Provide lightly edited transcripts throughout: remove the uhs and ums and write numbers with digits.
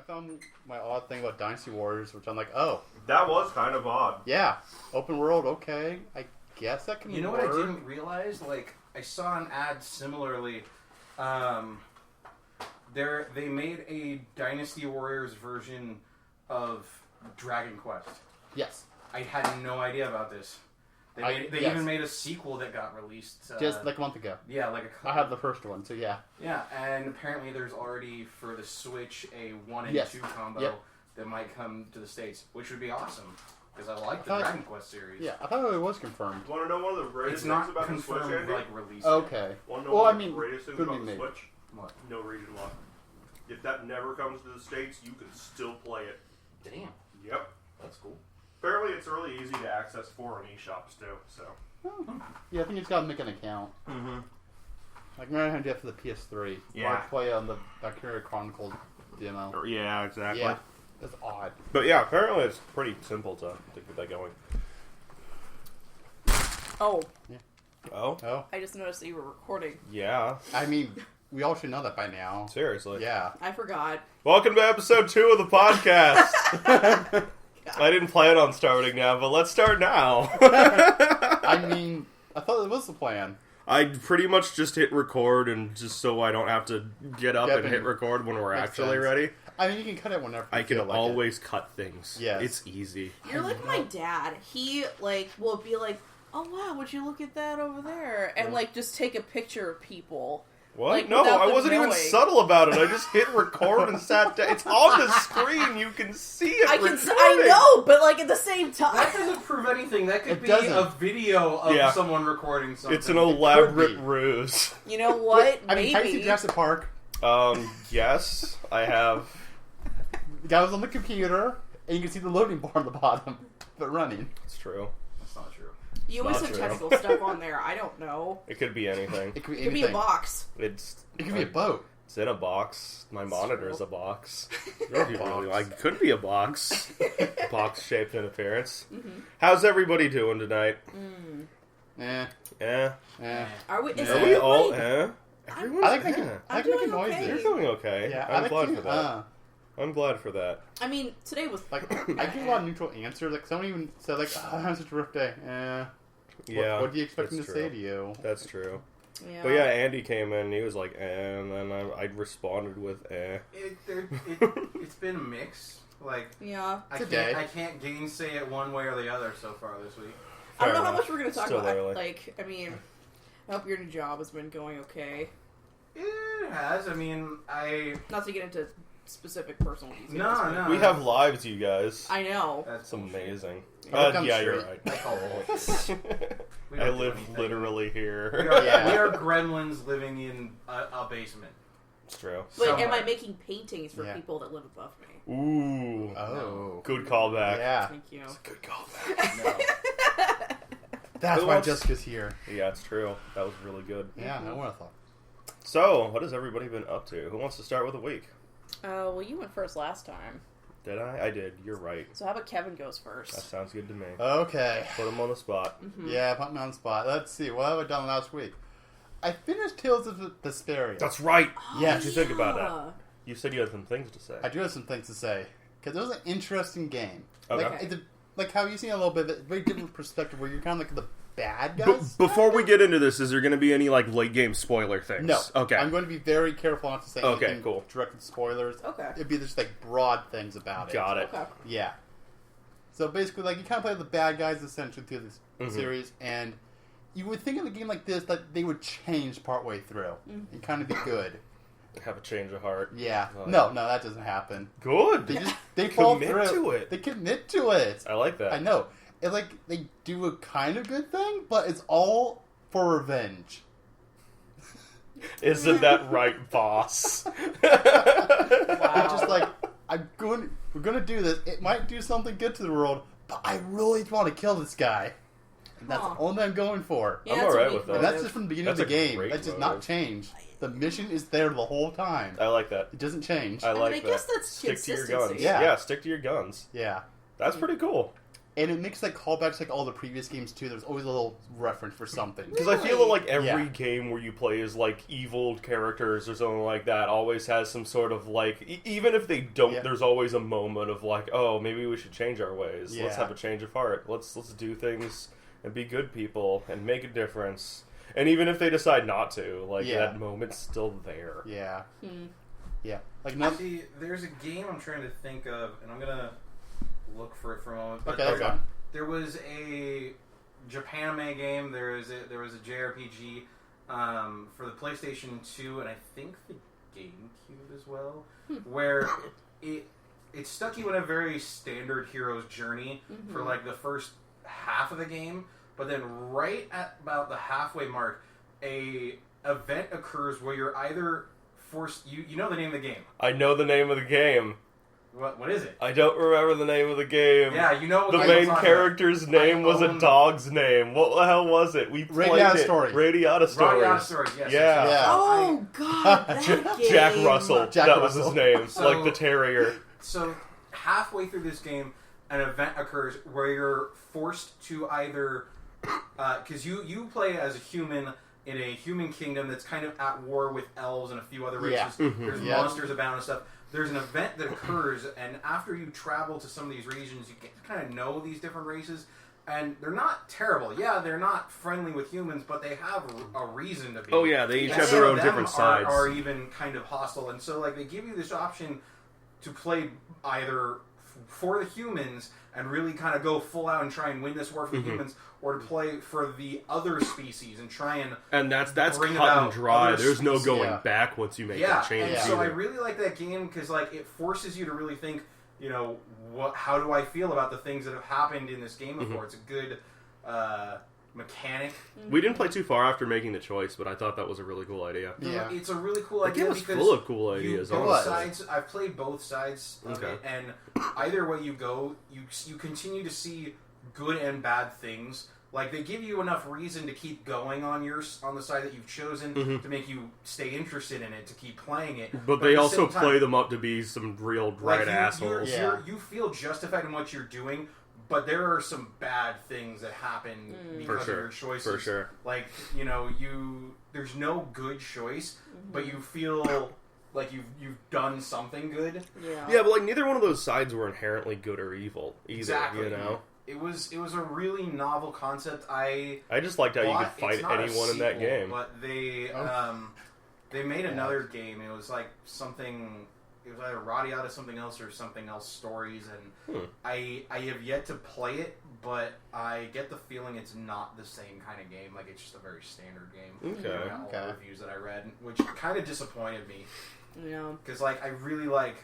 found my odd thing about Dynasty Warriors, which I'm like, oh. That was kind of odd. Yeah. Open world, okay. I guess that can work. You know what I didn't realize? Like, I saw an ad similarly. They made a Dynasty Warriors version of Dragon Quest. Yes. I had no idea about this. They even made a sequel that got released. Just like a month ago. Yeah, like I have the first one, so yeah. Yeah, and apparently there's already, for the Switch, a 1 and 2 combo that might come to the States, which would be awesome, because I like the Dragon Quest series. Yeah, I thought it was confirmed. You want to know one of the greatest things about the Switch, Andy? Like, release. Okay. Want to know one of the greatest things about the Switch? What? No region lock. If that never comes to the States, you can still play it. Damn. Yep. That's cool. Apparently, it's really easy to access foreign eShops, too, so. Yeah, I think you just gotta make an account. Mm-hmm. Like, remember how to do that for the PS3? Yeah. Or play on the Valkyria Chronicles demo. Yeah, exactly. Yeah. That's odd. But yeah, apparently it's pretty simple to get that going. Oh. Yeah. Oh? Oh? I just noticed that you were recording. Yeah. I mean, we all should know that by now. Seriously. Yeah. I forgot. Welcome to episode 2 of the podcast. I didn't plan on starting now, but let's start now. I mean, I thought it was the plan. I pretty much just hit record, and just so I don't have to get up and hit record when we're actually ready. I mean, you can cut it whenever you I can feel like always cut things. Yes. It's easy. You're like my dad. He, like, will be like, oh, wow, would you look at that over there? And, like, just take a picture of people. What? Like, no, without I them wasn't even knowing. subtle about it. I just hit record and sat down. It's on the screen. You can see it. I know, but, like, at the same time. That doesn't prove anything. That could It be doesn't. a video of someone recording something. It's an elaborate ruse. You know what? I mean, have you seen Maybe. Jurassic Park? Yes, I have. The guy was on the computer, and you can see the loading bar on the bottom, but running. It's true. That's not true. You always not have true. technical stuff on there. I don't know. It could be anything. It could be It could be a box. It could be a boat. It's in a box. My monitor's a box. You're a You box. really like could be a box. Box shaped in appearance. Mm-hmm. How's everybody doing tonight? Eh. Are we? Is Are we all everybody- Everyone's I like making, I'm I like making doing noises. okay. You're doing okay. Yeah, I'm like glad to, for that. I'm glad for that. I mean, today was Like, I give a lot of neutral answers. Like, someone even said, like, oh, I'm having such a rough day. Yeah. What do you expect me that's to true. say to you? That's true. Yeah. But yeah, Andy came in and he was like, and then I responded with, It's been a mix. Like, Yeah. Today. I can't gainsay it one way or the other so far this week. I don't know Fair how enough. much we're going to talk Still about. early. Like, I mean, I hope your new job has been going okay. It has. I mean, Not to get into specific personal details. No, no. we have lives, you guys. I know. That's It's amazing. I'll come Yeah, you're straight. right. I call it. We I don't do live anything. literally We here. are, Yeah. we are gremlins living in a basement. It's true. But am Somewhere. I making paintings for Yeah. people that live above me? Ooh. Oh. Good callback. Yeah. Thank you. Good callback. No. That's Who why wants- Jessica's here. Yeah, it's true. That was really good. Yeah, I would have thought. So, what has everybody been up to? Who wants to start with a week? Well, you went first last time. Did I? I did. You're right. So how about Kevin goes That first? sounds good to me. Okay. Put him on the spot. Yeah, put me on the spot. Let's see. What have I done last week? I finished Tales of Vesperia. That's right. Yeah. What did you think about that? You said you had some things to say. I do have some things to say. Because it was an interesting game. Okay. Like, it's like how you've seen a little bit of a very different perspective where you're kind of like the bad guys. Before we get into this, is there going to be any like late game spoiler things? No. Okay. I'm going to be very careful not to say Okay, anything cool. directed spoilers. Okay. It'd be just like broad things about it. Got it. Okay. Yeah. So basically, like, you kind of play with the bad guys essentially through this series, and you would think in a game like this that they would change partway through and kind of be good. Have a change of heart. Yeah. Right. No, that doesn't happen. Good. They fall Commit through. to it. They commit to it. I like that. I know. It's like they do a kind of good thing, but it's all for revenge. Isn't that right, boss? I'm just like, we're going to do this. It might do something good to the world, but I really want to kill this guy. And that's Huh. the only I'm going for. Yeah, I'm that's a alright weak with that. And motive. that's just from the beginning That's of the a game. great That does motive. not change. The mission is there the whole time. I like that. It doesn't change. I like I that. guess that's stick to your consistency. guns. Yeah. Yeah, stick to your guns. Yeah. That's pretty cool. And it makes like callbacks like all the previous games too. There's always a little reference for something. Because I feel that like every Yeah. game where you play as like evil characters or something like that always has some sort of like even if they don't, Yeah. there's always a moment of like, oh, maybe we should change our ways. Let's Yeah. have a change of heart. Let's do things and be good people and make a difference. And even if they decide not to, like Yeah. that moment's still there. Yeah. Hmm. Yeah. Like nothing. See, there's a game I'm trying to think of, and I'm gonna look for it for a moment. But Okay, that's fine. there was a Japanime game. There was a JRPG for the PlayStation 2, and I think the GameCube as well, where it stuck you in a very standard hero's journey for like the first half of the game, but then right at about the halfway mark, a event occurs where you're either forced. You know the name of the game. I know the name of the game. What is it? I don't remember the name of the game. Yeah, you know what The game main I'm talking character's name was a own- dog's name. What the hell was it? We played Radiata it. Stories. Radiata Stories. Radiata Stories, yes. Yeah. yes, yes. Yeah. Oh God, that game. Jack Russell. Jack that was Russell. his name. So- like the terrier. So halfway through this game, an event occurs where you're forced to either, because you play as a human in a human kingdom that's kind of at war with elves and a few other races. Yeah. There's Yeah. monsters abound and stuff. There's an event that occurs, and after you travel to some of these regions, you kind of know these different races, and they're not terrible. Yeah, they're not friendly with humans, but they have a reason to be. Oh yeah, they each And have some their of own them different sides. Are even kind of hostile, and so like they give you this option to play either for the humans and really kind of go full out and try and win this war for the humans, or to play for the other species and try and that's cut bring and about dry. other There's no species. going Yeah. back once you make yeah. that change. And so I either. really like that game because like it forces you to really think, you know, how do I feel about the things that have happened in this game before? It's a good mechanic. We didn't play too far after making the choice, but I thought that was a really cool idea. Yeah. It's a really cool The idea game was because full of cool ideas. both honestly. sides. I've played both sides of Okay. it, and either way you go, you continue to see good and bad things. Like they give you enough reason to keep going on the side that you've chosen to make you stay interested in it, to keep playing it. But at they the also same time, play them up to be some real like, right assholes. You feel justified in what you're doing, but there are some bad things that happen because of your choices. For sure. Like, you know, there's no good choice, but you feel like you've done something good. Yeah. Yeah, but like neither one of those sides were inherently good or evil either. Exactly. You know, It was a really novel concept. I just liked how you could fight it's not a anyone in that sequel, game. But they made another game. It was like something. It was either Radiata something else or something else stories, and I have yet to play it, but I get the feeling it's not the same kind of game. Like it's just a very standard game. Okay. All Okay. the reviews that I read, which kind of disappointed me Yeah. because like I really like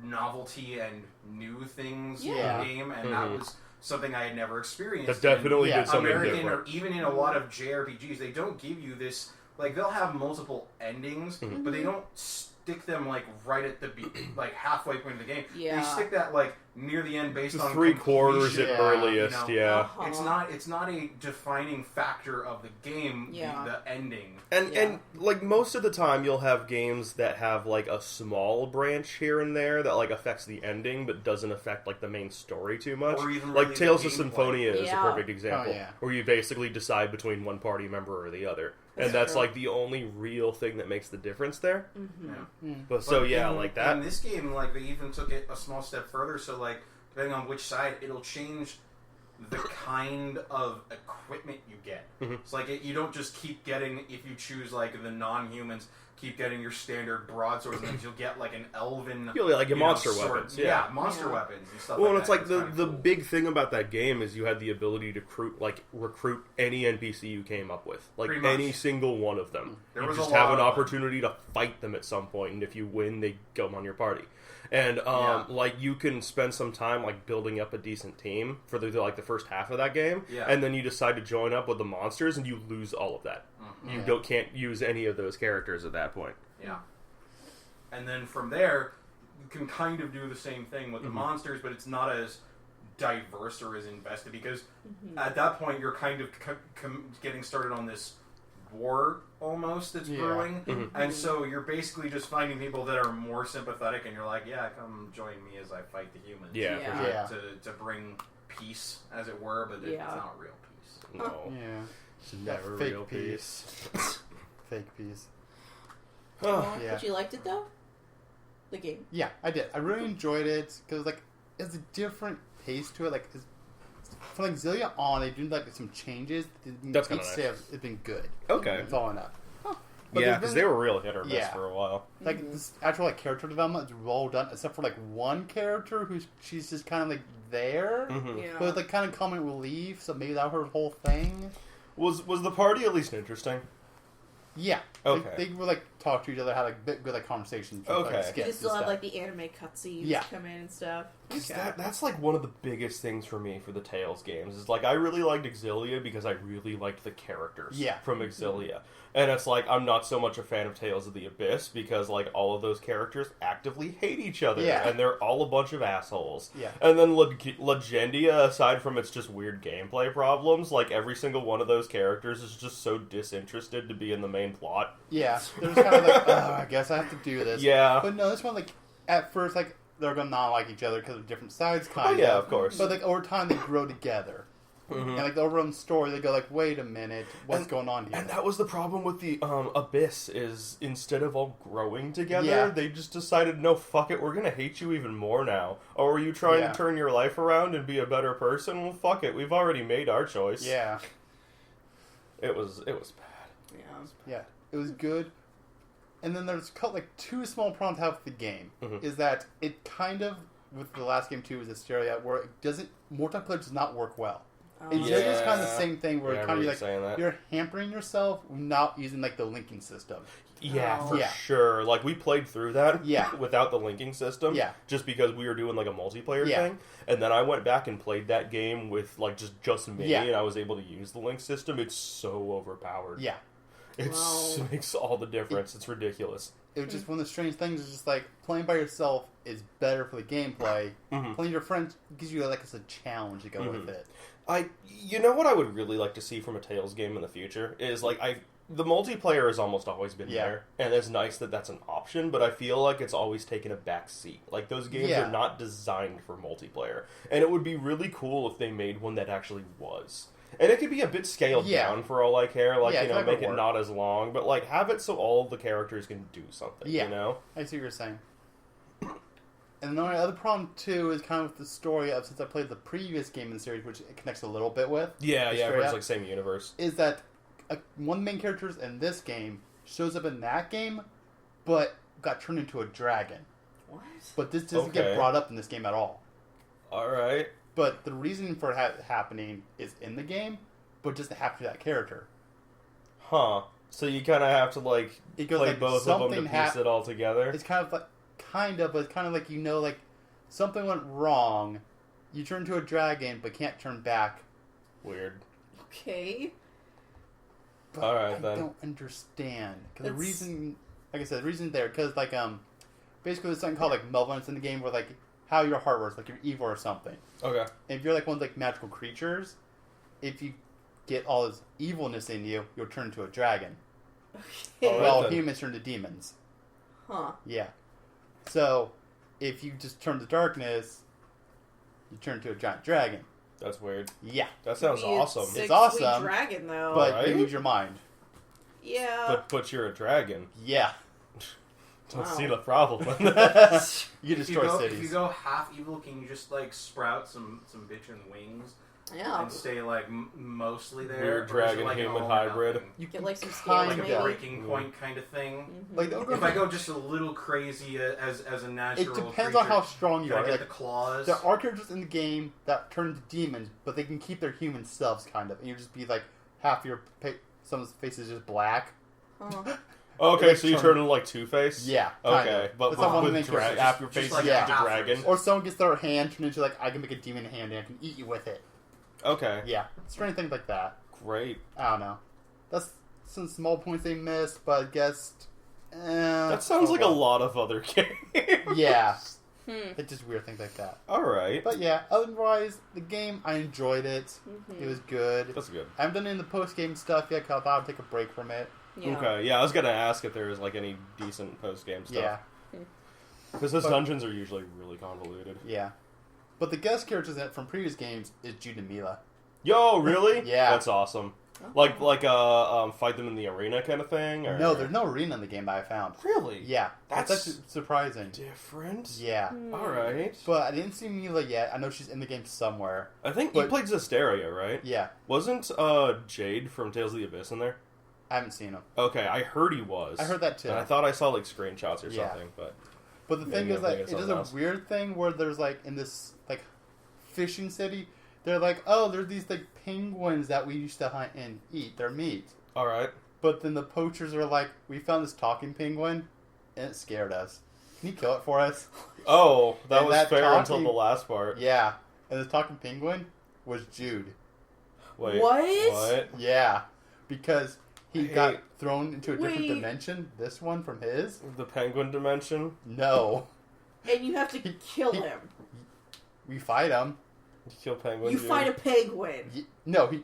novelty and new things in Yeah. the game, and that was something I had never experienced. That definitely Yeah. did something American different. or even in a lot of JRPGs, they don't give you this. Like they'll have multiple endings, but they don't stick them like right at the like halfway point of the game. Yeah. They stick that like near the end based The on 3/4 completion, at earliest, you know? yeah. Uh-huh. It's not a defining factor of the game. Yeah. The ending. And like most of the time, you'll have games that have like a small branch here and there that like affects the ending, but doesn't affect like the main story too much. Or even Like really Tales the of gameplay. Symphonia is Yeah. a perfect example, Oh, yeah. where you basically decide between one party member or the other, and That's that's true. like the only real thing that makes the difference there. Yeah. But so yeah, in, like that. In this game, like they even took it a small step further. So like depending on which side, it'll change the kind of equipment you get. It's like you don't just keep getting, if you choose like the non-humans, keep getting your standard broadswords, and then you'll get like an elven. You'll get, like, your you know, monster sword. weapons, Yeah, yeah. monster weapons and stuff. Well, like and it's that. like the kinda cool. big thing about that game is you had the ability to recruit any NPC you came up with, like Pretty much. any single one of them. There you was just a have lot an of them. opportunity to fight them at some point, and if you win, they come on your party. And like you can spend some time like building up a decent team for the first half of that game, Yeah. and then you decide to join up with the monsters, and you lose all of that. You can't use any of those characters at that point. Yeah. And then from there, you can kind of do the same thing with the monsters, but it's not as diverse or as invested because at that point you're kind of getting started on this war almost that's brewing, and so you're basically just finding people that are more sympathetic, and you're like, yeah, come join me as I fight the humans. Yeah, Yeah. for sure. Yeah. To bring peace, as it were, but it's not real peace. No. Yeah. It's never fake real peace. Fake peace. Oh, Yeah. But you liked it though? The game. Yeah, I did. I really enjoyed it because like it's a different pace to it. Like from like Zillia on, they do like some changes. That's kinda each nice. It's been good. Okay. It's all enough. Yeah, there's because been- they were real hit or miss Yeah. for a while. Like this actual like character development is well done, except for like one character she's just kind of like there, Mm-hmm. Yeah. but like kind of comic relief. So maybe that was her whole thing. Was the party at least interesting? Yeah. Okay. They would like talk to each other, had like good like conversations. With, Okay. Like, You skits can still and have stuff. like the anime cutscenes Yeah. come in and stuff. 'Cause Okay. that's like one of the biggest things for me for the Tales games is like I really liked Exilia because I really liked the characters from Exilia. And it's like I'm not so much a fan of Tales of the Abyss because like all of those characters actively hate each other and they're all a bunch of assholes. Yeah. And then Legendia, aside from its just weird gameplay problems, like every single one of those characters is just so disinterested to be in the main plot. Yeah. They're just kind of like, oh, I guess I have to do this. Yeah. But no, this one like at first like they're gonna not like each other because of different sides, kind Oh yeah, of course. But like over time they grow together. And like the overall story, they go like, wait a minute, what's going on here? And that was the problem with the Abyss, is instead of all growing together, Yeah. they just decided, no, fuck it, we're gonna hate you even more now. Or are you trying to turn your life around and be a better person? Well, fuck it, we've already made our choice. Yeah. It was bad. Yeah. Yeah. It was good. And then there's like two small problems I have with the game. Mhm. Is that it kind of, with the last game too, is Hysteria, where it doesn't, multiplayer does not work well. It's just kind of the same thing where Yeah, I it kind of remember you saying like that. you're hampering yourself not using like the linking system. Yeah, Oh. for Yeah. sure. Like, we played through that Yeah. without the linking system. Yeah. Just because we were doing, like, a multiplayer Yeah. thing. And then I went back and played that game with, like, just me, Yeah. and I was able to use the link system. It's so overpowered. Yeah. It Wow. makes all the difference. It's ridiculous. It was just one of the strange things. Is just like playing by yourself is better for the gameplay. Mhm. Playing with your friends gives you like a challenge to go with it. You know what I would really like to see from a Tales game in the future is, like, the multiplayer has almost always been there, and it's nice that that's an option, but I feel like it's always taken a back seat. Like, those games are not designed for multiplayer, and it would be really cool if they made one that actually was. And it could be a bit scaled down for all I care, like, you know, make it not as long, but, like, have it so all the characters can do something, you know? I see what you're saying. And the only other problem, too, is kind of with the story of, since I played the previous game in the series, which it connects a little bit with. Yeah, Hysteria, it's like same universe. is that one of the main characters in this game shows up in that game, but got turned into a dragon. What? But this doesn't get brought up in this game at all. Alright. But the reason for it happening is in the game, but doesn't happen to that character. Huh. So you kind of have to, like, It goes play like both of them to something piece it all together. It's kind of like, but it's kind of like, you know, like, something went wrong, you turn into a dragon, but can't turn back. Weird. Okay. But Alright, I then. don't understand. Because the reason, like I said, the reason there, because, like, basically there's something called, like, malevolence in the game where, like, how your heart works, like, you're evil or something. Okay. And if you're, like, one of, like, magical creatures, if you get all this evilness in you, you'll turn into a dragon. Okay. Well, then. humans turn to demons. Huh. Yeah. So, if you just turn to darkness, you turn to a giant dragon. That's weird. Yeah. That sounds Be a awesome. It's six-week awesome, dragon, though. But Right? you lose your mind. yeah. But you're a dragon. Yeah. Don't Wow. see the problem. You If destroy if you cities. go half evil, can you just like sprout some bitchin' wings Yeah. and stay like mostly there? Weird Or is it, dragon like, an human all or hybrid. nothing? You Get like some kind scales, Like of. a maybe. breaking point kind of thing. Like, the If I go just a little crazy as a natural it depends creature, on how strong you can I are. get Like, the claws? there are characters in the game that turn into demons, but they can keep their human selves, kind of. And you just be like, half your someone's face is just black. Huh. Okay, so you turn into like Two-Face? Yeah. Kind Okay, of. but That's not one with thing dra- just- half your just face like is a the half dragon? face. Or someone gets their hand turned into, like, I can make a demon hand and I can eat you with it. Okay. Yeah. Strange things like that. Great. I don't know. That's some small points they missed, but I guess... That sounds like a lot of other games. Yeah. Hmm. It's just weird things like that. Alright. But yeah, otherwise, the game, I enjoyed it. Mhm. It was good. That's good. I haven't done any of the post-game stuff yet, because I thought I'd take a break from it. Yeah. Okay, yeah, I was gonna ask if there was like any decent post-game Yeah. stuff. Because those But- dungeons are usually really convoluted. Yeah. But the guest characters from previous games is Jude and Mila. Yo, really? Yeah. That's awesome. Like fight them in the arena kind of thing? Or? No, there's no arena in the game that I found. Really? Yeah. That's actually surprising. different. Yeah. Alright. But I didn't see Mila yet. I know she's in the game somewhere. I think you played Zesteria, right? Yeah. Wasn't Jade from Tales of the Abyss in there? I haven't seen him. Okay, I heard he was. I heard that too. And I thought I saw like screenshots or something, but the thing maybe is I'm that thinking it does something a else. weird thing where there's like in this like fishing city, they're like, oh, there's these like penguins that we used to hunt and eat. They're meat. Alright. But then the poachers are like, we found this talking penguin and it scared us. Can you kill it for us? Oh, that And was that fair until talking- the last part. Yeah. And the talking penguin was Jude. Wait. What? Yeah. Because he Hey. got thrown into a different Wait. dimension. This one from his? The penguin dimension? No. And you have to kill he- him. We fight him. You kill penguins? You fight a penguin. No, he...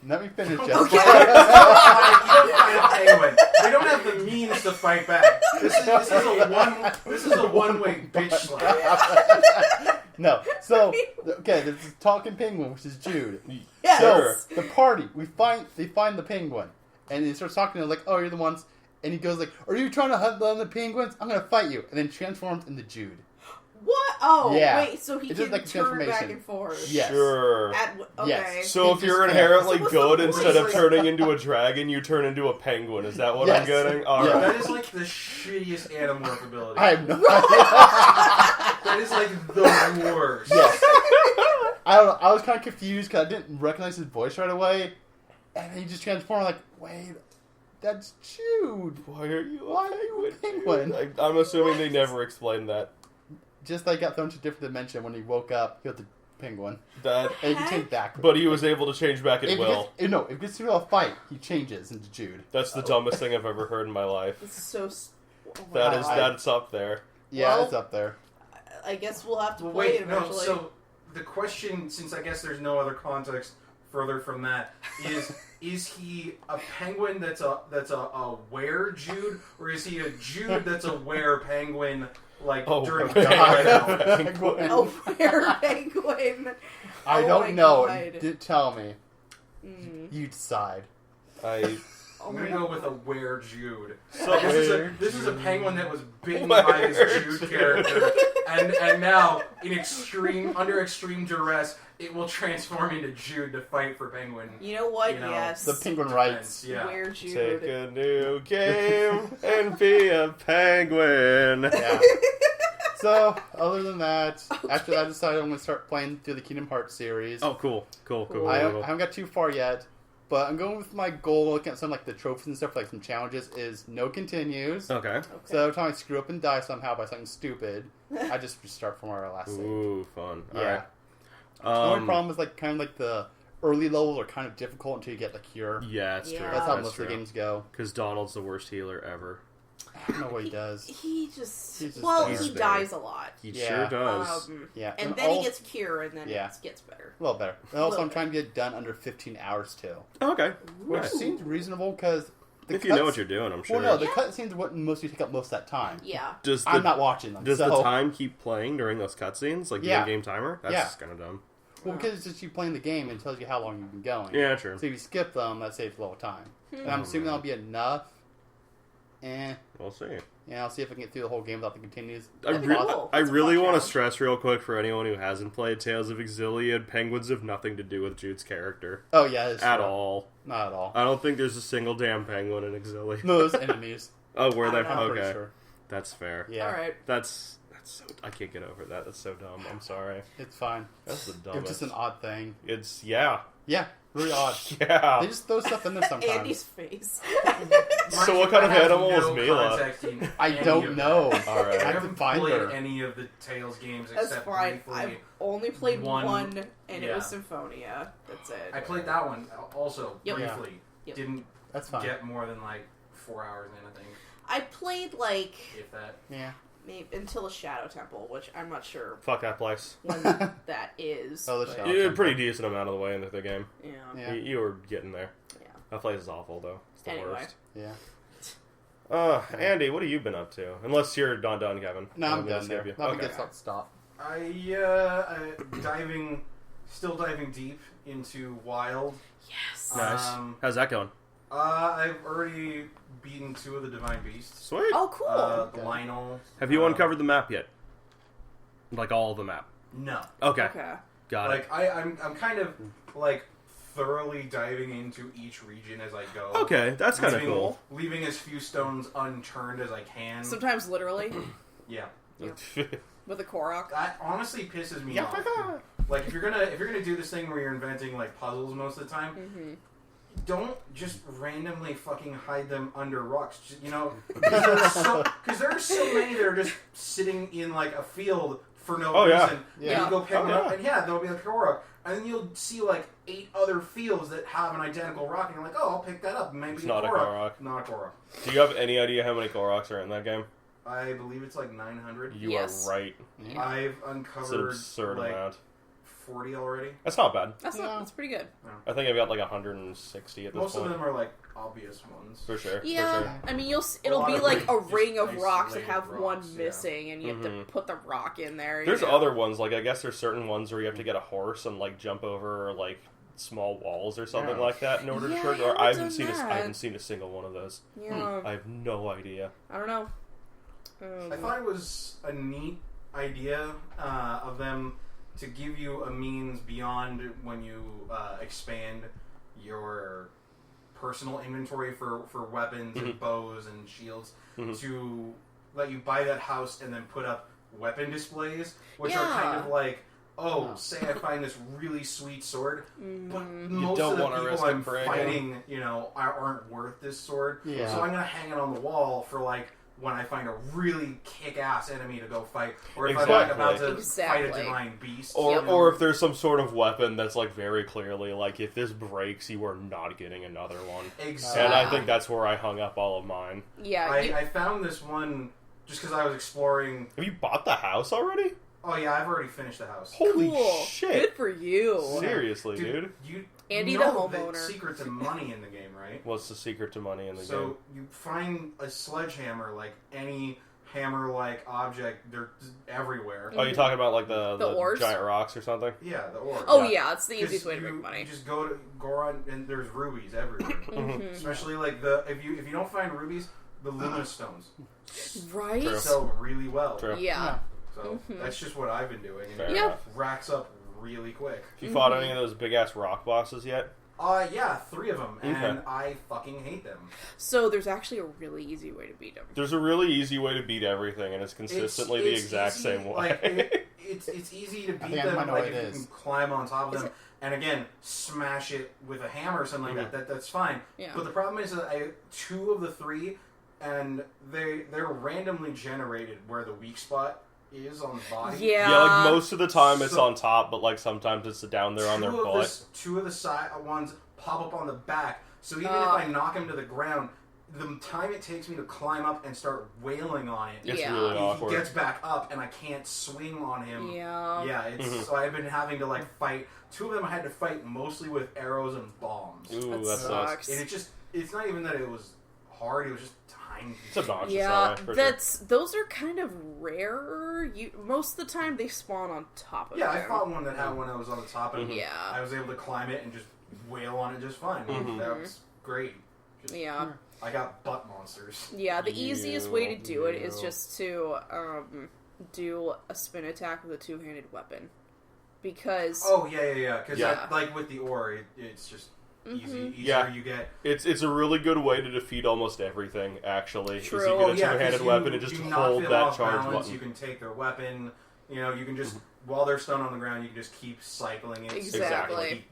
Let me finish, Jessica. Okay. You don't fight a penguin. They don't have the means to fight back. This is a one-way bitch slap. No. So, okay, there's this talking penguin, which is Jude. Yes. So, the party, they find the penguin. And he starts talking to them like, oh, you're the ones. And he goes like, are you trying to hunt down the penguins? I'm going to fight you. And then transforms into Jude. What? Oh, Yeah. wait, so he It's can just like a turn back transformation. and forth. Yes. Sure. Okay. Yes. So He if you're just inherently So what's the good, point? instead of turning into a dragon, you turn into a penguin. Is that what I'm Yes. getting? Yeah. Alright. That is like the shittiest Animorph ability. I have no idea. That is like the worst. Yes. I don't know. I was kind of confused because I didn't recognize his voice right away. And he just transformed like, wait, that's Jude. Why are you Why are you a penguin? I'm assuming they never explained that. Just like got thrown to a different dimension when he woke up, he was the penguin. That, And he can change back. but he was able to change back at will. If he gets to a fight, he changes into Jude. That's the dumbest thing I've ever heard in my life. It's so... Oh my That is God. that's up there. Yeah, Well, it's up there. I guess we'll have to Well, play wait, it no. eventually. So the question, since I guess there's no other context further from that, is he a penguin that's a were Jude, or is he a Jude that's a were penguin? Like during penguin. Penguin. Oh, where penguin? I Oh don't my know. God. Tell me. Mm. You decide. I I'm gonna go with a were Jude. So This is a penguin that was bitten by his Jude character, and now under extreme duress, it will transform into Jude to fight for Penguin. You know what? You know, Yes. The penguin rights. Yeah. Where Jude. take a new game and be a penguin. Yeah. So, other than that, after that, I decided I'm going to start playing through the Kingdom Hearts series. Oh, cool. I haven't got too far yet, but I'm going with my goal, looking at some like the trophies and stuff, like some challenges, is no continues. Okay. So every time I screw up and die somehow by something stupid, I just restart from where I last saved. Ooh, fun. Yeah. Alright. The only problem is like kind of like the early levels are kind of difficult until you get the cure. Yeah, it's Yeah. true. That's how That's most of the true. games go. Because Donald's the worst healer ever. I don't know what he does. He just... He's just well, there. he dies a lot. He Yeah. sure does. Yeah, And then he gets cure, and then Yeah. it gets better. a little better. And also, Little I'm trying to get it done under 15 hours too, Okay. which Nice. seems reasonable because If you know what you're doing, I'm sure. Well, no, the Yeah. cutscenes wouldn't mostly take up most of that time. Yeah. Does I'm not watching them. Does so, the time keep playing during those cutscenes? Like the Yeah. in-game timer? That's Yeah. just kind of dumb. Well, because it's just you playing the game and it tells you how long you've been going. Yeah, true. So if you skip them, that saves a little time. And I'm Oh, assuming man. that'll be enough. We'll see. Yeah, I'll see if I can get through the whole game without the continues. I, That'd be re- cool. I That's a really fun want to challenge. stress real quick for anyone who hasn't played Tales of Exiliad, penguins have nothing to do with Jude's character. Oh, yeah. That's At true. all. Not at all. I don't think there's a single damn penguin in Exiliad. No, those enemies. Oh, were they? I don't know. I'm pretty Okay. sure. That's fair. Yeah. Alright. That's so... I can't get over that. That's so dumb. I'm sorry. It's fine. That's the It's dumbest. just an odd thing. It's... Yeah. Yeah, really odd. Yeah. They just throw stuff in there sometimes. Andy's face. So what kind of I have animal is no Mila? context in I any don't of know. that. All right. I I have to haven't find played her. any of the Tales games That's except fine. briefly. I've only played One- one, and it yeah. was Symphonia. That's it. I played that one also Yep. briefly. Yep. Didn't That's fine. get more than like 4 hours in, I think, I played, like, if that. Yeah. maybe until the Shadow Temple, which I'm not sure Fuck that place. when that is. Oh, the but- Shadow- You're a pretty decent amount of the way into the game. Yeah. Yeah. You were getting there. Yeah. That place is awful, though. It's the Anyway. worst. Yeah. Andy, what have you been up to? Unless you're not done, Kevin. No, I'm gonna done skip there. you. Let me Okay. get stop. Still diving deep into Wild. Yes. Nice. How's that going? I've already beaten 2 of the Divine Beasts. Sweet. Oh, cool. The Lionel. Have you uncovered the map yet? Like all of the map? No. Okay. Got it. I'm kind of like thoroughly diving into each region as I go. Okay, that's kind of cool. Leaving as few stones unturned as I can. Sometimes literally. Yeah. With a Korok. That honestly pisses me off. Like if you're gonna do this thing where you're inventing like puzzles most of the time, don't just randomly fucking hide them under rocks. Because there are so many that are just sitting in like a field for no reason. And you go pick them up, and there'll be a Korok. And then you'll see like 8 other fields that have an identical rock, and you're like, oh, I'll pick that up. Maybe it's not a Korok. Not a Korok. Do you have any idea how many Koroks are in that game? I believe it's like 900. You are right. Yeah. I've uncovered it's an absurd amount. 40 already. That's not bad. That's pretty good. Yeah. I think I've got like 160 at this point. Most of them are like obvious ones. For sure. Yeah. For sure. I mean, it'll be like a ring of rocks that have one missing, and you have to put the rock in there. There's other ones, like I guess there's certain ones where you have to get a horse and like jump over like small walls or something like that in order to trigger. Or I haven't seen a single one of those. Yeah. I have no idea. I don't know. I thought it was a neat idea of them to give you a means beyond when you expand your personal inventory for weapons and bows and shields to let you buy that house and then put up weapon displays, which are kind of like, say I find this really sweet sword, but most of the people I'm fighting, aren't worth this sword, so I'm going to hang it on the wall for like when I find a really kick-ass enemy to go fight, or if I'm like about to fight a divine beast. Or if there's some sort of weapon that's like very clearly like, if this breaks, you are not getting another one. Exactly. And I think that's where I hung up all of mine. Yeah. I found this one just because I was exploring. Have you bought the house already? Oh yeah, I've already finished the house. Holy shit. Good for you. Seriously, dude. Andy the homeowner. The secret to money in the game, right? What's the secret to money in the game? So you find a sledgehammer, like any hammer-like object, they're everywhere. Oh, you talking about like the ores? Giant rocks or something? Yeah, the ores. Oh yeah, it's the easiest way to make money. You just go on, and there's rubies everywhere. Especially like if you don't find rubies, the luminous stones. Right. Sell really well. True. Yeah. So that's just what I've been doing. And it racks up really quick. Have you fought any of those big ass rock bosses yet? Yeah, 3 of them, and I fucking hate them. So there's actually a really easy way to beat them. There's a really easy way to beat everything, and it's consistently the exact same way. Like, it's easy to beat them, like if you can climb on top of them, and again, smash it with a hammer or something like that. That's fine. Yeah. But the problem is that 2 of the 3, and they're randomly generated where the weak spot is on the body. Yeah. Yeah, like most of the time it's on top, but like sometimes it's down there on their butt. 2 of the side ones pop up on the back, so even if I knock him to the ground, the time it takes me to climb up and start wailing on it, it's really awkward. He gets back up and I can't swing on him. Yeah. It's so I've been having to like fight. 2 of them I had to fight mostly with arrows and bombs. Ooh, that sucks. And it's not even that it was hard, it was just time. It's obnoxious. Yeah, sure. those are kind of rare. Most of the time they spawn on top of it. Yeah, I fought one that had when I was on the top, and Yeah. I was able to climb it and just wail on it just fine. That was great. Yeah. I got butt monsters. Yeah, the easiest way to do it is just to do a spin attack with a 2-handed weapon. Because... Oh, yeah. Because like with the ore, it's just easier you get. It's a really good way to defeat almost everything, actually. True. Is you get a 2-handed weapon and just hold that charge button. You can take their weapon. You can just, while they're stunned on the ground, you can just keep cycling it. Exactly.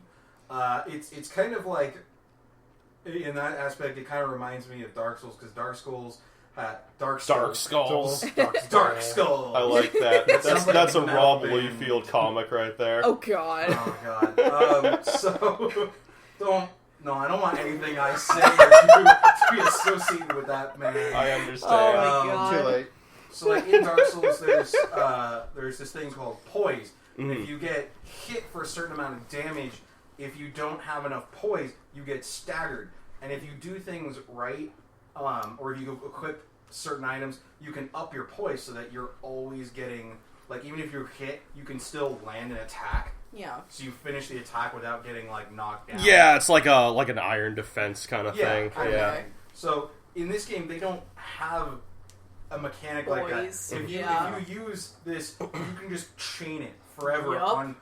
It's kind of like, in that aspect, it kind of reminds me of Dark Souls, because Dark Skulls. Dark Skulls. Dark Skull. I like that. That's a Rob Liefeld comic right there. Oh god. So I don't want anything I say or do to be associated with that man. I understand. Oh my god. Too late. So like in Dark Souls, there's this thing called poise. And if you get hit for a certain amount of damage, if you don't have enough poise, you get staggered. And if you do things right, or if you equip certain items, you can up your poise so that you're always getting like even if you're hit, you can still land an attack. Yeah. So you finish the attack without getting like knocked down. Yeah, it's like an iron defense kind of thing. Kind yeah. of thing. So in this game, they don't have a mechanic like that. If you use this, you can just chain it forever on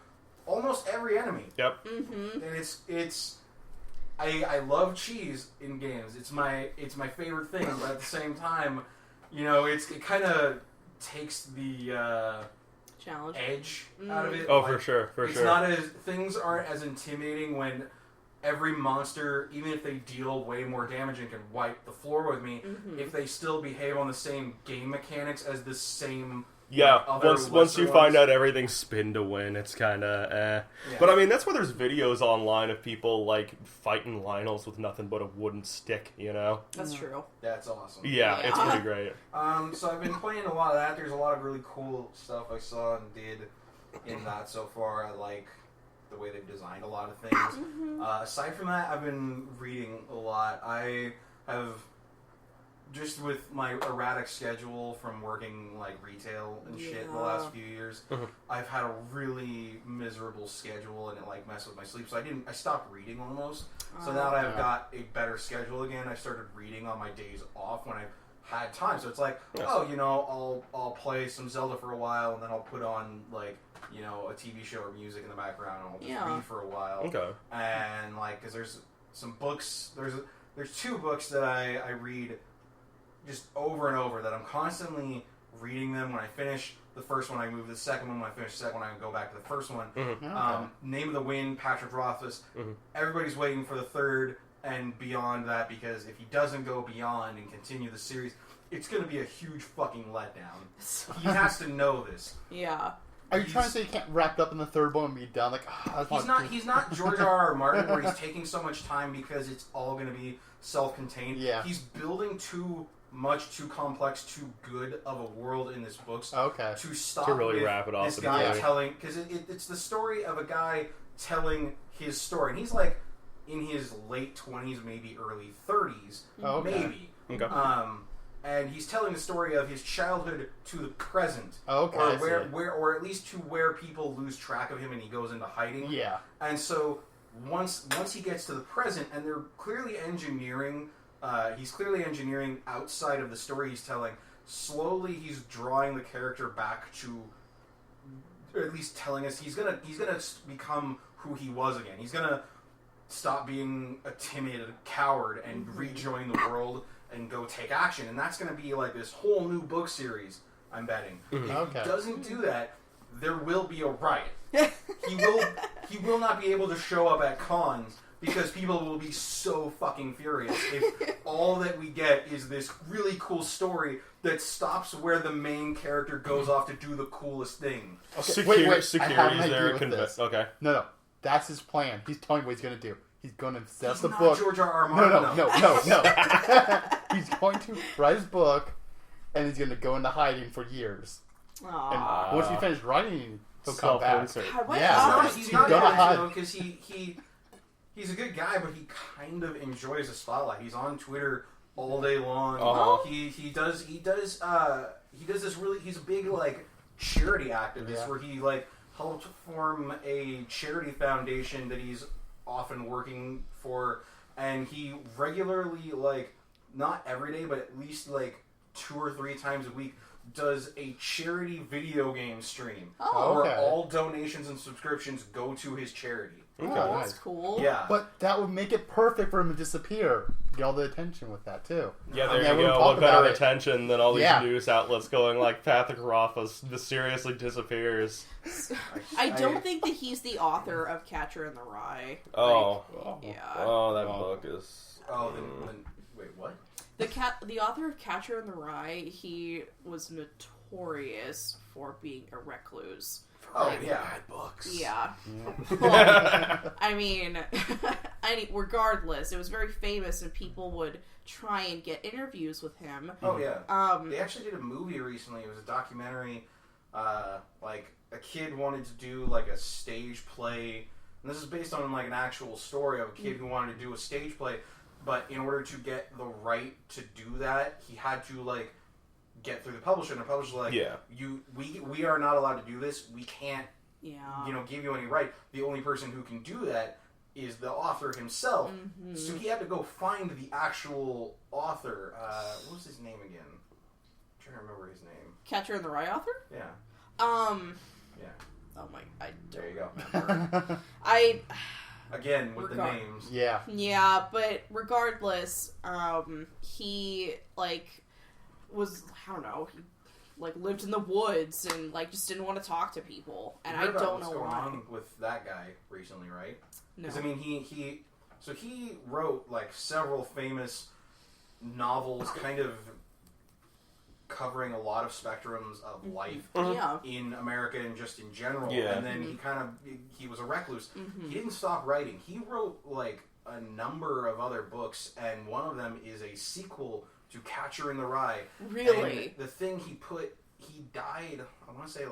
almost every enemy. Yep. Mm-hmm. And I love cheese in games. It's my favorite thing, but at the same time, it kind of takes the challenge edge out of it. Oh, for sure. It's not as things aren't as intimidating when every monster, even if they deal way more damage and can wipe the floor with me, if they still behave on the same game mechanics as the same. Yeah, once you find out everything's spin to win, it's kind of Yeah. But I mean, that's why there's videos online of people like fighting Lionels with nothing but a wooden stick, That's true. That's awesome. Yeah, it's pretty great. So I've been playing a lot of that. There's a lot of really cool stuff I saw and did in that so far. I like the way they've designed a lot of things. Aside from that, I've been reading a lot. I have, just with my erratic schedule from working like retail and shit the last few years, I've had a really miserable schedule and it like messed with my sleep. So I stopped reading almost. So now that I've got a better schedule again, I started reading on my days off when I had time. So it's like, I'll play some Zelda for a while and then I'll put on like, a TV show or music in the background and I'll just read for a while. Okay. And like, cause there's some books, there's 2 books that I read just over and over that I'm constantly reading them. When I finish the first one, I move to the second one. When I finish the second one, I go back to the first one. Name of the Wind, Patrick Rothfuss. Everybody's waiting for the third and beyond that, because if he doesn't go beyond and continue the series, it's going to be a huge fucking letdown. He has to know this. Yeah. Are you trying to say you can't wrap it up in the third one and be done? He's not George R.R. Martin, where he's taking so much time because it's all going to be self-contained. Yeah. He's building too complex, too good of a world in this book to stop to really with wrap it off. This guy telling, because it's the story of a guy telling his story, and he's like in his late 20s, maybe early 30s, maybe. Okay. And he's telling the story of his childhood to the present, or or at least to where people lose track of him and he goes into hiding. Yeah. And so once he gets to the present, and they're clearly engineering. He's clearly engineering outside of the story he's telling. Slowly, he's drawing the character back to, or at least telling us he's gonna become who he was again. He's gonna stop being a timid coward and rejoin the world and go take action. And that's gonna be like this whole new book series, I'm betting. If he doesn't do that, there will be a riot. He will not be able to show up at cons because people will be so fucking furious if all that we get is this really cool story that stops where the main character goes off to do the coolest thing. Okay. Security's there. Okay. No. That's his plan. He's telling you what he's going to do. He's going to set up the not book. George R.R. Martin. No. He's going to write his book, and he's going to go into hiding for years. Aww. And once he finishes writing, he'll come back. He's not original because he's a good guy, but he kind of enjoys the spotlight. He's on Twitter all day long. He does this really. He's a big like charity activist where he like helped form a charity foundation that he's often working for, and he regularly, like, not every day, but at least like 2 or 3 times a week, does a charity video game stream where all donations and subscriptions go to his charity. Okay, that's cool. Yeah, but that would make it perfect for him to disappear. Get all the attention with that too. Yeah, there you go. What better attention than all these news outlets going like Patrick Rothfuss mysteriously disappears. I don't think that he's the author of Catcher in the Rye. Oh, yeah. Oh, that book is. Oh, then wait, what? The author of Catcher in the Rye, he was notorious for being a recluse. Oh, yeah. Bad books. Yeah. Well, I mean, regardless, it was very famous, and people would try and get interviews with him. Oh, yeah. They actually did a movie recently. It was a documentary. Like, a kid wanted to do, like, a stage play. And this is based on, like, an actual story of a kid who wanted to do a stage play. But in order to get the right to do that, he had to, like, get through the publisher, and the publisher's like, we are not allowed to do this. We can't, give you any right. The only person who can do that is the author himself. Mm-hmm. So he had to go find the actual author. What was his name again? I'm trying to remember his name. Catcher in the Rye author? Yeah. Yeah. Oh my, I don't there you go. remember. Again, with the names. Yeah. Yeah, but regardless, he, was, I don't know, he, lived in the woods and, just didn't want to talk to people. And I don't know why. What's going on with that guy recently, right? No. Because, I mean, he wrote, several famous novels kind of covering a lot of spectrums of life in America and just in general. Yeah. And then he was a recluse. Mm-hmm. He didn't stop writing. He wrote, a number of other books, and one of them is a sequel to Catcher in the Rye. Really? And the thing he died, I want to say,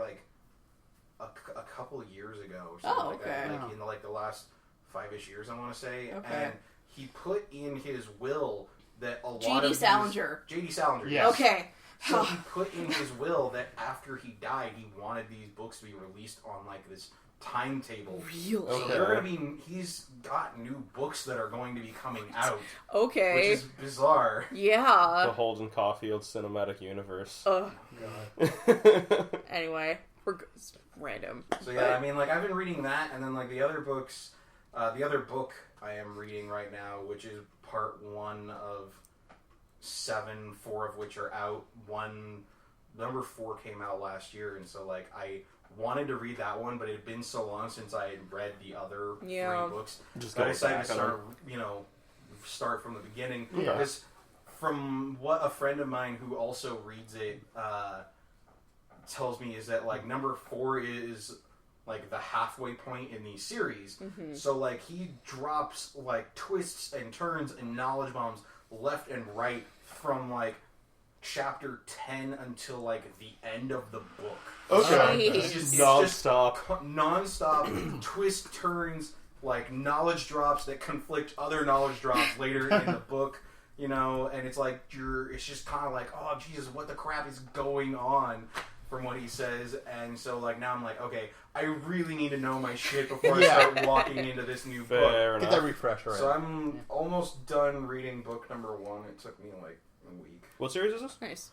a couple of years ago or something like that. In, the last 5-ish years, I want to say. Okay. And he put in his will that a lot J.D. of Salinger. J.D. Salinger, yes. Okay. So he put in his will that after he died, he wanted these books to be released on, this timetable. Really? So they're going to be... He's got new books that are going to be coming out. Okay. Which is bizarre. Yeah. The Holden Caulfield cinematic universe. Oh, God. Anyway, we're random. So yeah, I mean, I've been reading that, and then, the other books... the other book I am reading right now, which is part 1 of 7, 4 of which are out. Number 4 came out last year, and so I wanted to read that one, but it had been so long since I had read the other 3 books. I decided to start from the beginning. Yeah. Because from what a friend of mine who also reads it tells me is that number 4 is the halfway point in the series. Mm-hmm. So he drops twists and turns and knowledge bombs left and right from chapter 10 until the end of the book. Okay. It's just non-stop twist turns, knowledge drops that conflict other knowledge drops later in the book, and it's it's just kind of oh Jesus, what the crap is going on from what he says. And so now I'm okay, I really need to know my shit before I start walking into this new book. Get that refresher. So I'm almost done reading book number 1. It took me a week. What series is this? Nice.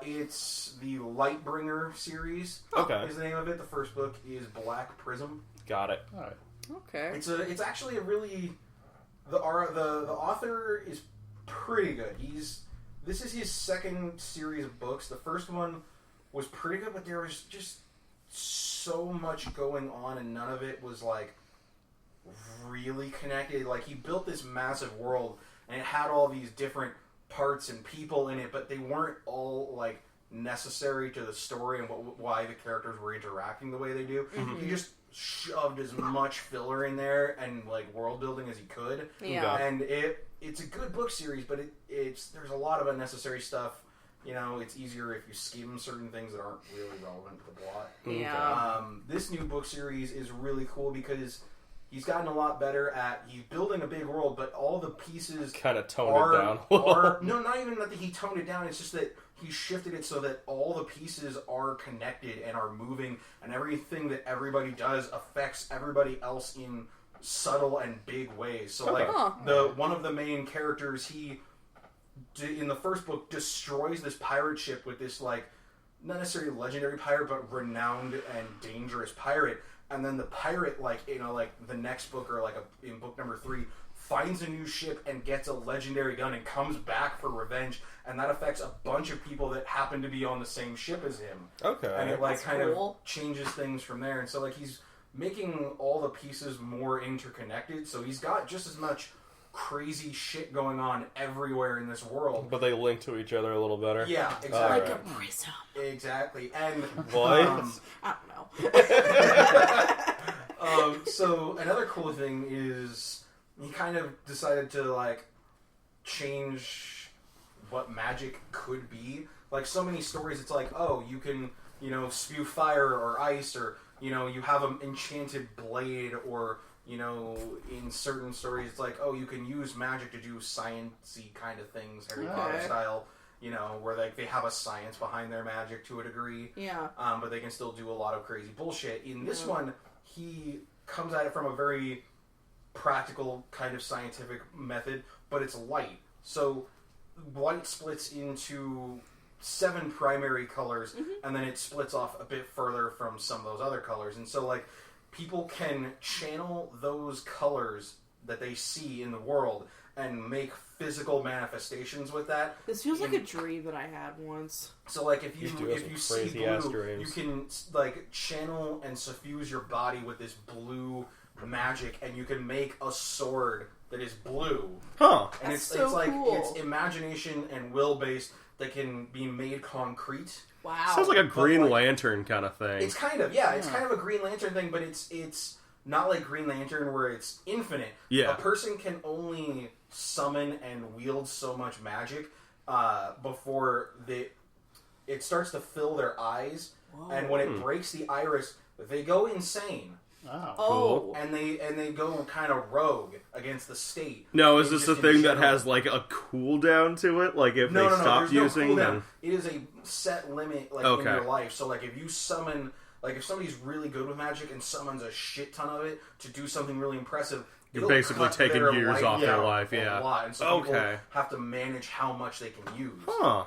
It's the Lightbringer series. Okay. Is the name of it. The first book is Black Prism. Got it. All right. Okay. It's actually a really the author is pretty good. This is his second series of books. The first one was pretty good, but there was just so much going on, and none of it was really connected. He built this massive world, and it had all these different parts and people in it, but they weren't all necessary to the story and why the characters were interacting the way they do. Mm-hmm. He just shoved as much filler in there and world building as he could. Yeah. And it's a good book series, but there's a lot of unnecessary stuff. It's easier if you skim certain things that aren't really relevant to the plot. Yeah. This new book series is really cool because he's gotten a lot better at... He's building a big world, but all the pieces... Kind of toned it down. No, not even that he toned it down. It's just that he shifted it so that all the pieces are connected and are moving, and everything that everybody does affects everybody else in subtle and big ways. So, one of the main characters, in the first book, destroys this pirate ship with this, not necessarily legendary pirate, but renowned and dangerous pirate. And then the pirate, the next book, or in book number 3, finds a new ship and gets a legendary gun and comes back for revenge. And that affects a bunch of people that happen to be on the same ship as him. Okay. And it, kind cool. of changes things from there. And so, he's making all the pieces more interconnected. So he's got just as much crazy shit going on everywhere in this world. But they link to each other a little better. Yeah, exactly. Like a prism. Exactly. And what? I don't know. So another cool thing is he kind of decided to change what magic could be. So many stories, it's you can spew fire or ice, or you have an enchanted blade, or in certain stories, it's you can use magic to do science-y kind of things, Harry Potter style. you know, where they have a science behind their magic to a degree. Yeah. But they can still do a lot of crazy bullshit. In this one, he comes at it from a very practical kind of scientific method, but it's light. So white splits into 7 primary colors, and then it splits off a bit further from some of those other colors. And so, like, people can channel those colors that they see in the world and make physical manifestations with that. This feels like a dream that I had once. So, like, if you see blue, dreams. you can, like, channel and suffuse your body with this blue magic, and you can make a sword that is blue. Huh. And That's it's like, cool. it's imagination and will-based that can be made concrete. Wow. Sounds like a Green Lantern kind of thing. It's kind of, it's kind of a Green Lantern thing, but it's not like Green Lantern where it's infinite. Yeah. A person can only summon and wield so much magic before it starts to fill their eyes, and when it breaks the iris, they go insane. Oh. Cool. And they go kind of rogue against the state. No, is And this just a thing in that general. has like a cooldown to it? Like if they No, stop there's using no cooldown. them? It is a set limit in Okay. your life. So like if you summon, like if somebody's really good with magic and summons a shit ton of it to do something really impressive, You're it'll basically cut taking their years life off their down life, a yeah. lot. And so people Okay. have to manage how much they can use. Huh.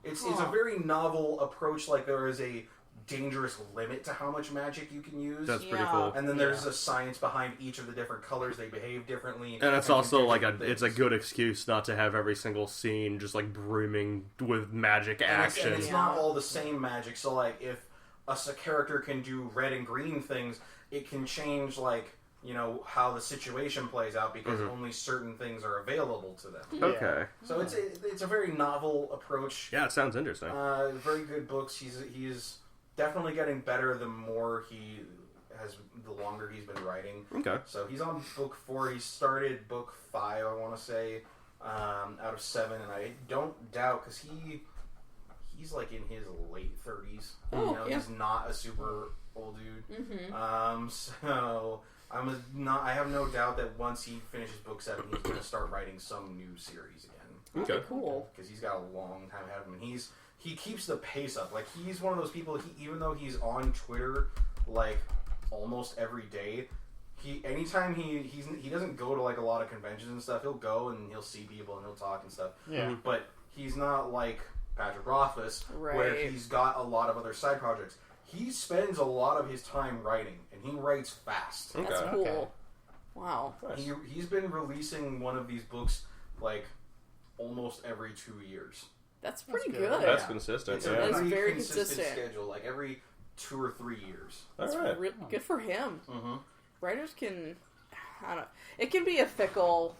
It's a very novel approach. Like there is a dangerous limit to how much magic you can use. That's pretty Yeah. cool. And then there's a science behind each of the different colors. They behave differently. And it's can also do like different it's a things. good excuse not to have every single scene just like brimming with magic And action. it's not all the same magic. So, like, if a character can do red and green things, it can change, like, you know, how the situation plays out because only certain things are available to them. Okay. So it's a very novel approach. Yeah, it sounds interesting. Very good books. He's definitely getting better the longer he's been writing. Okay. So he's on book 4. He started book 5, I want to say, out of 7, and I don't doubt because he's like in his late 30s. Oh, you know, yeah. he's not a super old dude. Mm-hmm. So I have no doubt that once he finishes book 7, he's going to start writing some new series again. Okay. Cool. Because he's got a long time ahead of him, and he keeps the pace up. Like, he's one of those people, even though he's on Twitter, like, almost every day, anytime he doesn't go to, like, a lot of conventions and stuff, he'll go and he'll see people and he'll talk and stuff. Yeah. But he's not like Patrick Rothfuss, where Right. he's got a lot of other side projects. He spends a lot of his time writing, and he writes fast. Okay. That's cool. Okay. Wow. Nice. He's been releasing one of these books, like, almost every 2 years. That's pretty good. good. That's Yeah. consistent. It's Yeah. a That's pretty very consistent consistent. schedule, like every 2 or 3 years. All That's right. good for him. Mm-hmm. Writers can, I don't know. It can be a fickle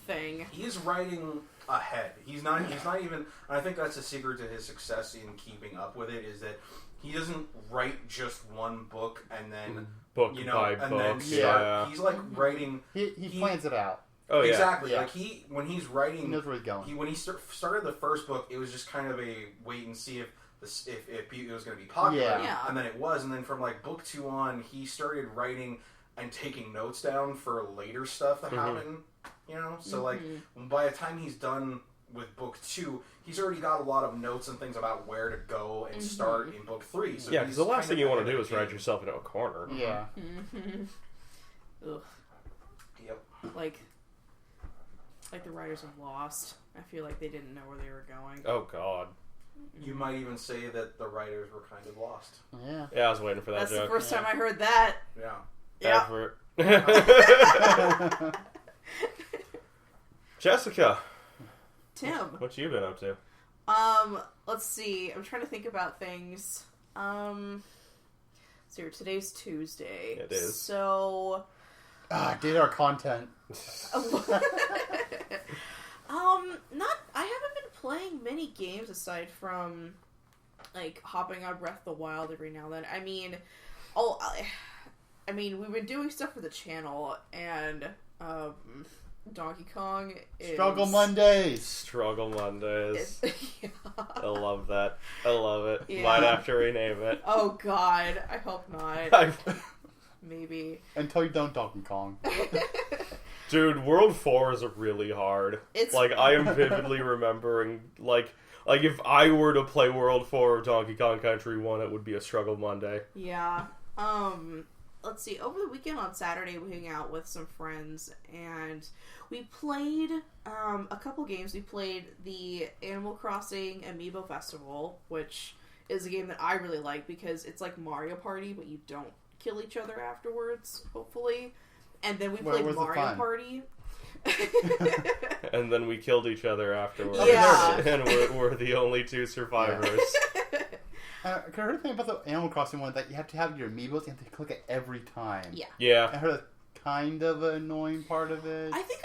thing. He's writing ahead. He's not even. And I think that's a secret to his success in keeping up with it is that he doesn't write just one book and then Book you know by and book. then Yeah. start. He's like writing. He plans it out. Oh yeah. Exactly. Yeah. Like when he's writing, He knows where he's going. when he started the first book, it was just kind of a wait and see if it was going to be popular. Yeah. And then it was, and then from like book 2 on, he started writing and taking notes down for later stuff that happened. You know, so like by the time he's done with book 2, he's already got a lot of notes and things about where to go and start in book 3. So Yeah, he's because the last kind thing of you want ahead to do of is the write game. yourself into a corner. Yeah. Ugh. Yep. Like the writers of Lost. I feel like they didn't know where they were going. Oh god. You might even say that the writers were kind of lost. Yeah. Yeah, I was waiting for that That's the joke. first time I heard that. Yeah. Yeah. Effort. Jessica, Tim. what you been up to? Let's see. I'm trying to think about things. So today's Tuesday. It is. So Did our content. I haven't been playing many games aside from like hopping on Breath of the Wild every now and then. I mean, we've been doing stuff for the channel, and Donkey Kong is... Struggle Mondays! Struggle Mondays. Yeah. I love that. I love it. Yeah. Might have to rename it. Oh God, I hope not. Maybe. Until you don't Donkey Kong. Dude, World 4 is really hard. It's- like, I am vividly remembering, like, Like, if I were to play World 4 of Donkey Kong Country 1, it would be a struggle Monday. Yeah. Let's see. Over the weekend on Saturday, we hung out with some friends, and we played a couple games. We played the Animal Crossing Amiibo Festival, which is a game that I really like because it's like Mario Party, but you don't kill each other afterwards, hopefully. And then we played Mario Party. And then we killed each other afterwards. Yeah. And we're the only two survivors. I heard a thing about the Animal Crossing one that you have to have your amiibos. You have to click it every time. Yeah. I heard a kind of an annoying part of it. I think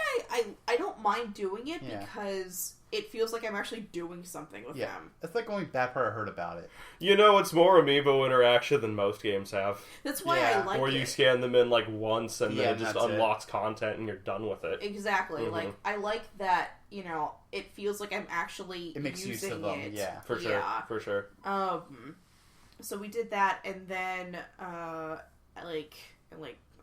I don't mind doing it because it feels like I'm actually doing something with them. That's like the only bad part I heard about it. You know, it's more amiibo interaction than most games have. That's why I like it. Or you scan them in like once and then it just unlocks content and you're done with it. Exactly. Mm-hmm. Like, I like that, you know, it feels like I'm actually it makes using use of them. it. Yeah. For sure. Yeah. For sure. So we did that, and then, like,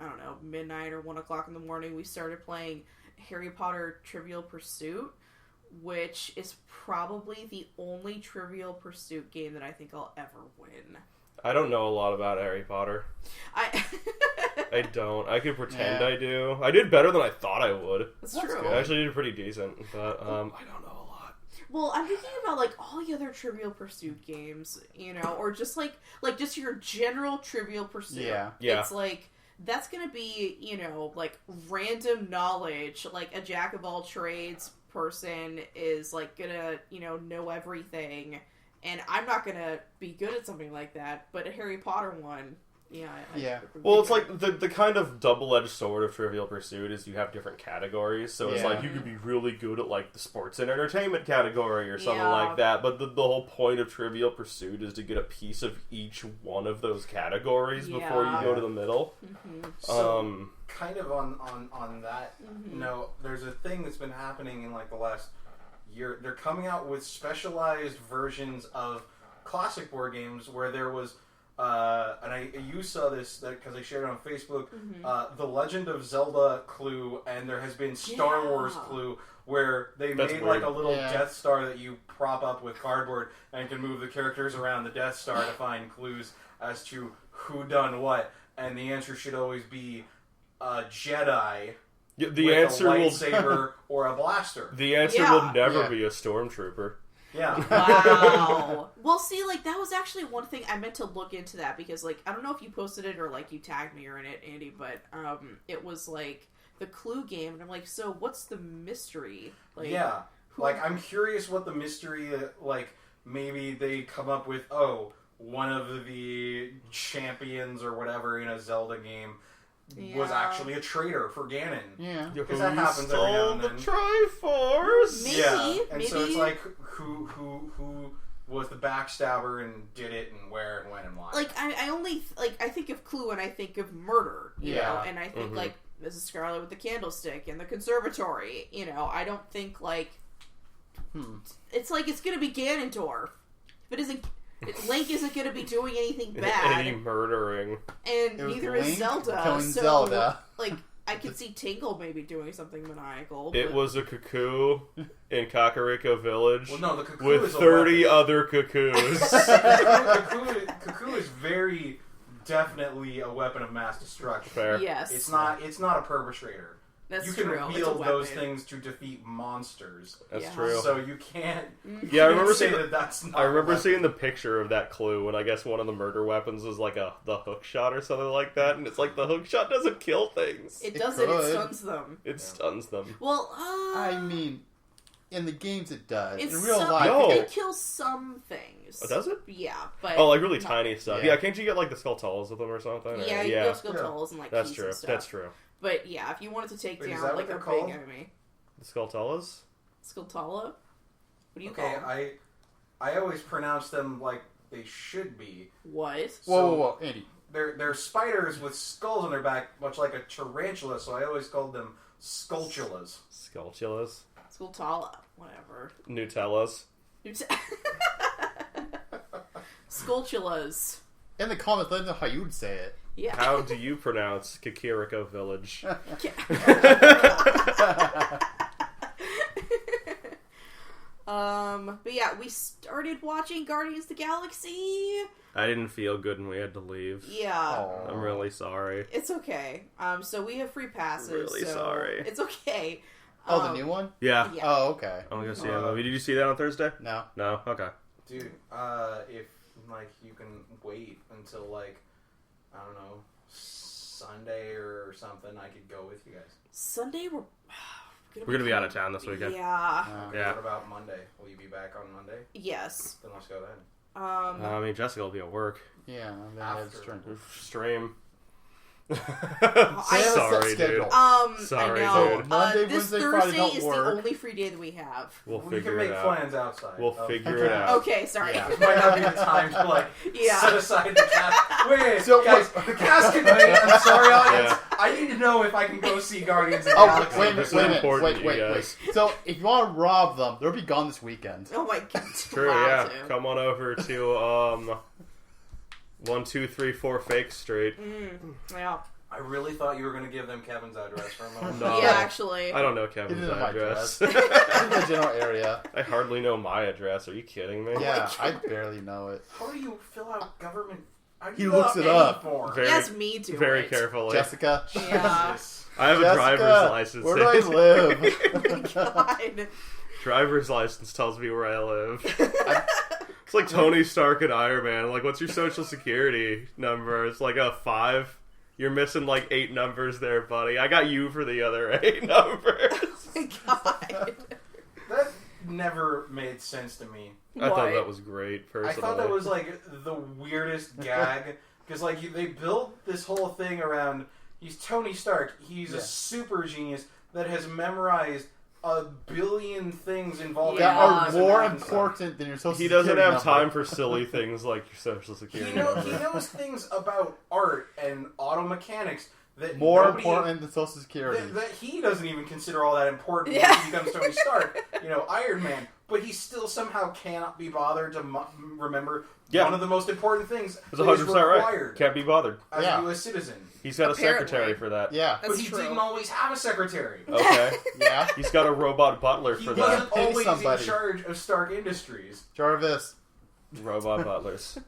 I don't know, midnight or 1 o'clock in the morning, we started playing Harry Potter Trivial Pursuit, which is probably the only Trivial Pursuit game that I think I'll ever win. I don't know a lot about Harry Potter. I don't. I could pretend I do. I did better than I thought I would. That's true. I actually did pretty decent, but I don't know a lot. Well, I'm thinking about, like, all the other Trivial Pursuit games, you know, or just, like just your general Trivial Pursuit. Yeah. It's, like, that's gonna be, you know, like, random knowledge, like, a jack-of-all-trades person is, like, gonna, you know everything, and I'm not gonna be good at something like that, but a Harry Potter one... Yeah. Well, it's like the kind of double-edged sword of Trivial Pursuit is you have different categories. So it's like you could be really good at like the sports and entertainment category or something like that. But the whole point of Trivial Pursuit is to get a piece of each one of those categories before you go to the middle. Mm-hmm. So, kind of on that note, there's a thing that's been happening in like the last year. They're coming out with specialized versions of classic board games where there was. And you saw this because I shared it on Facebook. The Legend of Zelda Clue, and there has been Star Wars Clue, where they made weird. Like a little Death Star that you prop up with cardboard and can move the characters around the Death Star to find clues as to who done what. And the answer should always be a Jedi. The answer a lightsaber or a blaster. The answer will never be a stormtrooper. Yeah. Wow. Well, see, like, that was actually one thing I meant to look into that because, like, I don't know if you posted it or, like, you tagged me or in it, Andy, but it was, like, the Clue game, and I'm like, so what's the mystery? Like, yeah. Like, I'm curious what the mystery, like, maybe they come up with, one of the champions or whatever in a Zelda game was actually a traitor for Ganon. Yeah. Because that happens every now and then. The Triforce! Maybe. And so it's like, who was the backstabber and did it and where and when and why. Like, I only, like, I think of Clue and I think of murder, you know, and I think, like, Mrs. Scarlet with the candlestick and the conservatory, you know, I don't think, like, it's like, it's gonna be Ganondorf. If it isn't... Link isn't going to be doing anything bad. Any murdering. And neither is Zelda. Killing Zelda. Like, I could see Tingle maybe doing something maniacal. It was a cuckoo in Kakariko Village the cuckoo with is 30 other cuckoos. Cuckoo is very definitely a weapon of mass destruction. Fair. Yes. It's not a perpetrator. That's you true. can wield those things to defeat monsters. That's true. So you can't. Yeah, I remember seeing that's not. I remember seeing the picture of that Clue, and I guess one of the murder weapons was like the hook shot or something like that. And it's like the hook shot doesn't kill things. It doesn't. It stuns them. It stuns them. Well, I mean, in the games it does. In real life, it kills some things. Oh, does it? Yeah, but like really tiny stuff. Yeah, can't you get like the Skulltulas with them or something? Yeah, you get Skulltulas and like that's keys true. and stuff. That's true. But yeah, if you wanted to take down like a called? big enemy, the Skulltulas. Skulltula. What do you call them? I always pronounce them like they should be. What? Whoa, Andy. They're spiders with skulls on their back, much like a tarantula. So I always called them Skulltulas. Skulltulas. Skulltula. Whatever. Nutellas. Skulltulas. In the comments, let us know how you would say it. Yeah. How do you pronounce Kakariko Village? But yeah, we started watching Guardians of the Galaxy. I didn't feel good and we had to leave. Yeah. Aww. I'm really sorry. It's okay. So we have free passes. Really so sorry. It's okay. Oh, the new one? Yeah. Yeah. Oh, okay. I'm gonna go see that movie. Did you see that on Thursday? No. No? Okay. Dude, if like you can wait until like I don't know Sunday or something, I could go with you guys. Sunday we're gonna be out of town this weekend. Yeah. Yeah. What about Monday? Will you be back on Monday? Yes. Then let's go then. I mean, Jessica will be at work. Yeah, and then After. it's turned. Stream. I- Sorry, dude. Sorry, I know. dude. Monday, This Wednesday, Friday Thursday don't is work. the only free day that we have. We'll We figure can make it out. plans outside. We'll of- figure it out. Okay, sorry. Yeah. This might not be the time to like Yeah. set aside the cast. Wait, So, guys, the cast can wait. I'm sorry, audience. Yeah. I need to know if I can go see Guardians of the Oh, Galaxy. wait, This is wait, important, wait, you wait, guys. wait. So, if you want to rob them, they'll be gone this weekend. Oh my god. True, Wow, yeah. Tim. Come on over to 1234 Fake Street. Yeah. I really thought you were going to give them Kevin's address for a moment. No. Yeah, actually. I don't know He Kevin's didn't know my address. in the general area. I hardly know my address. Are you kidding me? Yeah, I barely know it. How do you fill out government? How do He you fill looks out it any up. form? Very- Yes, me too. Very carefully. Jessica. Yeah. Jesus. I have a Jessica, driver's license. where do I live? Oh my god. Driver's license tells me where I live. It's like Tony Stark and Iron Man. Like, what's your social security number? It's like a 5. You're missing like 8 numbers there, buddy. I got you for the other 8 numbers. Oh my god. That never made sense to me. I thought Why? that was great, personally. I thought that was like the weirdest gag because like they built this whole thing around. He's Tony Stark. He's a super genius that has memorized a billion things involving That numbers are and more math and stuff. important than your social He doesn't security have number. time for silly things like your social security He number. knows things about art and auto mechanics that More nobody- important than social security. that he doesn't even consider all that important Yeah. when he becomes Tony Stark, Iron Man. But he still somehow cannot be bothered to remember Yeah. one of the most important things That's that is 100% right. required Can't be bothered. as Yeah. a U.S. citizen. He's got a Apparently. secretary for that. Yeah. That's But he true. didn't always have a secretary. Okay. Yeah. He's got a robot butler He for wasn't that. Pay always somebody. in charge of Stark Industries. Jarvis. Robot butlers.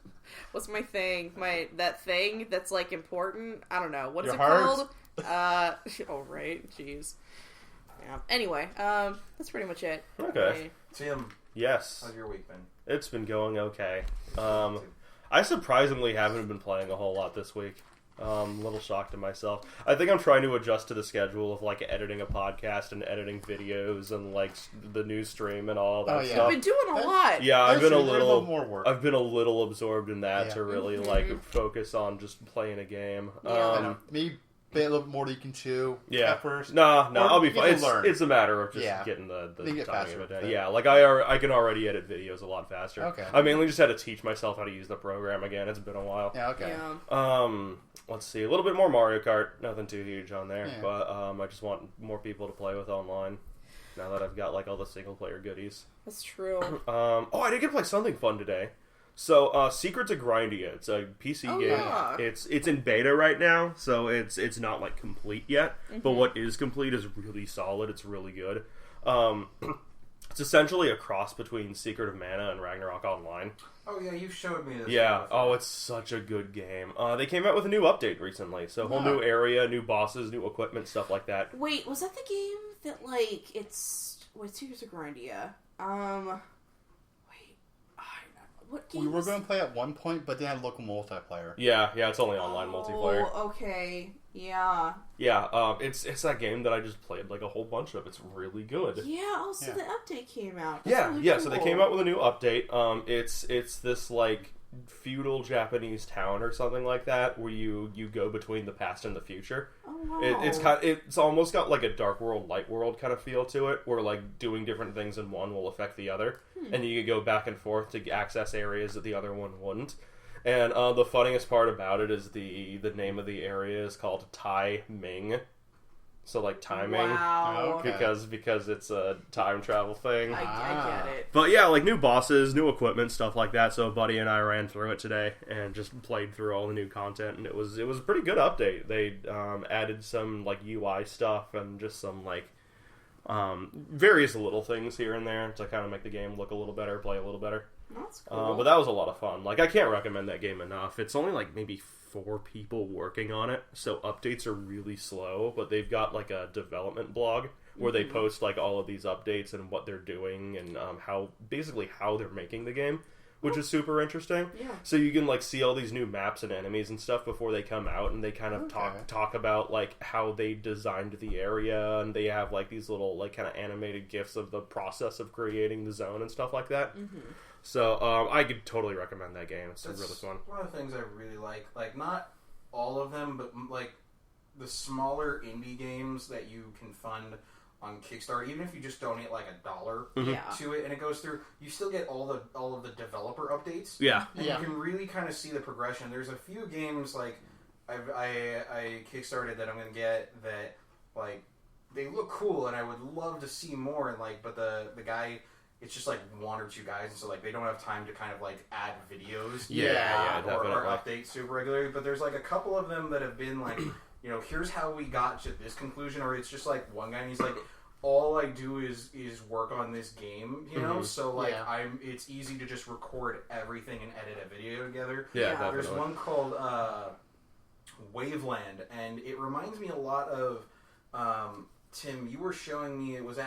What's my thing? That thing that's like important? I don't know. What is Your it heart? called? Oh right. Jeez. Yeah. Anyway, that's pretty much it. Okay. Tim, Yes. how's your week been? It's been going okay. I surprisingly haven't been playing a whole lot this week. A little shocked to myself. I think I'm trying to adjust to the schedule of like editing a podcast and editing videos and like the news stream and all that Oh, yeah. stuff. I've been doing a That's- lot. Yeah, I've been a There's little more work. I've been a little absorbed in that Yeah. to really Mhm. like focus on just playing a game. Yeah. Maybe a little more than you can chew Yeah. at first. No, Or I'll be you fine. can learn. It's a matter of just Yeah. getting the You get timing faster of it with down. it. Yeah, like I can already edit videos a lot faster. Okay. I mainly just had to teach myself how to use the program again. It's been a while. Yeah, okay. Yeah. Let's see, a little bit more Mario Kart. Nothing too huge on there, Yeah. but I just want more people to play with online. Now that I've got like all the single player goodies. That's true. I did get to play something fun today. So, Secrets of Grindia. It's a PC Oh, game. yeah. It's in beta right now, so it's not like complete yet. But what is complete is really solid. It's really good. It's essentially a cross between Secret of Mana and Ragnarok Online. Oh yeah, you showed me this. Yeah. before. Oh, it's such a good game. They came out with a new update recently, so a whole Wow. new area, new bosses, new equipment, stuff like that. Wait, was that the game that like it's Secrets of Grindia? Wait, what game? We were was- going to play at one point, but then had local multiplayer. Yeah, it's only online multiplayer. Oh, okay, yeah, Yeah, it's that game that I just played like a whole bunch of. It's really good. yeah. Also, Yeah. the update came out. That's Yeah, really yeah. So they cool. came out with a new update. It's this like feudal Japanese town or something like that, where you go between the past and the future. Oh wow. It's almost got like a dark world, light world kind of feel to it, where like doing different things in one will affect the other, and you can go back and forth to access areas that the other one wouldn't. And the funniest part about it is the name of the area is called Tai Ming, so like timing. Wow. Okay. Because it's a time travel thing. I get it. But yeah, like new bosses, new equipment, stuff like that. So a buddy and I ran through it today and just played through all the new content, and it was a pretty good update. They added some like UI stuff and just some like various little things here and there to kind of make the game look a little better, play a little better. That's cool. But that was a lot of fun. Like, I can't recommend that game enough. It's only like maybe 4 people working on it, so updates are really slow, but they've got like a development blog where they post like all of these updates and what they're doing and how they're making the game, which is super interesting. Yeah. So you can like see all these new maps and enemies and stuff before they come out, and they kind of talk about like how they designed the area, and they have like these little like kind of animated GIFs of the process of creating the zone and stuff like that. So I could totally recommend that game. It's really fun. One of the things I really like not all of them, but like the smaller indie games that you can fund on Kickstarter, even if you just donate like $1 to it and it goes through, you still get all of the developer updates. Yeah. And you can really kind of see the progression. There's a few games like I Kickstarted that I'm gonna get that like they look cool and I would love to see more, and like but the guy, it's just like 1 or 2 guys, and so like they don't have time to kind of like add videos or update super regularly. But there's like a couple of them that have been like, you know, here's how we got to this conclusion, or it's just like one guy and he's like, all I do is work on this game, you know. So like it's easy to just record everything and edit a video together. There's one called Waveland, and it reminds me a lot of Tim, you were showing me, it was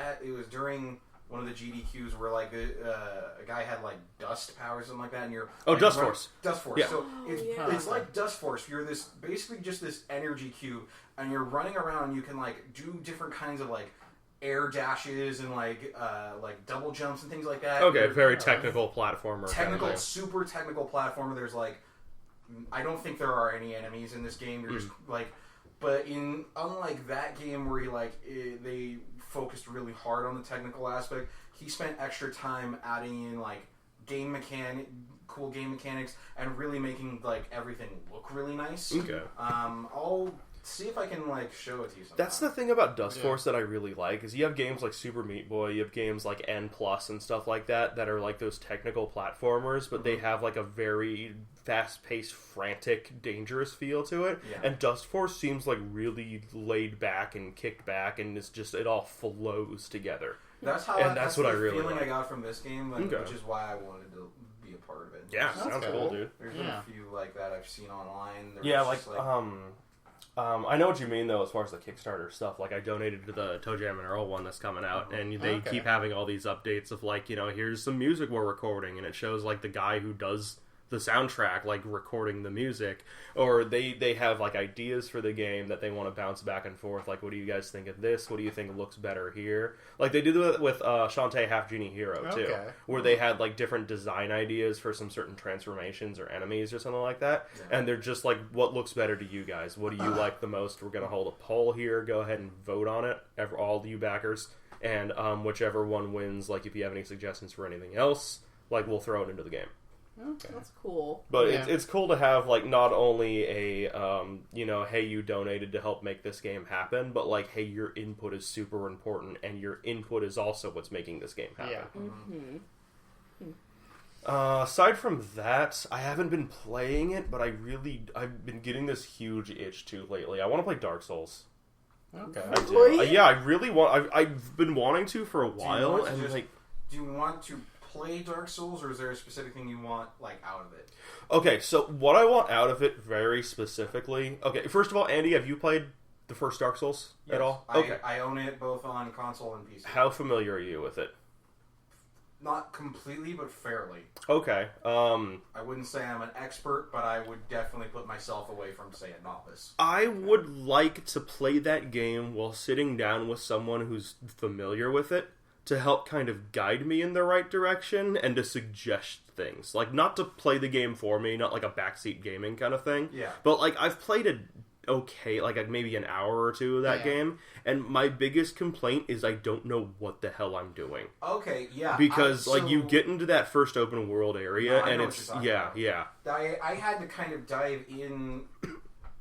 during one of the GDQs where like a guy had like dust powers or something like that, and you're Dust Force. Dust Force. Yeah. So it's like Dust Force. You're this basically just this energy cube, and you're running around. And you can like do different kinds of like air dashes and like double jumps and things like that. Okay, very technical platformer. Super technical platformer. There's like, I don't think there are any enemies in this game. You're just like, but unlike that game where they focused really hard on the technical aspect, he spent extra time adding in like cool game mechanics and really making like everything look really nice. Okay. I'll see if I can like show it to you sometime. That's the thing about Dust Force that I really like, is you have games like Super Meat Boy, you have games like N+ and stuff like that are like those technical platformers, but they have like a very fast-paced, frantic, dangerous feel to it. Yeah. And Dust Force seems like really laid back and kicked back, and it's just, it all flows together. That's what I really feeling like. I got from this game, which is why I wanted to be a part of it. Yeah, sounds cool, dude. There's been a few like that I've seen online. I know what you mean, though, as far as the Kickstarter stuff. Like, I donated to the Toe Jam and Earl one that's coming out, and they keep having all these updates of, like, you know, here's some music we're recording, and it shows, like, the guy who does the soundtrack, like, recording the music. Or they have, like, ideas for the game that they want to bounce back and forth. Like, what do you guys think of this? What do you think looks better here? Like, they did it with Shantae Half Genie Hero, too. Where they had, like, different design ideas for some certain transformations or enemies or something like that. Yeah. And they're just like, what looks better to you guys? What do you like the most? We're going to hold a poll here. Go ahead and vote on it, all you backers. And whichever one wins, like, if you have any suggestions for anything else, like, we'll throw it into the game. Okay. That's cool. But it's cool to have, like, not only a, you know, hey, you donated to help make this game happen, but, like, hey, your input is super important, and your input is also what's making this game happen. Yeah. Aside from that, I haven't been playing it, but I've been getting this huge itch, too, lately. I want to play Dark Souls. Okay. I do. I really want... I've been wanting to for a while, do you want to play Dark Souls, or is there a specific thing you want like out of it? Okay, so what I want out of it very specifically... Okay, first of all, Andy, have you played the first Dark Souls at all? Okay. I own it both on console and PC. How familiar are you with it? Not completely, but fairly. Okay. I wouldn't say I'm an expert, but I would definitely put myself away from, say, a novice. I would like to play that game while sitting down with someone who's familiar with it, to help kind of guide me in the right direction and to suggest things. Like, not to play the game for me, not like a backseat gaming kind of thing. Yeah. But, like, I've played it okay, like maybe an hour or two of that game, and my biggest complaint is I don't know what the hell I'm doing. Okay, yeah. Because, you get into that first open world area, and it's... Yeah. I had to kind of dive in...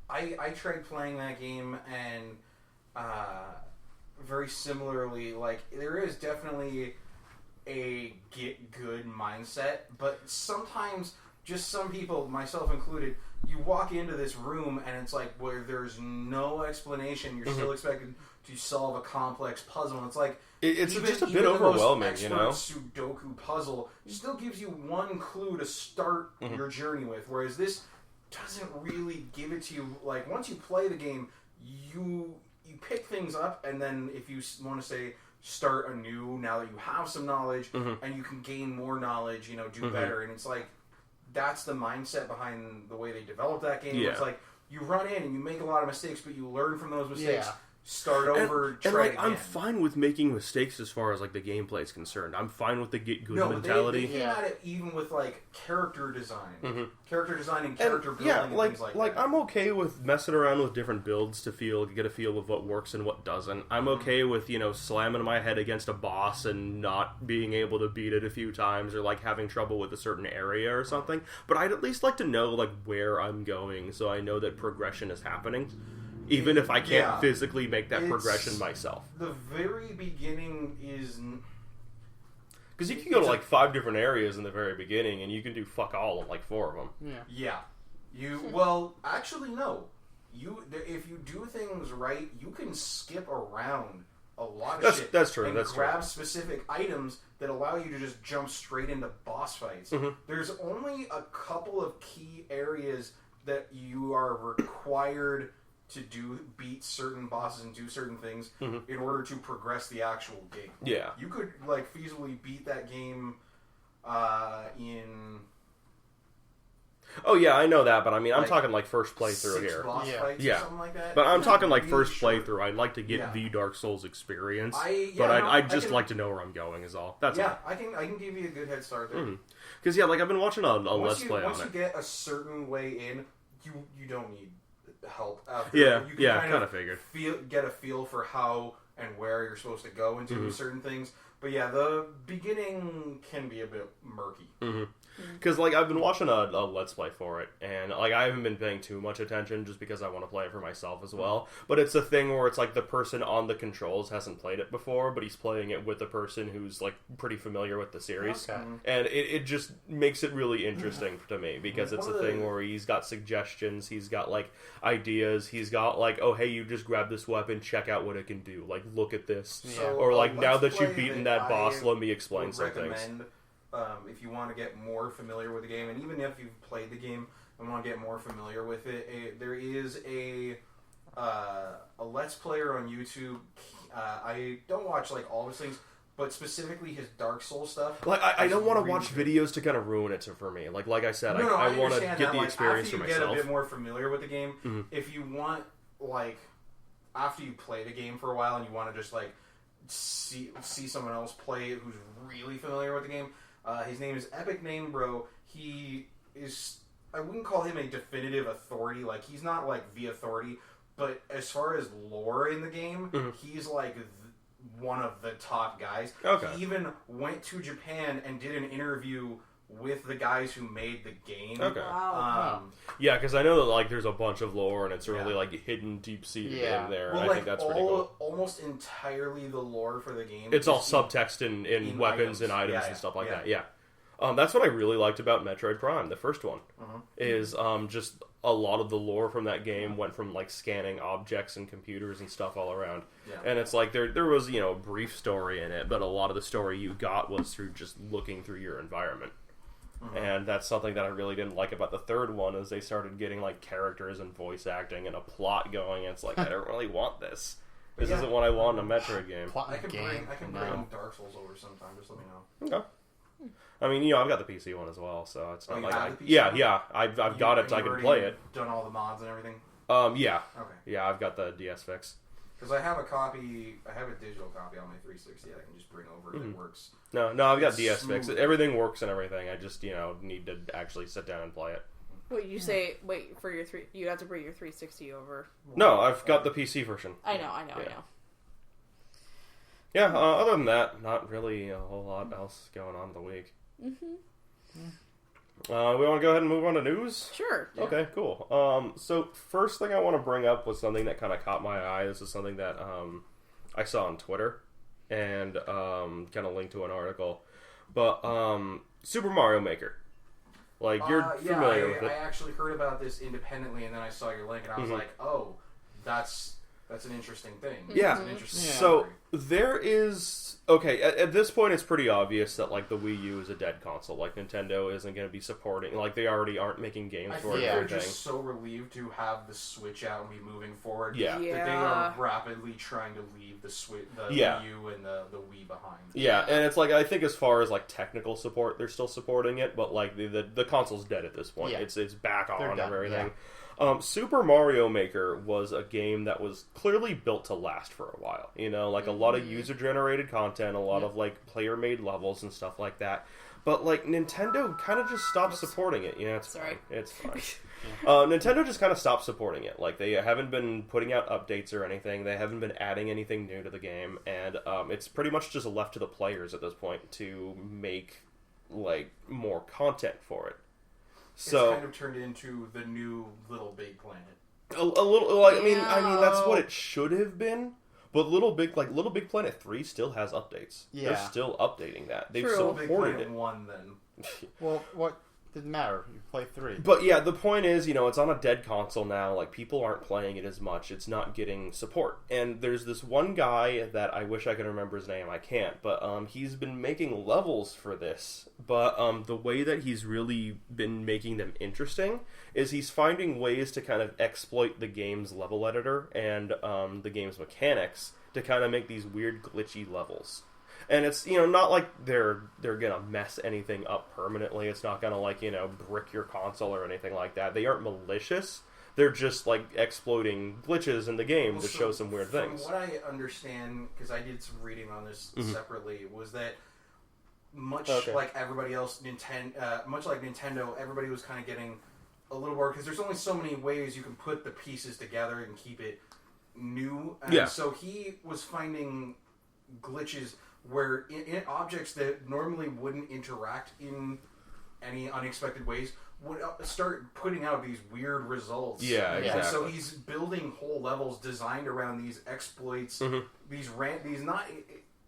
I tried playing that game, and... very similarly, like, there is definitely a get good mindset, but sometimes just some people, myself included, you walk into this room and it's like where there's no explanation. You're still expected to solve a complex puzzle. And it's like it's even, just a bit even overwhelming, the most Sudoku puzzle still gives you one clue to start your journey with. Whereas this doesn't really give it to you. Like once you play the game, you pick things up, and then if you want to say start anew, now that you have some knowledge and you can gain more knowledge, do better. And it's like that's the mindset behind the way they develop that game. Yeah. It's like you run in and you make a lot of mistakes, but you learn from those mistakes. Yeah. Start over, try again. I'm fine with making mistakes as far as like the gameplay is concerned. I'm fine with the get good mentality. They came at it even with like character design, character design and character building, and things like that. I'm okay with messing around with different builds to get a feel of what works and what doesn't. I'm okay with slamming my head against a boss and not being able to beat it a few times, or like having trouble with a certain area or something. But I'd at least like to know like where I'm going, so I know that progression is happening. Even if I can't physically make that progression myself. The very beginning is... Because you can go to like 5 different areas in the very beginning, and you can do fuck all in like 4 of them. Yeah. Well, actually, no. If you do things right, you can skip around a lot of shit. That's true. And grab specific items that allow you to just jump straight into boss fights. There's only a couple of key areas that you are required to beat certain bosses and do certain things in order to progress the actual game. Yeah. You could like feasibly beat that game in... Oh yeah, I know that, but I mean, I'm talking like first playthrough 6 here. boss fights or something like that. But I'm talking like first playthrough. I'd like to get the Dark Souls experience, I'd just like to know where I'm going is all. That's all. I can give you a good head start there. Because like I've been watching a Let's Play on it. Once you get a certain way in, you don't need help out there. You can kind of figured. Get a feel for how and where you're supposed to go and do certain things. But yeah, the beginning can be a bit murky. Because like I've been watching a Let's Play for it, and like I haven't been paying too much attention just because I want to play it for myself as well. But it's a thing where it's like the person on the controls hasn't played it before, but he's playing it with a person who's like pretty familiar with the series, and it just makes it really interesting to me because it's a thing where he's got suggestions, he's got like ideas, he's got like, oh hey, you just grab this weapon, check out what it can do, like look at this, or like now that you've beaten that boss, let me explain some things. If you want to get more familiar with the game, and even if you've played the game and want to get more familiar with it, there is a Let's Player on YouTube. I don't watch like all his things, but specifically his Dark Souls stuff. Like I don't want to watch videos to kind of ruin it for me. Like I said, I want to get the experience for myself. After you get a bit more familiar with the game, if you want, like, after you play the game for a while and you want to just like see someone else play it who's really familiar with the game. His name is Epic Name Bro. He is... I wouldn't call him a definitive authority. Like, he's not, like, the authority. But as far as lore in the game, he's, like, one of the top guys. Okay. He even went to Japan and did an interview with the guys who made the game. Okay. Wow. Yeah, because I know that, like, there's a bunch of lore, and it's really, like, hidden, deep-seated in there. Well, I think that's pretty cool. Almost entirely the lore for the game. It's all subtext in weapons and items and stuff like that. Yeah. That's what I really liked about Metroid Prime, the first one, is just a lot of the lore from that game went from, like, scanning objects and computers and stuff all around. Yeah. And it's like, there was, a brief story in it, but a lot of the story you got was through just looking through your environment. And that's something that I really didn't like about the third one, is they started getting like characters and voice acting and a plot going, and it's like, I don't really want this. This isn't what I want in a Metroid game. I can bring Dark Souls over sometime, just let me know. Okay. I mean, I've got the PC one as well, so it's not like I've got it, so I can play it. Done all the mods and everything? Yeah. Okay. Yeah, I've got the DS fix. Because I have a digital copy on my 360 that I can just bring over and it works. No, I've got DS fix. Everything works and everything. I just, need to actually sit down and play it. Wait, you you have to bring your 360 over. No, I've got the PC version. I know. Yeah, other than that, not really a whole lot else going on the week. We want to go ahead and move on to news? Sure. Yeah. Okay, cool. So first thing I want to bring up was something that kind of caught my eye. This is something that I saw on Twitter and kind of linked to an article. But Super Mario Maker. Like, you're familiar with it. I actually heard about this independently, and then I saw your link, and I was like, oh, that's an interesting thing. Yeah. It's an interesting So, story. there is... Okay, at this point, it's pretty obvious that, like, the Wii U is a dead console. Like, Nintendo isn't going to be supporting... Like, they already aren't making games I for think it. they're just so relieved to have the Switch out and be moving forward. Yeah. That they are rapidly trying to leave the Wii U and the Wii behind. Yeah, and it's like, I think as far as, like, technical support, they're still supporting it, but, like, the console's dead at this point. Yeah. It's back on and everything. Yeah. Super Mario Maker was a game that was clearly built to last for a while. You know, like, a lot of user-generated content, a lot of, like, player-made levels and stuff like that. But, like, Nintendo kind of just stopped supporting it. Yeah, it's fine. It's fine. Nintendo just kind of stopped supporting it. Like, they haven't been putting out updates or anything. They haven't been adding anything new to the game. And it's pretty much just left to the players at this point to make, like, more content for it. So, it's kind of turned into the new Little Big Planet. a little, like, I mean, that's what it should have been. But Little Big Planet 3 still has updates. Yeah. They're still updating that. They've True. Big supported Planet it. 1, then. Well, what didn't matter? You play 3. But yeah, the point is, you know, it's on a dead console now. Like, people aren't playing it as much. It's not getting support. And there's this one guy that I wish I could remember his name. I can't. But he's been making levels for this. But the way that he's really been making them interesting is he's finding ways to kind of exploit the game's level editor and the game's mechanics to kind of make these weird glitchy levels. And it's, you know, not like they're gonna mess anything up permanently. It's not gonna, like, you know, brick your console or anything like that. They aren't malicious. They're just, like, exploiting glitches in the game to show some weird things. From what I understand, because I did some reading on this separately, was that much like everybody else, much like Nintendo, everybody was kind of getting a little bored because there's only so many ways you can put the pieces together and keep it new. And so he was finding glitches where in objects that normally wouldn't interact in any unexpected ways would start putting out these weird results. Yeah, exactly. And so he's building whole levels designed around these exploits. These not.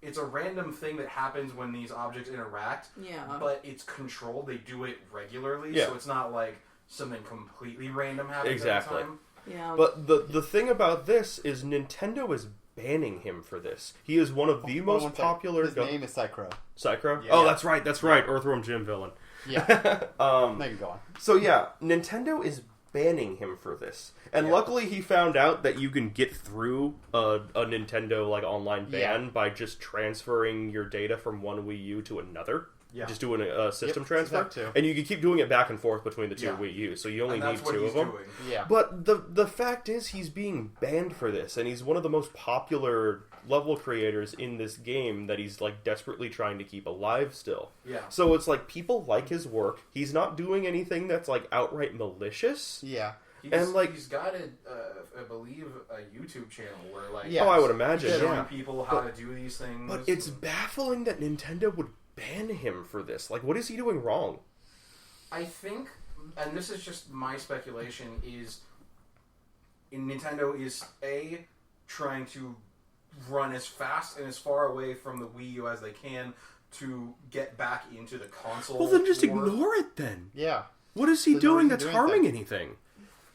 It's a random thing that happens when these objects interact. Yeah. But it's controlled. They do it regularly, Yeah. so it's not like something completely random happens Exactly. at the time. Yeah. But the thing about this is Nintendo is banning him for this. He is one of the most popular... His name is Psychro. Psychro? Yeah. Oh, that's right. Earthworm Jim villain. Yeah. Now you go on. So yeah, Nintendo is banning him for this. And luckily he found out that you can get through a Nintendo like online ban by just transferring your data from one Wii U to another. Yeah. Just doing a system transfer. Too. And you can keep doing it back and forth between the two Wii U, so you only need two of them. Doing. Yeah. But the fact is he's being banned for this, and he's one of the most popular level creators in this game that he's like desperately trying to keep alive still. Yeah. So it's like people like his work. He's not doing anything that's like outright malicious. Yeah. He's got I believe, a YouTube channel where like Oh, I would imagine. showing people how to do these things. But it's baffling that Nintendo would ban him for this. Like, what is he doing wrong? I think, and this is just my speculation, is Nintendo is trying to run as fast and as far away from the Wii U as they can to get back into the console. Well, then just war. ignore it then. Yeah. What is he There's no doing reason that's to do harming anything. anything?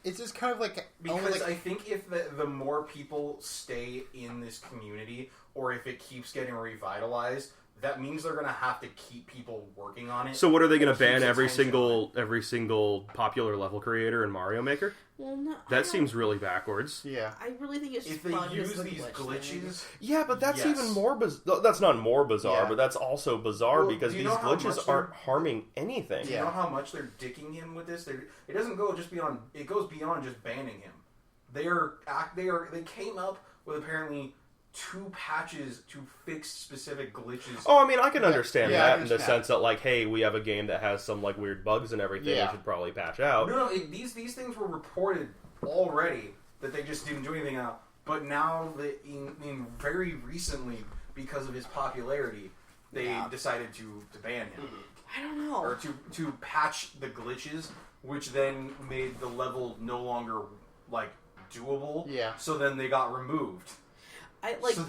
It's just kind of like... Because I think if the more people stay in this community, or if it keeps getting revitalized, that means they're going to have to keep people working on it. So what are they going to ban Keeps every attention on single popular level creator in Mario Maker? Well, no, That seems really backwards. Yeah. I really think it's If they fun use as the these glitch thing. glitches, Yeah, but that's Yes. even more bizarre. That's not more bizarre, Yeah. but that's also bizarre Well, because do you these know how glitches much aren't harming anything. do you know how much they're dicking him with this? It doesn't go just beyond. It goes beyond just banning him. They came up with apparently 2 patches to fix specific glitches. Oh, I mean, I can understand Yeah, I that in the understand. sense that, like, hey, we have a game that has some, like, weird bugs and everything Yeah. we should probably patch out. No, these things were reported already that they just didn't do anything out. But now, in very recently, because of his popularity, they decided to ban him. I don't know. Or to patch the glitches, which then made the level no longer, like, doable. Yeah. So then they got removed. So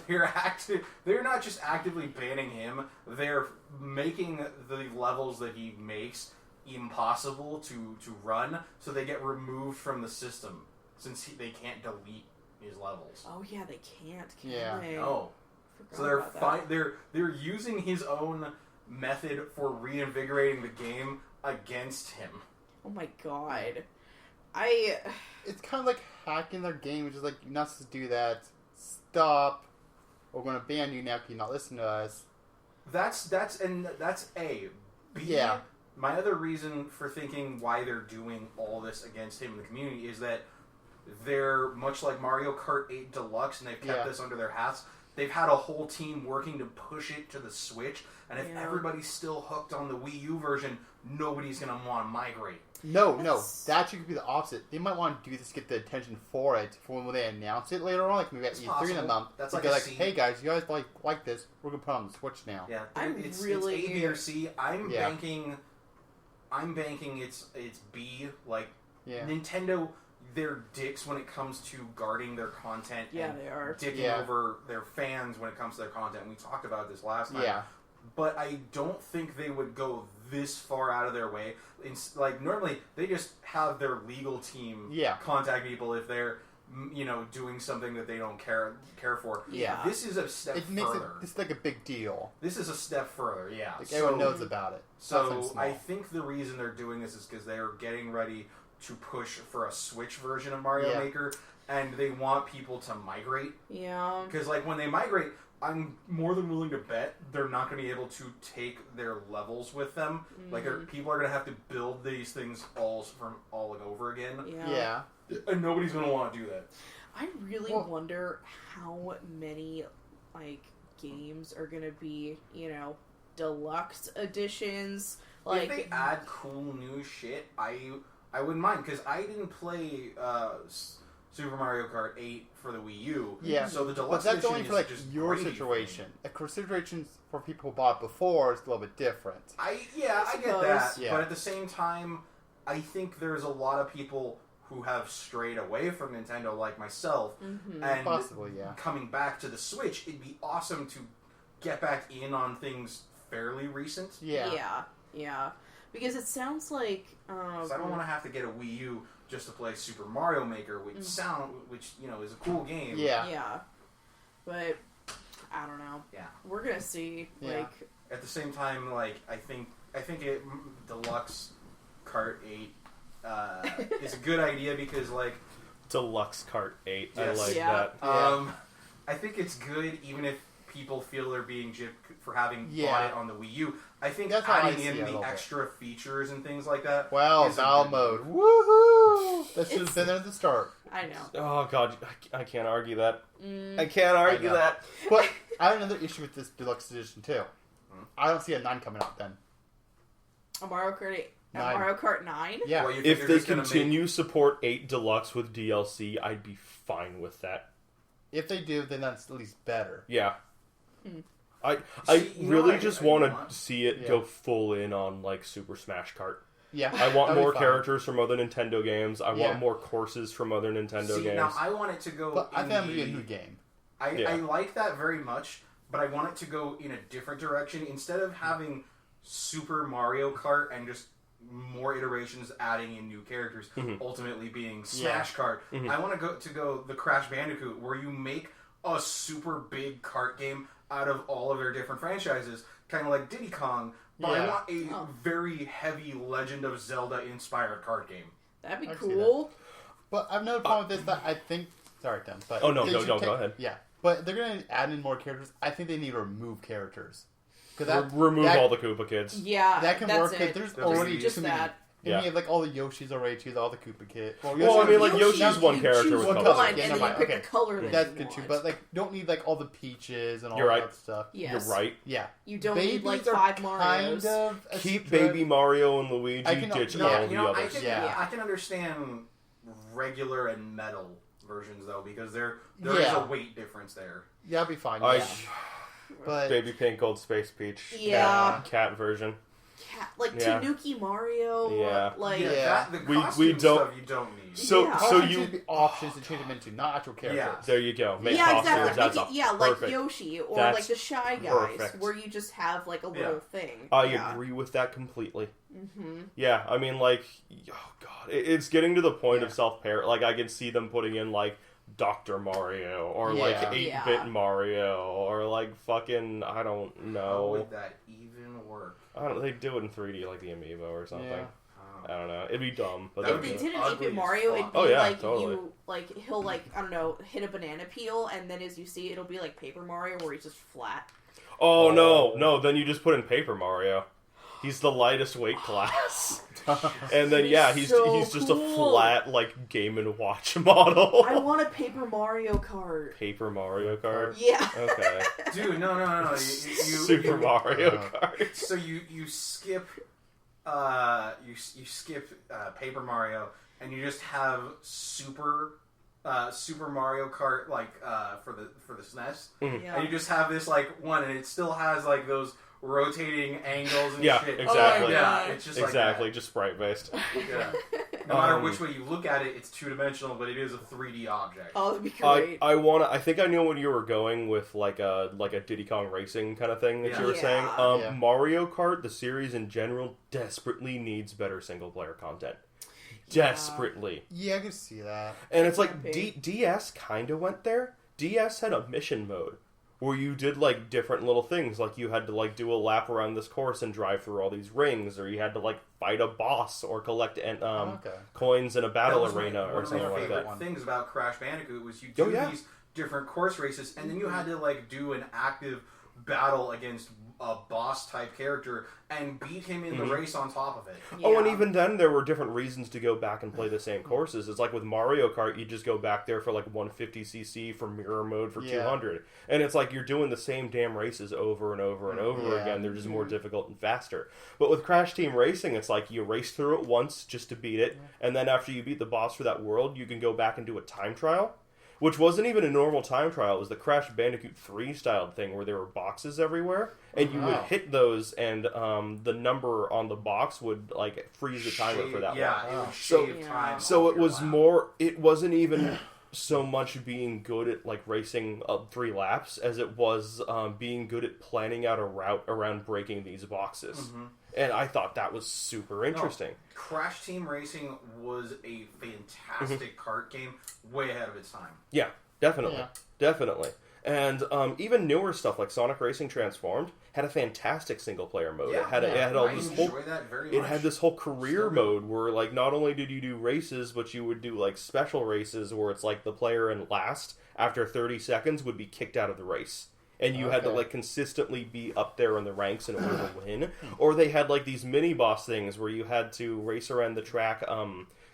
they're not just actively banning him, they're making the levels that he makes impossible to run, so they get removed from the system since they can't delete his levels. Oh yeah, they can't. Can they? No. So they're using his own method for reinvigorating the game against him. Oh my god. It's kind of like hacking their game, which is like, you're not supposed to do that. Stop. We're going to ban you now if you not listen to us. That's A. B, yeah. My other reason for thinking why they're doing all this against him in the community is that they're much like Mario Kart 8 Deluxe, and they've kept this under their hats. They've had a whole team working to push it to the Switch, and if everybody's still hooked on the Wii U version, nobody's going to want to migrate. No, that actually could be the opposite. They might want to do this to get the attention for it for when they announce it later on, like maybe at E3 in a month. That's like, hey guys, you guys like this? We're gonna put it on the Switch now. Yeah, it's A, B, or C. I'm banking it's B. Like Nintendo, they're dicks when it comes to guarding their content. Yeah, and they are dicking over their fans when it comes to their content. And we talked about this last time. Yeah. But I don't think they would go this far out of their way. Like, normally, they just have their legal team contact people if they're, doing something that they don't care for. Yeah. This is a step further. It's like a big deal. This is a step further, yeah. Like, everyone knows about it. So, I think the reason they're doing this is because they're getting ready to push for a Switch version of Mario Maker, and they want people to migrate. Yeah. Because, like, when they migrate, I'm more than willing to bet they're not going to be able to take their levels with them. Like, people are going to have to build these things all over again. Yeah. And nobody's going to want to do that. I really wonder how many, like, games are going to be, deluxe editions. Like, if they add cool new shit, I wouldn't mind. Because I didn't play Super Mario Kart 8 for the Wii U. Yeah. So the deluxe but that's edition only for, is like, just your gravy situation. For situations for people who bought before, it's a little bit different. I get that. Yeah. But at the same time, I think there's a lot of people who have strayed away from Nintendo, like myself, and possibly, coming back to the Switch, it'd be awesome to get back in on things fairly recent. Yeah. Because it sounds like... Because I don't want to have to get a Wii U just to play Super Mario Maker, which is a cool game. Yeah. But, I don't know. Yeah. We're gonna see, like... At the same time, like, I think Deluxe Kart 8 is a good idea because, like... Deluxe Kart 8. Yes. I like that. I think it's good even if people feel they're being gypped for having bought it on the Wii U. I think that's adding in the extra features and things like that... Well, Naval mode. Woohoo! That should have been there at the start. I know. Oh, God. I can't argue that. I can't argue that. But I have another issue with this Deluxe Edition, too. I don't see a 9 coming out then. A Mario Kart 8? A Mario Kart 9? Yeah. Well, if they continue support 8 Deluxe with DLC, I'd be fine with that. If they do, then that's at least better. Yeah. I really just want to see it go full in on, like, Super Smash Kart. Yeah. I want more characters from other Nintendo games. I want more courses from other Nintendo games. Now, I want it to go But I think that would be a new game. I like that very much, but I want it to go in a different direction. Instead of having Super Mario Kart and just more iterations adding in new characters, ultimately being Smash Kart, I want to go the Crash Bandicoot, where you make a super big kart game out of all of their different franchises, kind of like Diddy Kong, but I want a very heavy Legend of Zelda inspired kart game. That'd be cool. But I've no problem with this. That I think. Sorry, Tim. But go ahead. Yeah, but they're going to add in more characters. I think they need to remove characters. Remove all the Koopa kids. Yeah, that can work because there's already just that. And you have like all the Yoshis already too, all the Koopa kids. Well, I mean, like Yoshi's one character with color. And then you pick the color that that's you good want. too. But like, don't need like all the Peaches and all that stuff. Yes. You're right. Yeah, you don't need like 5 Marios. Kind of keep Baby Mario and Luigi, ditch all the others. I can understand regular and metal versions though, because there is a weight difference there. Yeah, I'll be fine. But Baby Pink, Gold Space Peach, cat version. Tanuki Mario. Yeah. The costume we don't. stuff you don't need. So Costumes you should be options to change them into, not actual characters. there you go. Make Yeah, costumes. exactly. That's like perfect. Yoshi or That's like the Shy Guys, perfect. where you just have like a little thing. I agree with that completely. Mm-hmm. Yeah, I mean, like, oh god, it's getting to the point of self-parody. Like, I can see them putting in like Dr. Mario or like 8-bit Mario or like fucking I don't know. How would that even work? I don't. They do it in 3D like the Amiibo or something. Yeah. I don't know. It'd be dumb. But If they did an 8-bit Mario, it'd be like you he'll like I don't know hit a banana peel, and then as you see, it'll be like Paper Mario where he's just flat. Oh no! Then you just put in Paper Mario. He's the lightest weight class, and then he's just a flat like Game and Watch model. I want a Paper Mario Kart. Paper Mario Kart. Yeah. Okay. Dude, no. Super Mario Kart. So you skip you skip Paper Mario, and you just have Super Mario Kart for the SNES, and you just have this like one, and it still has like those rotating angles and shit. Exactly. It's just exactly, just sprite based. Yeah. No matter which way you look at it, it's 2-dimensional, but it is a 3D object. Oh, that'd be great. I think I know what you were going with, like a Diddy Kong Racing kind of thing that you were saying. Mario Kart, the series in general, desperately needs better single player content. Desperately. Yeah, I can see that. And it's like DS kind of went there. DS had a mission mode where you did like different little things, like you had to like do a lap around this course and drive through all these rings, or you had to like fight a boss or collect coins in a battle arena or something like that. One of my favorite things about Crash Bandicoot was you do these different course races, and then you had to like do an active battle against a boss type character and beat him in the race on top of it. Yeah. Oh, and even then there were different reasons to go back and play the same courses. It's like with Mario Kart, you just go back there for like 150cc for mirror mode for 200. And it's like you're doing the same damn races over and over and over again. They're just more difficult and faster. But with Crash Team Racing, it's like you race through it once just to beat it, and then after you beat the boss for that world, you can go back and do a time trial. Which wasn't even a normal time trial. It was the Crash Bandicoot 3 styled thing where there were boxes everywhere. And you would hit those, and the number on the box would like freeze the timer for that one. Yeah, it would shave time. So it was more, it wasn't even so much being good at like racing 3 laps as it was being good at planning out a route around breaking these boxes. Mm-hmm. And I thought that was super interesting. No, Crash Team Racing was a fantastic kart game, way ahead of its time. Yeah, definitely. Yeah. Definitely. And even newer stuff like Sonic Racing Transformed had a fantastic single player mode. Yeah, it had all this whole that very much. It had this whole career mode where like not only did you do races, but you would do like special races where it's like the player in last after 30 seconds would be kicked out of the race. And you had to like consistently be up there in the ranks in order to win. Or they had like these mini boss things where you had to race around the track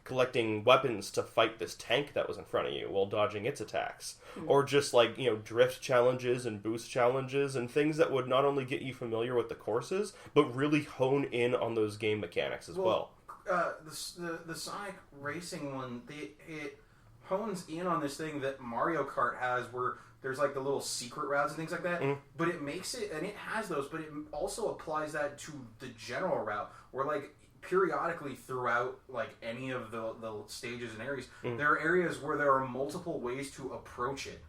collecting weapons to fight this tank that was in front of you while dodging its attacks. Or just like, drift challenges and boost challenges and things that would not only get you familiar with the courses, but really hone in on those game mechanics as well. The Sonic Racing one, it hones in on this thing that Mario Kart has where there's like the little secret routes and things like that, but it makes it, and it has those, but it also applies that to the general route, where like periodically throughout like any of the stages and areas, there are areas where there are multiple ways to approach it.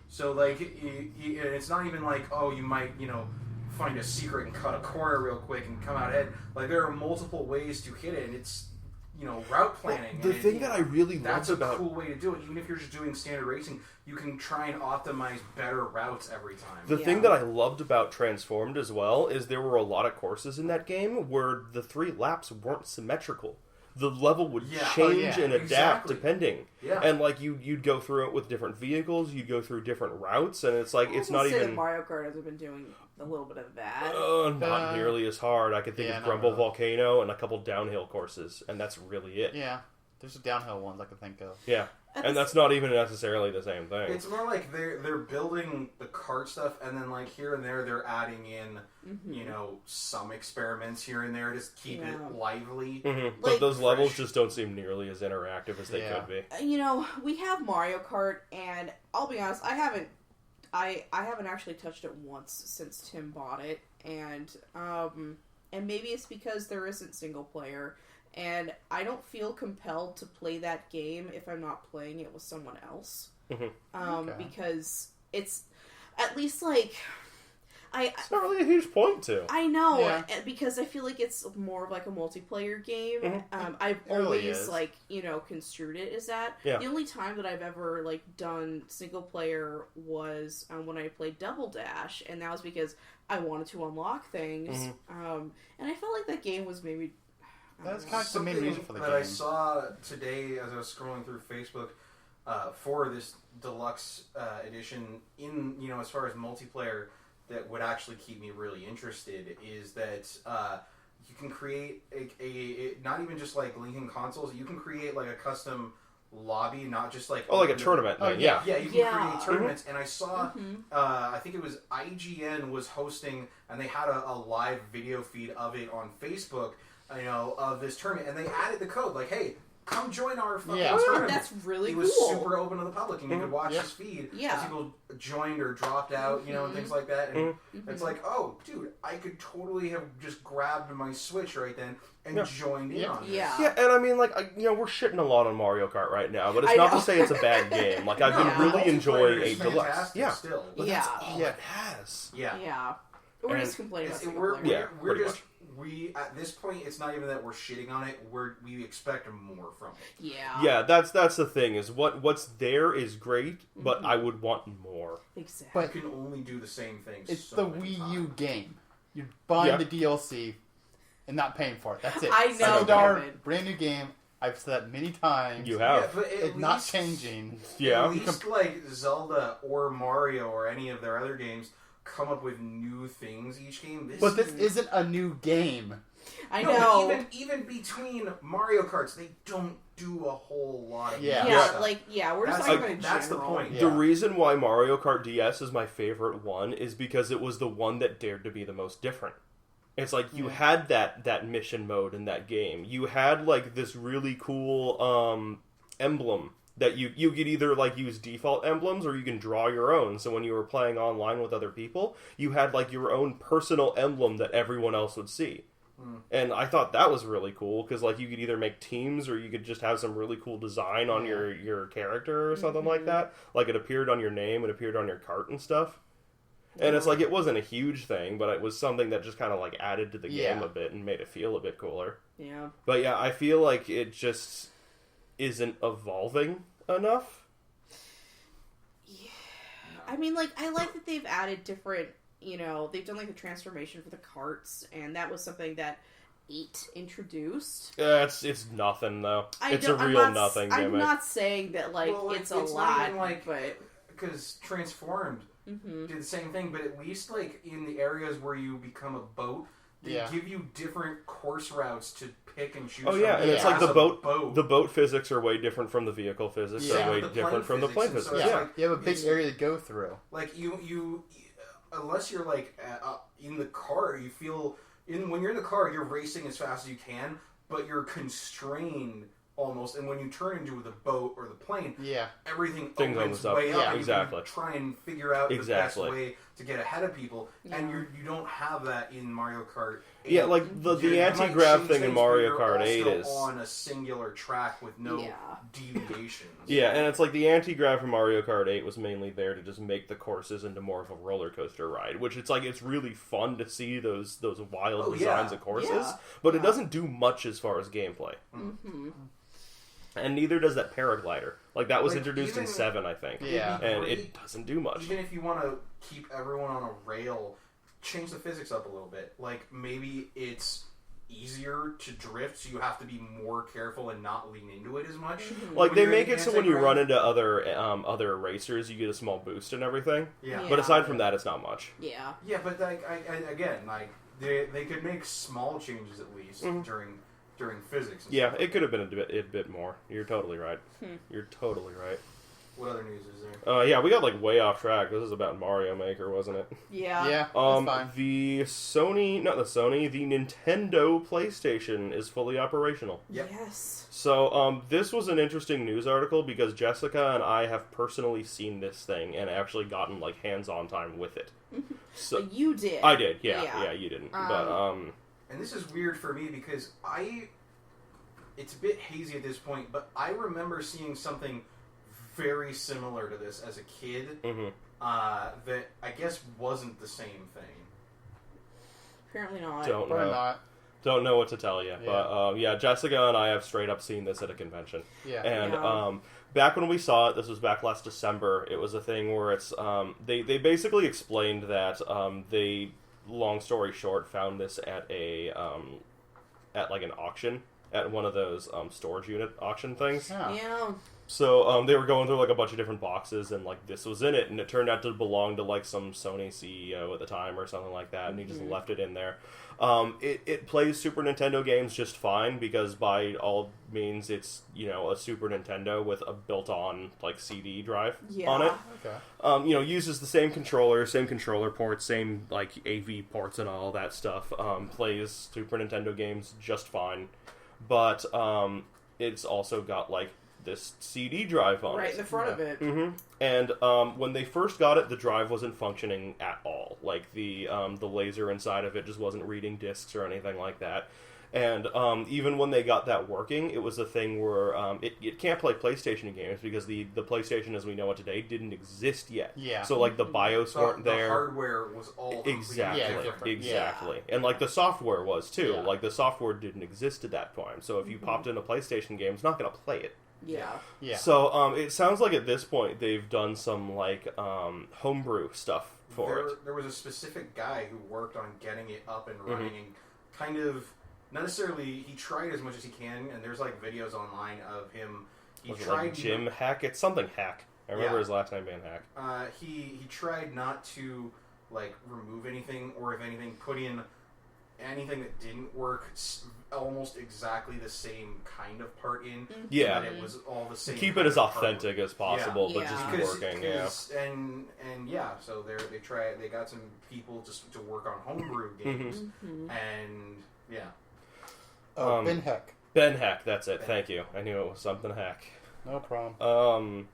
So like, it's not even like, oh, you might, find a secret and cut a corner real quick and come out ahead. Like there are multiple ways to hit it, and it's route planning. Well, the thing that I really loved about... That's a cool way to do it. Even if you're just doing standard racing, you can try and optimize better routes every time. The thing that I loved about Transformed as well is there were a lot of courses in that game where the 3 laps weren't symmetrical. The level would change and adapt depending. Yeah. And like you'd go through it with different vehicles, you'd go through different routes, and it's like it's not even... Mario Kart has been doing a little bit of that. Not nearly as hard. I could think of Grumble Volcano and a couple downhill courses, and that's really it. Yeah. There's the downhill ones I can think of. Yeah. And that's not even necessarily the same thing. It's more like they're building the kart stuff, and then like here and there they're adding in, some experiments here and there to keep it lively. But like, those levels just don't seem nearly as interactive as they could be. We have Mario Kart, and I'll be honest, I haven't actually touched it once since Tim bought it, and and maybe it's because there isn't single player, and I don't feel compelled to play that game if I'm not playing it with someone else. Because it's at least like it's not really a huge point to. I know, Yeah. because I feel like it's more of like a multiplayer game. I've really always is. like, construed it as that. Yeah. The only time that I've ever like done single player was when I played Double Dash, and that was because I wanted to unlock things. And I felt like that game was maybe That's kind of the main reason for the that game. I saw today as I was scrolling through Facebook for this deluxe edition in as far as multiplayer that would actually keep me really interested is that you can create a not even just like linking consoles, you can create like a custom lobby, not just like like a tournament. Yeah. Yeah, you can create tournaments, and I saw, I think it was IGN was hosting, and they had a live video feed of it on Facebook, of this tournament, and they added the code, like, hey, come join our fucking tournament. That's really cool. It was super open to the public, and you could watch his feed as people joined or dropped out, and things like that, and it's like, oh, dude, I could totally have just grabbed my Switch right then and joined in on this. Yeah, and I mean, like, we're shitting a lot on Mario Kart right now, but it's not to say it's a bad game. Like, I've been really enjoying a Deluxe. Yeah, still. but that's all it has. Yeah. We're And just complaining about single We're player. just at this point, it's not even that we're shitting on it. We expect more from it. Yeah, that's the thing. Is what's there is great, but I would want more. Exactly. But You can only do the same thing. it's so the many Wii times. U game. You're buying the DLC and not paying for it. That's it. I know, $7 Kevin. brand new game. I've said that many times. You have. Yeah, but It's not changing. Yeah. At least like Zelda or Mario or any of their other games come up with new things each game. But this isn't a new game. I No, know. but even between Mario Karts, they don't do a whole lot of Yeah. new Yeah, stuff. we're just That's talking like- about in that's the general. point. Yeah. The reason why Mario Kart DS is my favorite one is because it was the one that dared to be the most different. It's like you had that mission mode in that game. You had like this really cool emblem that you could either like use default emblems or you can draw your own. So when you were playing online with other people, you had like your own personal emblem that everyone else would see. And I thought that was really cool because like you could either make teams or you could just have some really cool design on your character or something like that. Like it appeared on your name, it appeared on your cart and stuff. And it's like it wasn't a huge thing, but it was something that just kind of like added to the game a bit and made it feel a bit cooler. Yeah. But yeah, I feel like it just isn't evolving enough. Yeah. I mean, like, I like that they've added different, they've done like the transformation for the carts, and that was something that 8 introduced. It's nothing though. It's a real nothing I'm gimmick. not saying that like Well, it's it's a not lot, even, like, but because Transformed did the same thing, but at least like in the areas where you become a boat, they give you different course routes to pick and choose. Oh yeah, from and it's like as the a boat. The boat physics are way different from the vehicle physics. Yeah. Are way The plane different from the plane physics, physics. and so Yeah. it's like, You have a big area to go through. Like you unless you're like in the car, you feel when you're in the car, you're racing as fast as you can, but you're constrained almost. And when you turn into the boat or the plane, everything Things opens opens up. way up. Yeah, and exactly. You can try and figure out the best Exactly. way to get ahead of people, and you don't have that in Mario Kart 8. Yeah, like the You might anti-grav change thing in things, Mario but you're Kart 8 also is on a singular track with no deviations. Yeah, and it's like the anti-grav from Mario Kart 8 was mainly there to just make the courses into more of a roller coaster ride, which it's like it's really fun to see those wild designs of courses, but it doesn't do much as far as gameplay. And neither does that paraglider. Like that was introduced in 7, I think. Yeah. And it doesn't do much. Even if you want to keep everyone on a rail, change the physics up a little bit. Like maybe it's easier to drift, so you have to be more careful and not lean into it as much. Like When they you're make in it so when you anti-grav. run into other racers, you get a small boost and everything. Yeah. But aside from that, it's not much. Yeah. Yeah, but like again, like they could make small changes at least during physics. And Yeah, stuff. it could have been a bit more. You're totally right. You're totally right. What other news is there? Yeah, we got like way off track. This is about Mario Maker, wasn't it? Yeah. Yeah, that's fine. The Nintendo PlayStation is fully operational. Yep. Yes. So, this was an interesting news article because Jessica and I have personally seen this thing and actually gotten like hands-on time with it. So But you did. I did, yeah, you didn't. But and this is weird for me because it's a bit hazy at this point, but I remember seeing something very similar to this as a kid that I guess wasn't the same thing. Apparently not. Don't Probably know. not. Don't know what to tell you. But Jessica and I have straight up seen this at a convention. Yeah. And back when we saw it, this was back last December, it was a thing where it's they basically explained that they, long story short, found this at a at like an auction, at one of those storage unit auction things. Yeah. So they were going through like a bunch of different boxes, and like this was in it, and it turned out to belong to like some Sony CEO at the time or something like that, and he just left it in there. It plays Super Nintendo games just fine because by all means it's, you know, a Super Nintendo with a built-on like CD drive on it. Okay. You know, uses the same controller ports, same like AV ports and all that stuff. Plays Super Nintendo games just fine, but it's also got like this CD drive on it. Right in the front of it. Mm-hmm. And when they first got it, the drive wasn't functioning at all. Like the laser inside of it just wasn't reading discs or anything like that. And even when they got that working, it was a thing where it can't play PlayStation games because the PlayStation as we know it today didn't exist yet. Yeah. So like the BIOS weren't there. The hardware was all exactly different. exactly, and like the software was too. Yeah. Like the software didn't exist at that point. So if you popped in a PlayStation game, it's not going to play it. Yeah. Yeah. So it sounds like at this point they've done some like homebrew stuff for it. There was a specific guy who worked on getting it up and running and kind of, not necessarily, he tried as much as he can, and there's like videos online of him. He Was it tried like Jim Hack? It's something Hack. I remember his last name being Hack. He tried not to like remove anything, or if anything, put in anything that didn't work, almost exactly the same kind of part in. Yeah. That it was all the same. Keep it as authentic as possible, but Yeah. just Because- working. and yeah, so they got some people just to work on homebrew games, and yeah. Oh, Ben Heck. Ben Hack, that's it. Thank you. I knew it was something Hack. No problem.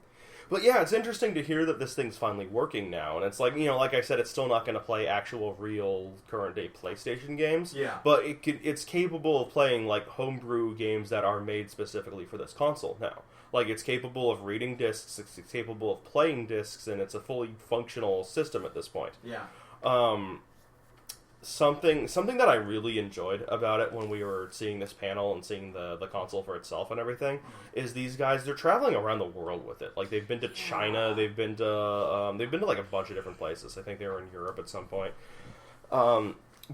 But yeah, it's interesting to hear that this thing's finally working now, and it's like, you know, like I said, it's still not going to play actual, real, current-day PlayStation games. Yeah. But it's capable of playing, like, homebrew games that are made specifically for this console now. Like, it's capable of reading discs, it's capable of playing discs, and it's a fully functional system at this point. Yeah. Something that I really enjoyed about it when we were seeing this panel and seeing the console for itself and everything is these guys, they're traveling around the world with it. Like they've been to China, they've been to like a bunch of different places. I think they were in Europe at some point.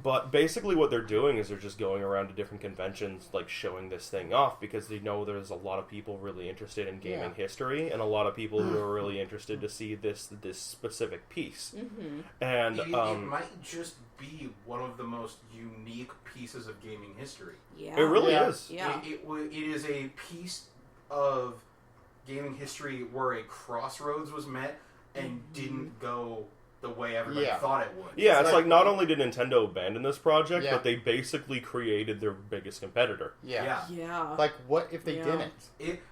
But basically what they're doing is they're just going around to different conventions, like showing this thing off because they know there's a lot of people really interested in gaming history and a lot of people who are really interested to see this specific piece. And It might just be one of the most unique pieces of gaming history. Yeah. it really Yeah. is. Yeah. It is a piece of gaming history where a crossroads was met and didn't go the way everybody thought it would. Yeah, it's like not only did Nintendo abandon this project, Yeah. but they basically created their biggest competitor. Yeah. Yeah. Like, what if they didn't?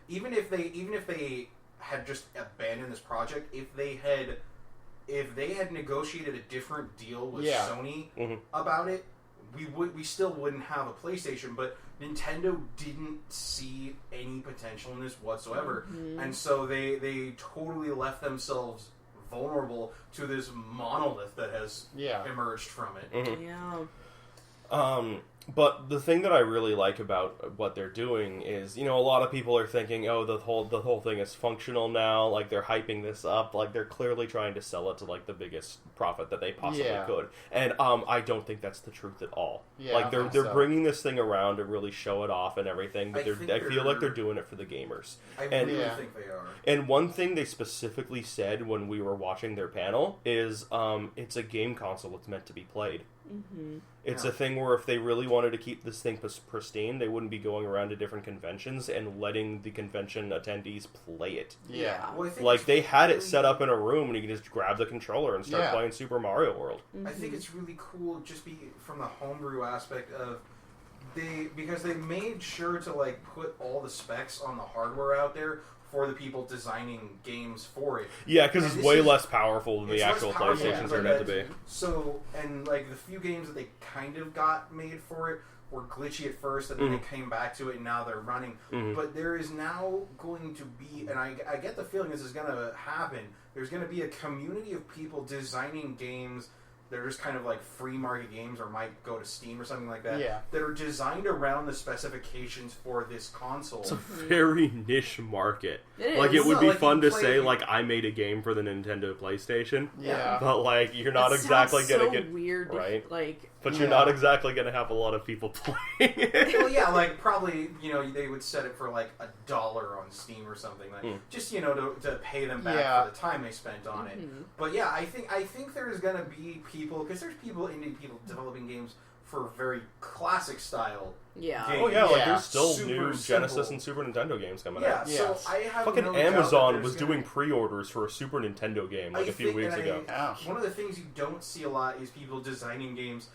Even if they had just abandoned this project, if they had negotiated a different deal with Sony about it, we still wouldn't have a PlayStation. But Nintendo didn't see any potential in this whatsoever, and so they totally left themselves vulnerable to this monolith that has emerged from it. Yeah. But the thing that I really like about what they're doing is, you know, a lot of people are thinking, oh, the whole thing is functional now. Like they're hyping this up. Like they're clearly trying to sell it to like the biggest profit that they possibly could. And I don't think that's the truth at all. Yeah, like I they're think so. bringing this thing around to really show it off and everything. But I feel like they're doing it for the gamers. I And- really think they are. And one thing they specifically said when we were watching their panel is it's a game console that's meant to be played. It's a thing where if they really wanted to keep this thing pristine, they wouldn't be going around to different conventions and letting the convention attendees play it. Yeah. Well, I think Like, it's they had it really- set up in a room and you can just grab the controller and start playing Super Mario World. I think it's really cool just from the homebrew aspect of because they made sure to like put all the specs on the hardware out there for the people designing games for it. Yeah, because it's way less powerful than the actual PlayStation turned out to be. So, and like the few games that they kind of got made for it were glitchy at first, and then they came back to it, and now they're running. But there is now going to be, and I get the feeling this is going to happen, there's going to be a community of people designing games that are just kind of like free market games, or might go to Steam or something like that, that are designed around the specifications for this console. It's a very niche market. It would be fun to say, like, I made a game for the Nintendo PlayStation. Yeah. But, like, you're not exactly going to get... weird. Right? Like... But you're not exactly going to have a lot of people playing it. Well, yeah, like, probably, they would set it for, like, $1 on Steam or something. Like, just, to pay them back for the time they spent on it. But, yeah, I think there's going to be people... Because there's indie people developing games for very classic style games. Oh, yeah, like, there's still Super new simple. Genesis and Super Nintendo games coming out. So I have fucking no doubt that Amazon was there's doing pre-orders for a Super Nintendo game, like, a few weeks ago. One of the things you don't see a lot is people designing games,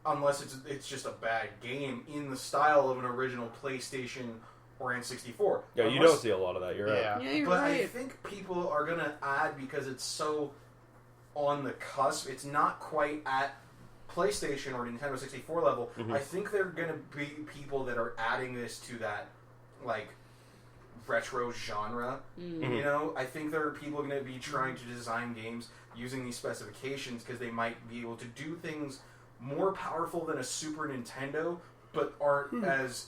unless it's just a bad game, in the style of an original PlayStation or N64. Yeah, you don't see a lot of that, you're right. Yeah, you're But right. I think people are going to add, because it's so on the cusp, it's not quite at PlayStation or Nintendo 64 level. I think there are going to be people that are adding this to that, like, retro genre. I think there are people going to be trying to design games using these specifications, because they might be able to do things more powerful than a Super Nintendo, but aren't as,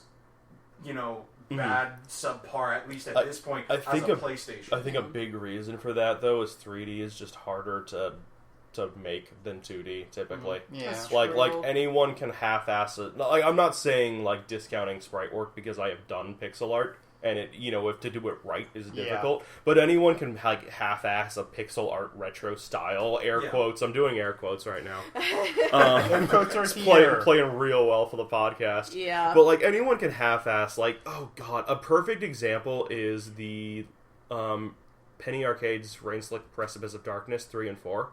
bad, subpar, at least at this point, as a PlayStation. I think a big reason for that, though, is 3D is just harder to make than 2D, typically. Like anyone can half-ass it. Like, I'm not saying, like, discounting sprite work, because I have done pixel art, and it, if to do it right is difficult, but anyone can, like, half-ass a pixel art retro style, air quotes. I'm doing air quotes right now. Air quotes are here. Playing real well for the podcast. Yeah. But, like, anyone can half-ass, like, oh god, a perfect example is the Penny Arcade's Rain Slick Precipice of Darkness 3 and 4.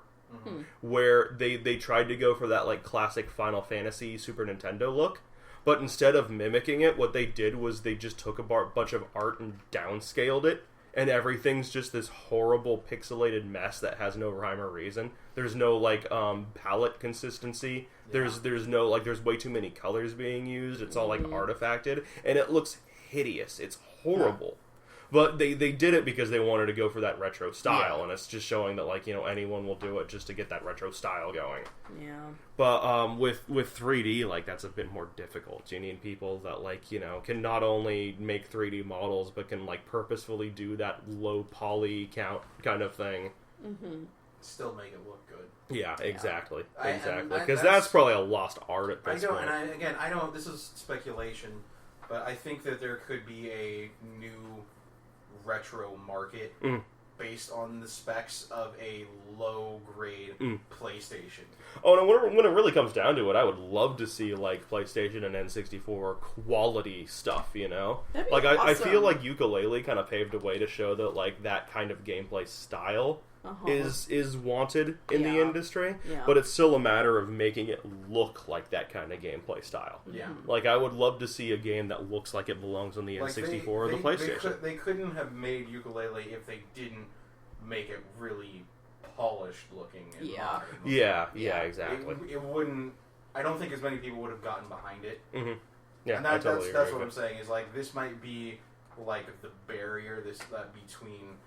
Where they tried to go for that, like, classic Final Fantasy Super Nintendo look, but instead of mimicking it, what they did was they just took a bunch of art and downscaled it, and everything's just this horrible pixelated mess that has no rhyme or reason. There's no, like, palette consistency. There's no, like, there's way too many colors being used. It's all, like, artifacted, and it looks hideous. It's horrible. But they did it because they wanted to go for that retro style, and it's just showing that, like, anyone will do it just to get that retro style going. Yeah. But with 3D, like, that's a bit more difficult. You need people that, like, can not only make 3D models, but can, like, purposefully do that low poly count kind of thing. Still make it look good. Yeah, exactly. And Exactly. Because that's probably a lost art at this point. And I don't, this is speculation, but I think that there could be a new retro market based on the specs of a low-grade PlayStation. Oh, and when it really comes down to it, I would love to see, like, PlayStation and N64 quality stuff, That'd be like, awesome. I feel like Yooka-Laylee kind of paved a way to show that, like, that kind of gameplay style is wanted in the industry, but it's still a matter of making it look like that kind of gameplay style. Yeah. Like, I would love to see a game that looks like it belongs on the N64 or the PlayStation. They couldn't have made Yooka-Laylee if they didn't make it really polished looking and modern. Yeah, exactly. It wouldn't... I don't think as many people would have gotten behind it. Yeah, and I totally agree. that's what I'm saying, is, like, this might be, like, the barrier between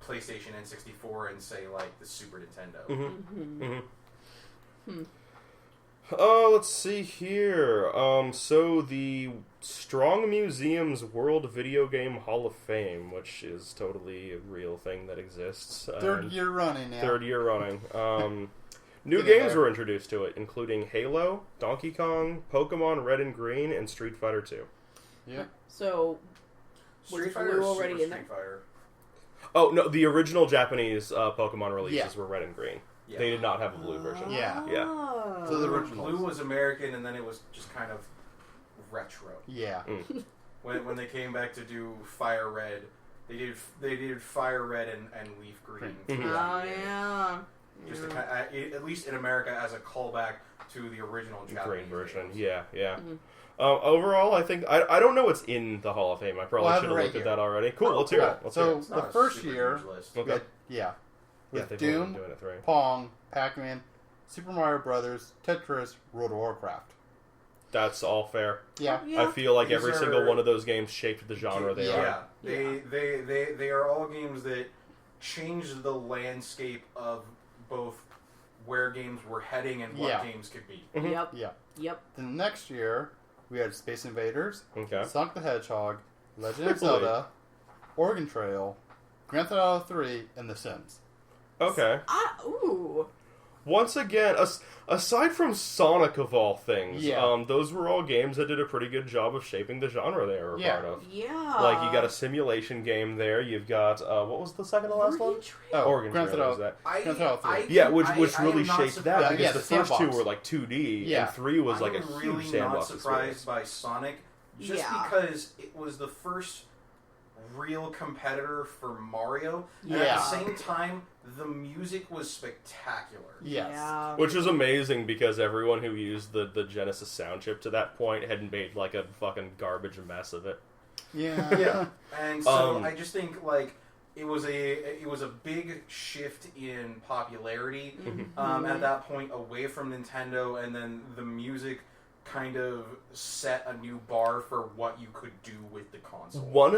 PlayStation and 64 and, say, like, the Super Nintendo. Let's see here. So the Strong Museum's World Video Game Hall of Fame, which is totally a real thing that exists. Third year running now. New games were introduced to it, including Halo, Donkey Kong, Pokemon Red and Green, and Street Fighter 2. Yeah. So, Street was Fighter Blue already in there? Street Fighter. Oh, no, the original Japanese Pokemon releases were Red and Green. Yeah. They did not have a blue version. Yeah. So the originals. Blue was American, and then it was just kind of retro. Yeah. When they came back to do Fire Red, they did Fire Red and Leaf Green. Mhm. Oh, yeah. just to at least in America as a callback to the original Japanese version. games. Yeah. Overall, I think I don't know what's in the Hall of Fame. I probably should have looked at that already. Cool, let's hear it. So the first year, okay. with Doom, doing it, right? Pong, Pac-Man, Super Mario Brothers, Tetris, World of Warcraft. That's all fair. Yeah. I feel like every single one of those games shaped the genre they are. They are all games that changed the landscape of both where games were heading and what games could be. Mm-hmm. Yep. The next year, we had Space Invaders, Okay. Sonic the Hedgehog, Legend of Zelda, Oregon Trail, Grand Theft Auto 3, and The Sims. Okay. Ooh. Once again, aside from Sonic of all things, Yeah. those were all games that did a pretty good job of shaping the genre they were a part of. Yeah. Like, you got a simulation game there, you've got, what was the second to last one? Oregon Grand Trail, Theft was Grand Theft Auto 3. Yeah, which really shaped that, because the the first two sandbox. were like 2D, and 3 was like a huge really sandbox not surprised experience. by Sonic, just because it was the first real competitor for Mario, and at the same time, the music was spectacular. Yes. Yeah. Which was amazing because everyone who used the Genesis sound chip to that point had made like a fucking garbage mess of it. Yeah. And so I just think like it was a big shift in popularity at that point away from Nintendo, and then the music kind of set a new bar for what you could do with the console. One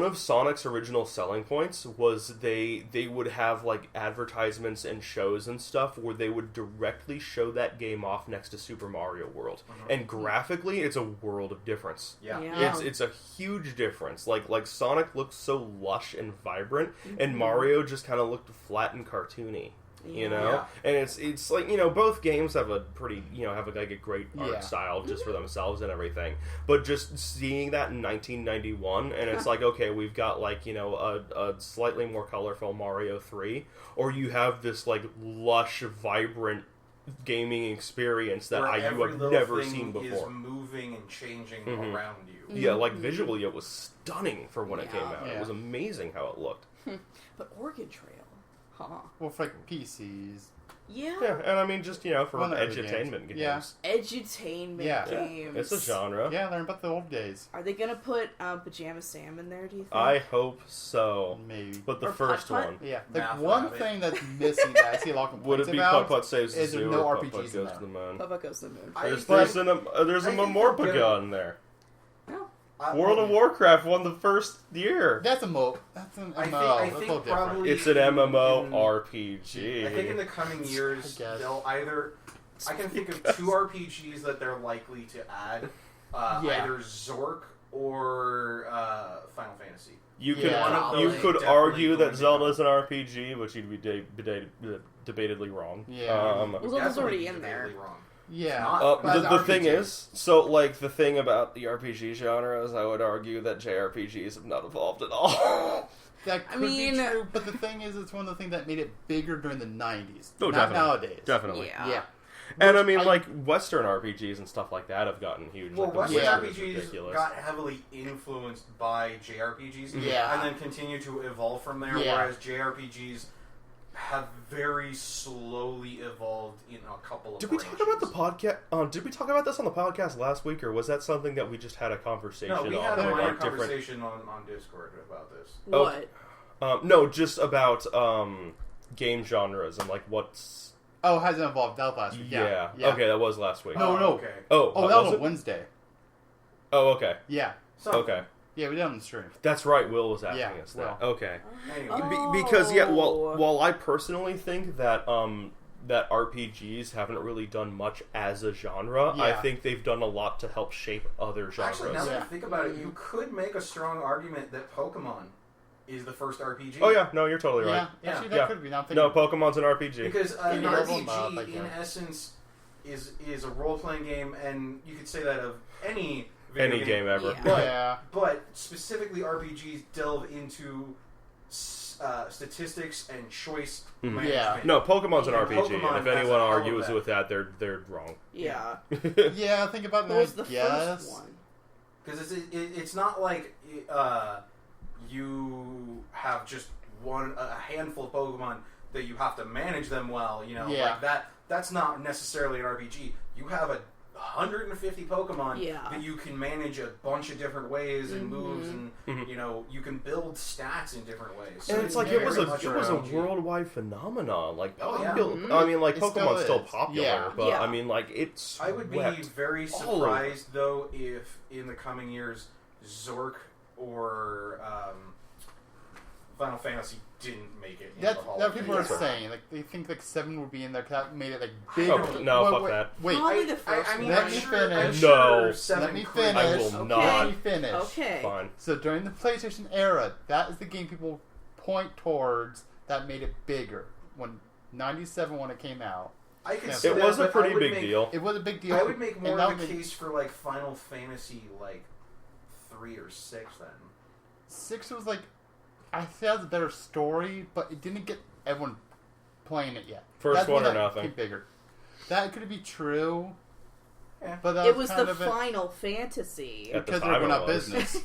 of Sonic's original selling points was they would have like advertisements and shows and stuff where they would directly show that game off next to Super Mario World, and graphically it's a world of difference. It's a huge difference. Like Sonic looked so lush and vibrant, and Mario just kind of looked flat and cartoony. You know, and it's like, you know, both games have a pretty, you know, have a great art style just for themselves and everything. But just seeing that in 1991, and it's like, okay, we've got like, you know, a slightly more colorful Mario 3, or you have this like lush, vibrant gaming experience that you have never seen before. Is moving and changing around you. Yeah, like visually, it was stunning for when it came out. Yeah. It was amazing how it looked. But Oregon Trail. Well, for like PCs. Yeah, and I mean, just, you know, for edutainment games. Yeah. Edutainment games. It's a genre. Yeah, they're about the old days. Are they going to put Pajama Sam in there, do you think? I hope so. Maybe. But the Or first Putt-Putt? one. Yeah. The one thing that's missing that I see a lot of complaints Would it be about Putt-Putt Saves the is Zoo there's no or RPGs Putt-Putt in Goes there. to the Moon? Papa Goes to the Moon. There's a I think Mamorpega in there. No. World of Warcraft won the first year. That's a MMO. That's an MMO. I That's a think little probably It's an MMO RPG. I think in the coming years they'll either. I can think of two RPGs that they're likely to add. Either Zork or Final Fantasy. You Yeah. could argue that Zelda's an RPG, which you'd be debatedly wrong. Yeah. Well, Zelda's already in there. Debatably wrong. Yeah. The thing is, so like the thing about the RPG genre is, I would argue that JRPGs have not evolved at all. That could be true, but the thing is, it's one of the things that made it bigger during the 90s. Oh, not definitely. nowadays. Definitely. Yeah. And I mean, like, Western RPGs and stuff like that have gotten huge. Well, like, Western Wizard is RPGs ridiculous. got heavily influenced by JRPGs, Yeah. and then continue to evolve from there. Yeah. Whereas JRPGs have very slowly evolved in a couple of. Did we talk about the podcast? Did we talk about this on the podcast last week, or was that something that we just had a conversation No, we on? had a minor about different... conversation on Discord about this. What? No, just about game genres and like what's. Oh, it hasn't evolved. That was last week. Yeah. Okay, that was last week. No. Okay. Oh, that was on Wednesday. Oh, okay. Yeah. Okay. Yeah, we did it on the stream. That's right. Will was asking us that. Okay. Because while I personally think that that RPGs haven't really done much as a genre, I think they've done a lot to help shape other genres. Actually, now that I think about it, you could make a strong argument that Pokemon is the first RPG. Oh yeah, no, you're totally right. Yeah, actually, that could be. Now No, Pokemon's an RPG. Because an RPG, RPG, in essence, is a role-playing game, and you could say that of any video game ever. Yeah. But specifically, RPGs delve into statistics and choice management. Yeah. No, Pokemon's an RPG, Pokemon and if has anyone all of argues that. with that, they're wrong. Yeah. Yeah, think about What was the that. Yes. first one? Because it's not like you have just a handful of Pokemon that you have to manage them well. Yeah. Like that. That's not necessarily an RPG. You have 150 Pokemon that you can manage a bunch of different ways and moves, and you can build stats in different ways. So and it's like it was a worldwide phenomenon. Like, I mean, like Pokemon's still popular, but I mean, like it's. I would be very surprised though if in the coming years Zork or Final Fantasy didn't make it. That's what people are saying. Like they think like 7 would be in there. That made it like big. Fuck that. Wait, probably the first. Let me finish. No, let me finish. I will not. Let me finish. Okay. Fine. So during the PlayStation era, that is the game people point towards that made it bigger. When 97 when it came out, I could it was a pretty big deal. It was a big deal. I would make more of a case for like Final Fantasy like 3 or 6 then. 6 was like. I think that was a better story, but it didn't get everyone playing it yet. First one or nothing. Bigger. That could be true. Yeah. But that it was kind the of Final Fantasy. because they went out of business.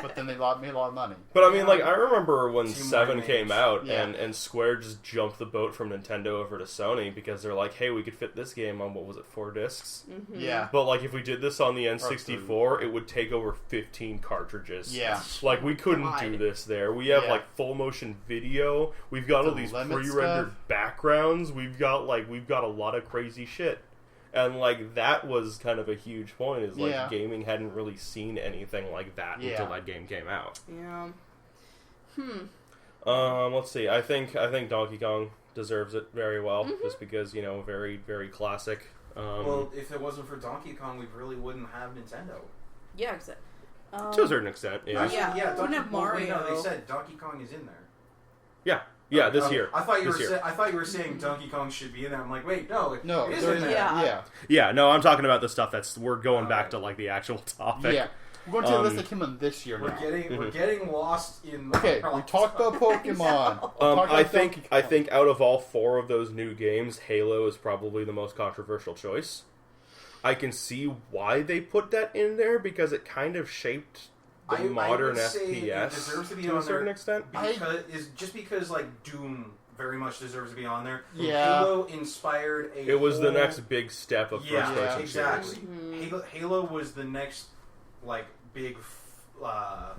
But then they made a lot of money. But I mean, like, I remember when 7 came out and Square just jumped the boat from Nintendo over to Sony because they're like, hey, we could fit this game on, 4 discs? Mm-hmm. Yeah. But, like, if we did this on the N64, it would take over 15 cartridges. Yeah. Like, we couldn't do this there. We have, like, full motion video. We've got all these pre-rendered backgrounds. We've got a lot of crazy shit. And, like, that was kind of a huge point, is, like, gaming hadn't really seen anything like that until that game came out. Yeah. Let's see. I think Donkey Kong deserves it very well, just because, very, very classic. Well, if it wasn't for Donkey Kong, we really wouldn't have Nintendo. Yeah, exactly. To a certain extent, yeah. Donkey Kong. Mario. No, they said Donkey Kong is in there. Yeah, this year. I thought you were saying Donkey Kong should be in there. I'm like, wait, no, it is in there. Yeah, no, I'm talking about the stuff we're going back to, like, the actual topic. Yeah. We're going to the list that came on this year now. We're getting lost in... Okay, we talked about Pokemon. I think out of all 4 of those new games, Halo is probably the most controversial choice. I can see why they put that in there, because it kind of shaped the modern FPS to a certain extent. Because like Doom very much deserves to be on there. Yeah. Halo inspired It was the next big step of first-person exactly. series. Mm-hmm. Halo was the next like big. I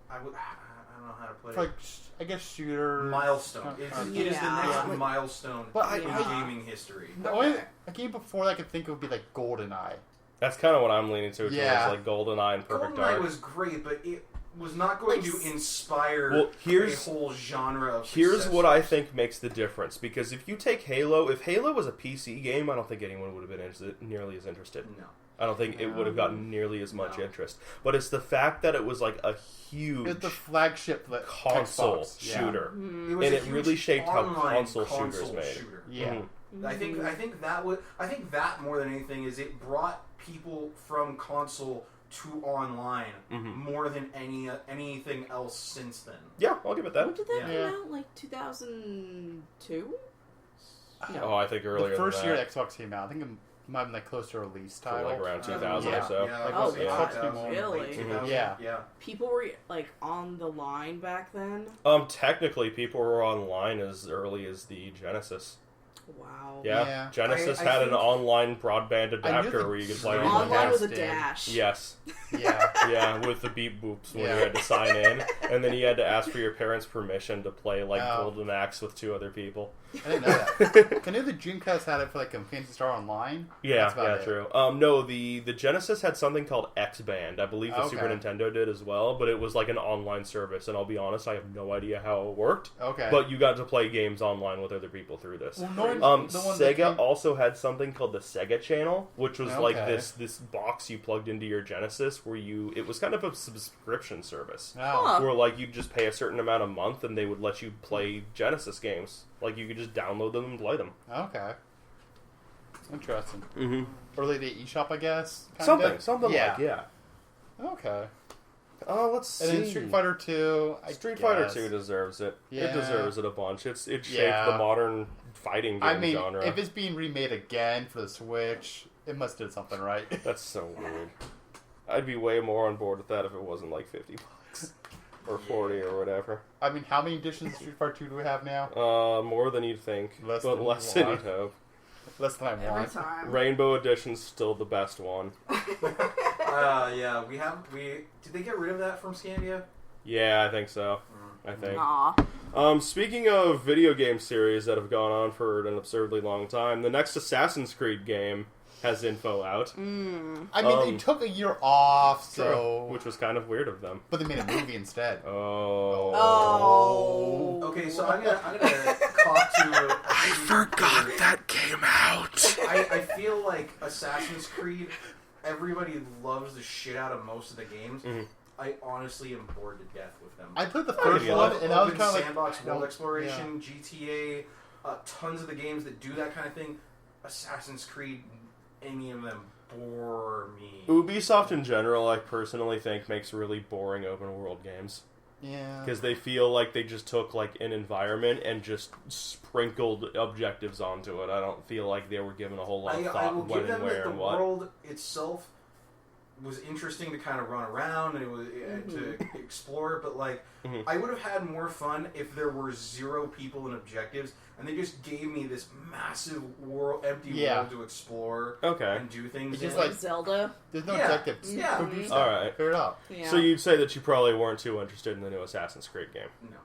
don't know how to put it. Like, I guess shooter milestone. It is the next milestone in gaming history. The only game before that I could think of would be like GoldenEye. That's kind of what I'm leaning to. Yeah. Like GoldenEye and Perfect Dark. GoldenEye was great, but it was not going to inspire a whole genre of Here's success. what I think makes the difference. Because if you take Halo, if Halo was a PC game, I don't think anyone would have been nearly as interested. No. I don't think it would have gotten nearly as much interest. But it's the fact that it was like a huge... It's the flagship console shooter. Mm-hmm. And it really shaped how console shooters made. Shooter. Yeah. Mm-hmm. I think that more than anything is it brought people from console to online more than anything else since then. Yeah, I'll give it that. When did that come out? Like 2002? No. Oh, I think earlier. The first than year that. Xbox came out, I think it might have been like close to release time. Like around 2000 or so. Really? Yeah. People were like on the line back then. Technically, people were online as early as the Genesis. Wow. Yeah. Genesis had an online broadband adapter where you could play online with a dash. Yes. Yeah. With the beep boops when you had to sign in, and then you had to ask for your parents' permission to play like Golden Axe with 2 other people. I didn't know that. I knew the Dreamcast had it for like Phantasy Star Online. Yeah, true. No, the Genesis had something called X-Band. I believe the Super Nintendo did as well, but it was like an online service, and I'll be honest, I have no idea how it worked. Okay. But you got to play games online with other people through this. Well, Sega also had something called the Sega Channel, which was like this box you plugged into your Genesis where it was kind of a subscription service. Where like you'd just pay a certain amount a month and they would let you play Genesis games. Like you could just download them and play them. Okay. Interesting. Mm-hmm. Early day eShop, I guess? Something like, Okay. Let's see. And then Street Fighter 2. Street Fighter 2 deserves it. Yeah. It deserves it a bunch. It shaped the modern fighting game genre. If it's being remade again for the Switch, it must have did something right. That's so weird. I'd be way more on board with that if it wasn't like $50. or 40 or whatever. I mean, how many editions of Street Fighter 2 do we have now? More than you'd think, Less but than less one. than you'd hope. Less than I Every want. time. Rainbow Edition's still the best one. Yeah, did they get rid of that from Scandia? Yeah, I think so. I think. Aw. Speaking of video game series that have gone on for an absurdly long time, the next Assassin's Creed game has info out. I mean, they took a year off, so... Which was kind of weird of them. But they made a movie instead. Oh. Okay, so I'm gonna talk to. I forgot that came out. I feel like Assassin's Creed. Everybody loves the shit out of most of the games. Mm-hmm. I honestly am bored to death with them. I played the first yeah. one, and I was Open kind of like... sandbox world exploration, GTA, tons of the games that do that kind of thing. Assassin's Creed, any of them bore me. Ubisoft in general, I personally think, makes really boring open world games. Yeah. Because they feel like they just took like an environment and just sprinkled objectives onto it. I don't feel like they were given a whole lot of I thought will when give them and where that the and what. world itself was interesting to kind of run around and it was to explore, but like I would have had more fun if there were 0 people and objectives and they just gave me this massive world, empty world to explore and do things. It's just in. like Zelda. There's no objectives. Yeah. Go do stuff. All right. Figure it out. Yeah. So you'd say that you probably weren't too interested in the new Assassin's Creed game. No.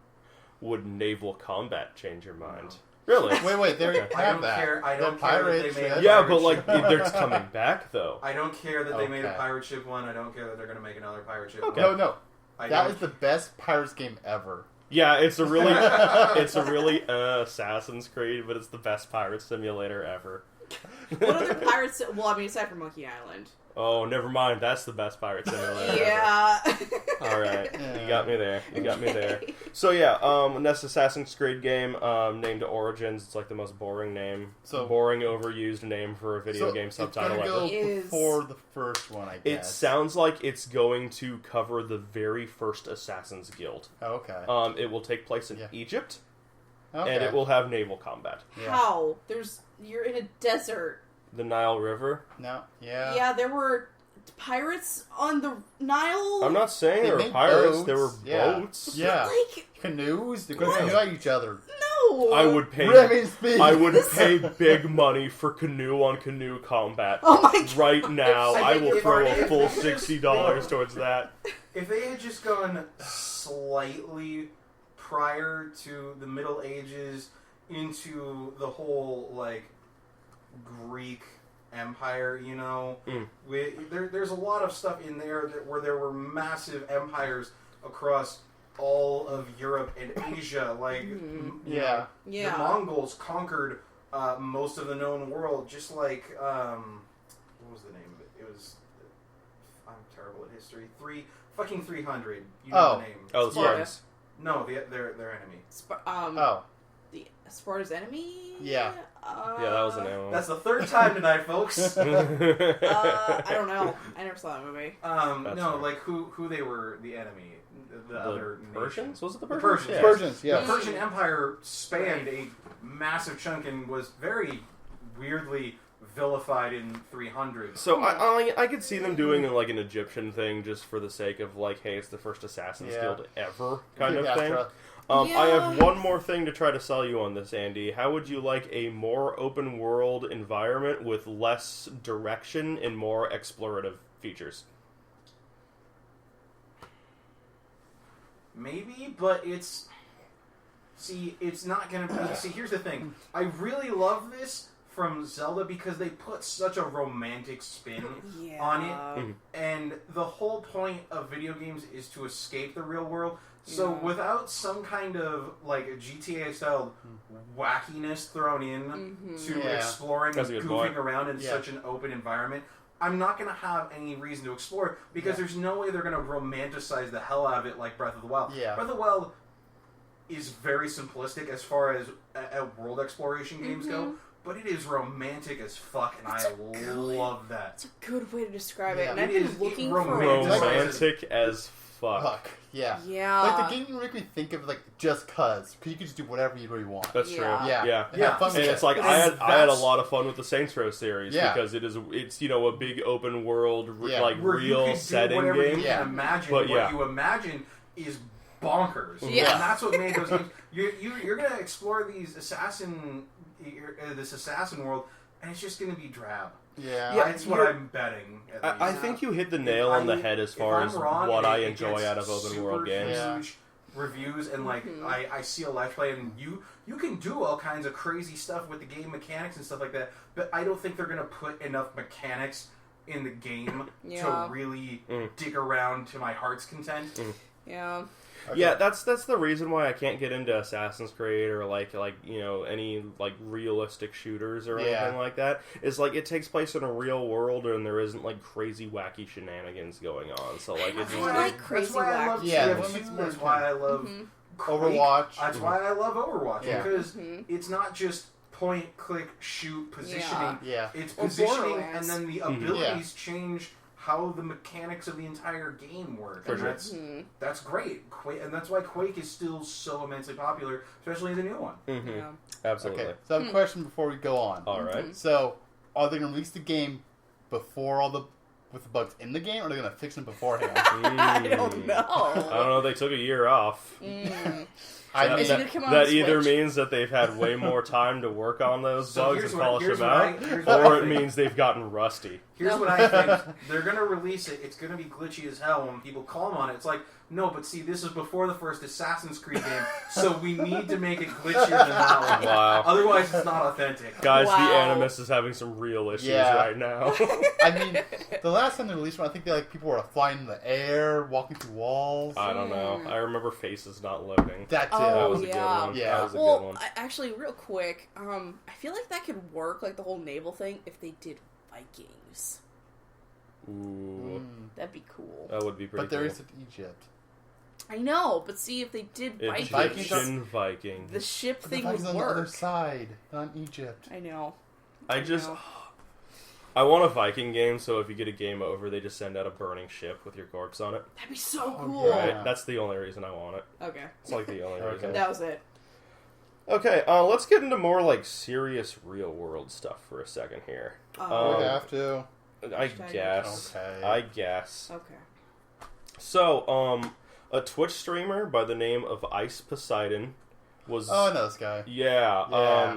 Would naval combat change your mind? Really? Wait, they I have don't that. care. I They're don't care that pirates, they made a Yeah, pirate but like ship. they're coming back though. I don't care that they made a Okay. pirate ship one. I don't care that they're going to make another pirate ship Okay. one. No. I That don't- is the best Pirates game ever. Yeah, it's a really Assassin's Creed, but it's the best pirate simulator ever. What other pirates? Well, I mean, aside from Monkey Island. Oh, never mind. That's the best pirate simulator. Yeah. Ever. All right, Yeah. you got me there. You got me there. So yeah, next Assassin's Creed game named Origins. It's like the most boring name, boring, overused name for a video game subtitle it's ever. gonna go before the first one, I It guess. sounds like it's going to cover the very first Assassin's Guild. Oh, okay. It will take place in Egypt, Okay. and it will have naval combat. Yeah. How? You're in a desert. The Nile River. No. Yeah. Yeah, there were pirates on the Nile. I'm not saying They there were made pirates. boats. There were Yeah. boats. Yeah. Like, Canoes. They're going to canoe at each other. no. I would pay. Remy speed. I would pay big money for canoe on canoe combat. Oh my god. Right now, I I think will if throw I- a full if- $60 towards that. If they had just gone slightly prior to the Middle Ages into the whole, like, Greek Empire, you know, there's a lot of stuff in there where there were massive empires across all of Europe and Asia, like, you know, Yeah. the Mongols conquered most of the known world, just like, what was the name of it? It was, I'm terrible at history, 300, you know the name. Oh, the Sparta. Spartans. No, their enemy. The Sparta's enemy? Yeah. Yeah, that was the name of it. That's the 3rd time tonight, folks. I don't know. I never saw that movie. No, fair. like who they were the enemy. The other Persians? nation. Was it the The Persians? Persians. Yeah. Persians, The yeah. Persian Empire spanned a massive chunk and was very weirdly vilified in 300. So I could see them doing like an Egyptian thing just for the sake of like, hey, it's the first Assassin's Guild ever kind of thing. I have one more thing to try to sell you on this, Andy. How would you like a more open world environment with less direction and more explorative features? Maybe, but it's not gonna be. See, here's the thing. I really love this from Zelda because they put such a romantic spin on it, and the whole point of video games is to escape the real world. So without some kind of like a GTA style wackiness thrown in to exploring and That's a good goofing point. around in such an open environment, I'm not going to have any reason to explore because there's no way they're going to romanticize the hell out of it like Breath of the Wild. Yeah. Breath of the Wild is very simplistic as far as world exploration games go, but it is romantic as fuck, and I love that. That's a good way to describe it. Yeah. And I've It been is looking Romantic as fuck. Fuck. Yeah. Yeah. Like, the game can make me think of, like, just cause. Because you can just do whatever you really want. That's true. Yeah. Yeah. And have fun with And it. it's like I had a lot of fun with the Saints Row series because it's you know a big open world like Where you real can do setting whatever game. you can imagine. But what you imagine is bonkers. Yeah. And that's what made those games. You're going to explore this assassin world, and it's just going to be drab. Yeah. That's what I'm betting. I think you hit the nail on the head as far as what I enjoy out of open world games. Huge reviews, and like I see a let's play, and you can do all kinds of crazy stuff with the game mechanics and stuff like that, but I don't think they're going to put enough mechanics in the game to really dig around to my heart's content. Yeah. Okay. Yeah, that's the reason why I can't get into Assassin's Creed or like any like realistic shooters or anything like that. It's like it takes place in a real world and there isn't like crazy wacky shenanigans going on. So like it's that's why I love TF2. That's why I love Overwatch. That's why I love Overwatch because it's not just point, click, shoot, positioning. Yeah. It's positioning, and then the abilities change how the mechanics of the entire game work. And that's great. And that's why Quake is still so immensely popular, especially the new one. Yeah. Absolutely. Okay, so I have a question before we go on. All right. So, are they going to release the game before with the bugs in the game, or are they going to fix them beforehand? I don't know. I don't know. They took a year off. That either means that they've had way more time to work on those bugs and polish them out, or it means they've gotten rusty. Here's what I think. They're going to release it. It's going to be glitchy as hell when people call them on it. It's like, no, but see, this is before the first Assassin's Creed game, so we need to make it glitchier than that one. Wow. Otherwise, it's not authentic. Guys, the Animus is having some real issues right now. I mean, the last time they released one, I think people were flying in the air, walking through walls. I don't know. I remember Faces not loading. That too. That was a good one. Yeah. That was a good one. Actually, real quick, I feel like that could work, like the whole naval thing, if they did Vikings. Ooh. That'd be cool. That would be pretty cool. But there is Egypt. I know, but see if they did Vikings. Viking. The ship thing would work. on the other side, not Egypt. I know. I want a Viking game, so if you get a game over, they just send out a burning ship with your corpse on it. That'd be so cool. Right? That's the only reason I want it. Okay. It's like the only reason. That was it. Okay, let's get into more like serious real world stuff for a second here. We have to. I guess. Okay. I guess. Okay. So, a Twitch streamer by the name of Ice Poseidon was... Oh, I know this guy. Yeah.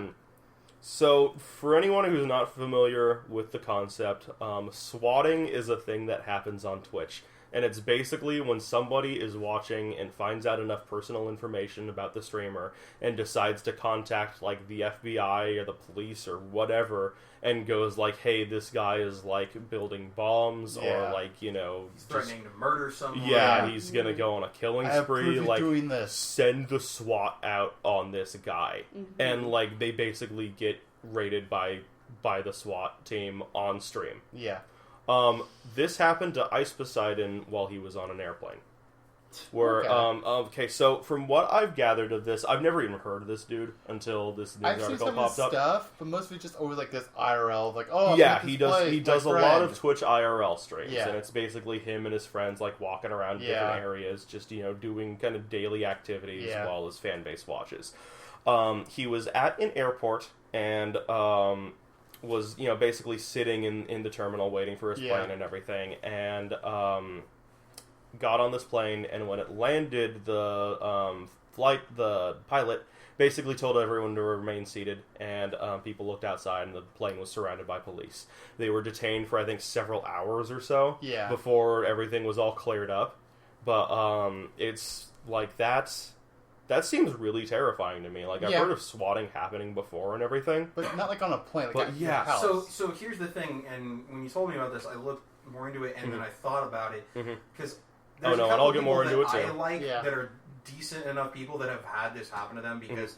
So, for anyone who's not familiar with the concept, swatting is a thing that happens on Twitch. And it's basically when somebody is watching and finds out enough personal information about the streamer and decides to contact, like, the FBI or the police or whatever and goes like, hey, this guy is, like, building bombs or, like, you know... He's threatening to murder someone. Yeah, he's gonna go on a killing spree. Like, doing this. Send the SWAT out on this guy. And, like, they basically get raided by the SWAT team on stream. Yeah. This happened to Ice Poseidon while he was on an airplane. Where, so from what I've gathered of this, I've never even heard of this dude until this news article popped up. Stuff, but most of it's just always like this IRL, like, oh, yeah, he does a lot of Twitch IRL streams, and it's basically him and his friends like walking around different areas, just doing kind of daily activities while his fan base watches. He was at an airport and was basically sitting in the terminal waiting for his plane and everything, and got on this plane, and when it landed, the pilot basically told everyone to remain seated, and people looked outside, and the plane was surrounded by police. They were detained for, I think, several hours or so before everything was all cleared up. But it's like that seems really terrifying to me. Like, I've heard of swatting happening before and everything. But not like on a plane. Like but yeah. House. So here's the thing, and when you told me about this, I looked more into it, and then I thought about it. Because there's a couple and I'll get more into it too. I like that are decent enough people that have had this happen to them because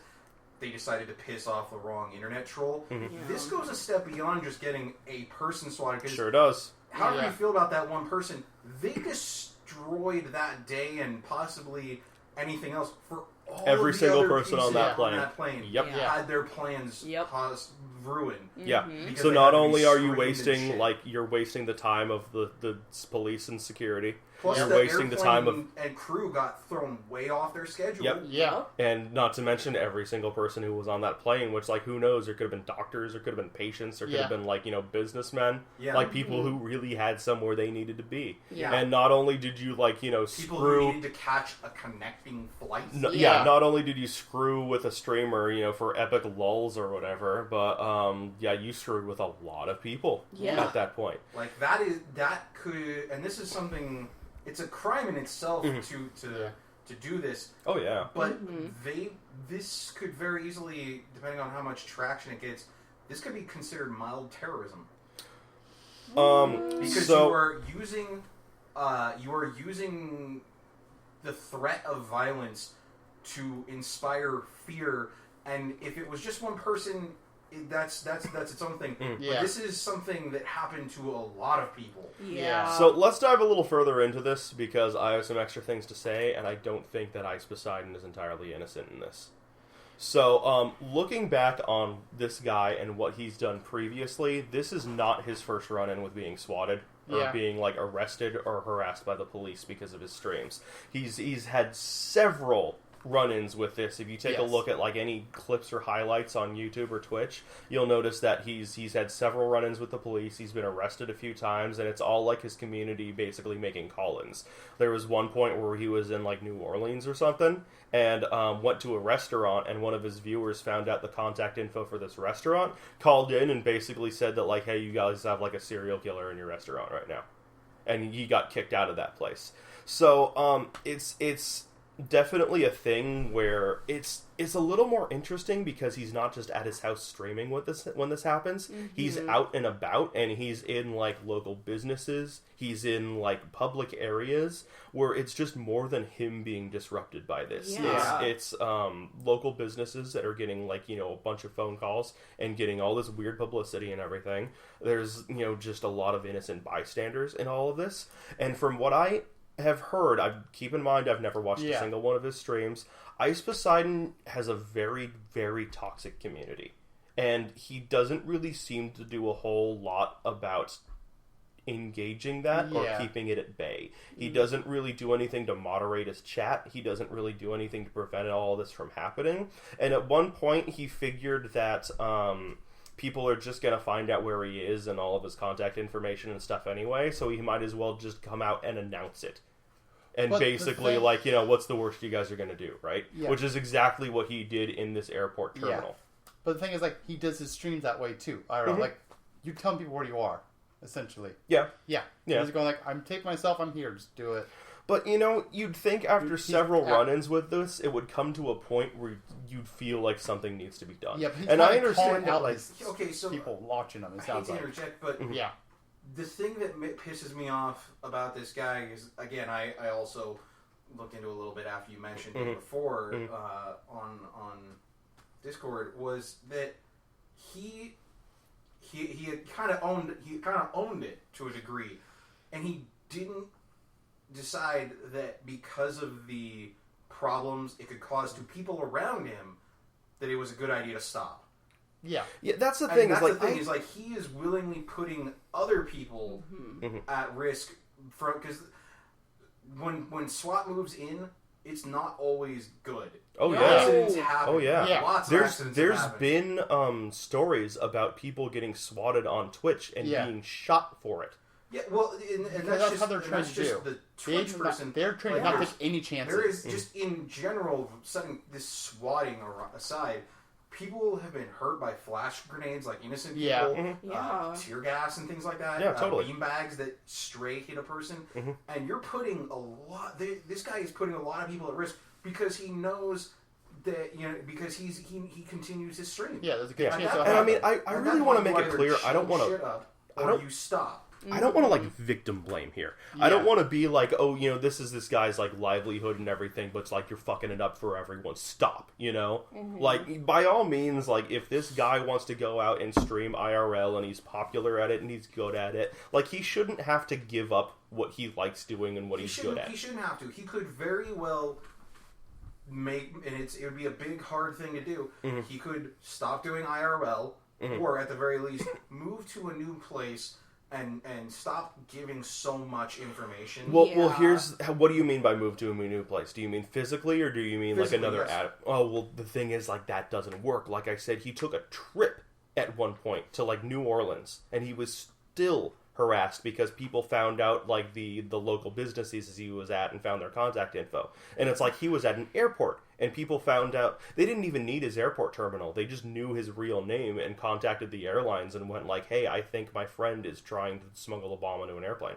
they decided to piss off the wrong internet troll. This goes a step beyond just getting a person swatted. Sure does. How do you feel about that one person? They destroyed that day and possibly anything else for all every of the single other person on that plane. Yep. Had their plans caused ruin. Yeah. So not only are you wasting, you're wasting the time of the police and security, Plus, you're the wasting the time of and crew got thrown way off their schedule. Yep. Yeah. And not to mention every single person who was on that plane, which, like, who knows? There could have been doctors, there could have been patients, there could have been, like, businessmen. Yeah. Like, people who really had somewhere they needed to be. Yeah. And not only did you, like, People screw... who needed to catch a connecting flight. Not only did you screw with a streamer, for epic lulls or whatever, but, you screwed with a lot of people at that point. Like, that could... And this is something... It's a crime in itself to do this. Oh, yeah. But this could very easily, depending on how much traction it gets, this could be considered mild terrorism. Because you are using the threat of violence to inspire fear, and if it was just one person, that's its own thing. But this is something that happened to a lot of people. Yeah. So let's dive a little further into this, because I have some extra things to say, and I don't think that Ice Poseidon is entirely innocent in this. So, looking back on this guy and what he's done previously, this is not his first run-in with being swatted, or being, like, arrested or harassed by the police because of his streams. He's had several run-ins with this. If you take a look at, like, any clips or highlights on YouTube or Twitch, you'll notice that he's had several run-ins with the police. He's been arrested a few times, and it's all, like, his community basically making call-ins. There was one point where he was in, like, New Orleans or something, and went to a restaurant, and one of his viewers found out the contact info for this restaurant, called in, and basically said that, like, hey, you guys have, like, a serial killer in your restaurant right now. And he got kicked out of that place. So, it's definitely a thing where it's a little more interesting, because he's not just at his house streaming when this happens. He's out and about, and he's in, like, local businesses. He's in, like, public areas where it's just more than him being disrupted by this. It's local businesses that are getting, like, a bunch of phone calls and getting all this weird publicity and everything. There's, just a lot of innocent bystanders in all of this. And from what I have heard, keep in mind I've never watched a single one of his streams, Ice Poseidon has a very, very toxic community. And he doesn't really seem to do a whole lot about engaging that or keeping it at bay. He doesn't really do anything to moderate his chat. He doesn't really do anything to prevent all this from happening. And at one point he figured that people are just going to find out where he is and all of his contact information and stuff anyway, so he might as well just come out and announce it. And basically, like, what's the worst you guys are going to do, right? Yeah. Which is exactly what he did in this airport terminal. Yeah. But the thing is, like, he does his streams that way, too. I don't know, like, you tell people where you are, essentially. Yeah. He's going like, I'm taping myself, I'm here, just do it. But, you'd think after several run-ins with this, it would come to a point where you'd feel like something needs to be done. Yeah, and I understand out, like, so people watching him, it sounds like. I hate to interject, but the thing that pisses me off about this guy is, again, I also looked into a little bit after you mentioned it before on Discord, was that he had kind of owned it to a degree, and he didn't decide that because of the problems it could cause to people around him, that it was a good idea to stop. Yeah, that's the thing. Is like he is willingly putting other people at risk because when SWAT moves in, it's not always good. Oh, accidents happen. Oh yeah. Lots of accidents there's been stories about people getting swatted on Twitch and being shot for it. Yeah, well, and that's how they're trying to do. The Twitch person. They're trying to not take any chances. There is just in general, setting this swatting aside, people have been hurt by flash grenades, like innocent people, tear gas and things like that. Yeah, totally. Beanbags that stray hit a person, and you're putting a lot. This guy is putting a lot of people at risk because he knows that because he continues his stream. Yeah, there's a good chance. And I mean, I really want to make it clear. I don't want to. You stop. I don't want to, like, victim blame here. Yeah. I don't want to be like, oh, this is this guy's, like, livelihood and everything, but it's like, you're fucking it up for everyone. Stop, Like, by all means, like, if this guy wants to go out and stream IRL and he's popular at it and he's good at it, like, he shouldn't have to give up what he likes doing and what he's good at. He shouldn't have to. He could very well make, and it would be a big, hard thing to do. He could stop doing IRL, or at the very least, move to a new place and stop giving so much information. Well, here's what do you mean by move to a new place? Do you mean physically, or do you mean Physically, like another yes. ad? Oh, well, the thing is, like, that doesn't work. Like I said, he took a trip at one point to like New Orleans, and he was still harassed because people found out like the local businesses he was at and found their contact info. And it's like he was at an airport and people found out they didn't even need his airport terminal. They just knew his real name and contacted the airlines and went like, "Hey, I think my friend is trying to smuggle a bomb into an airplane."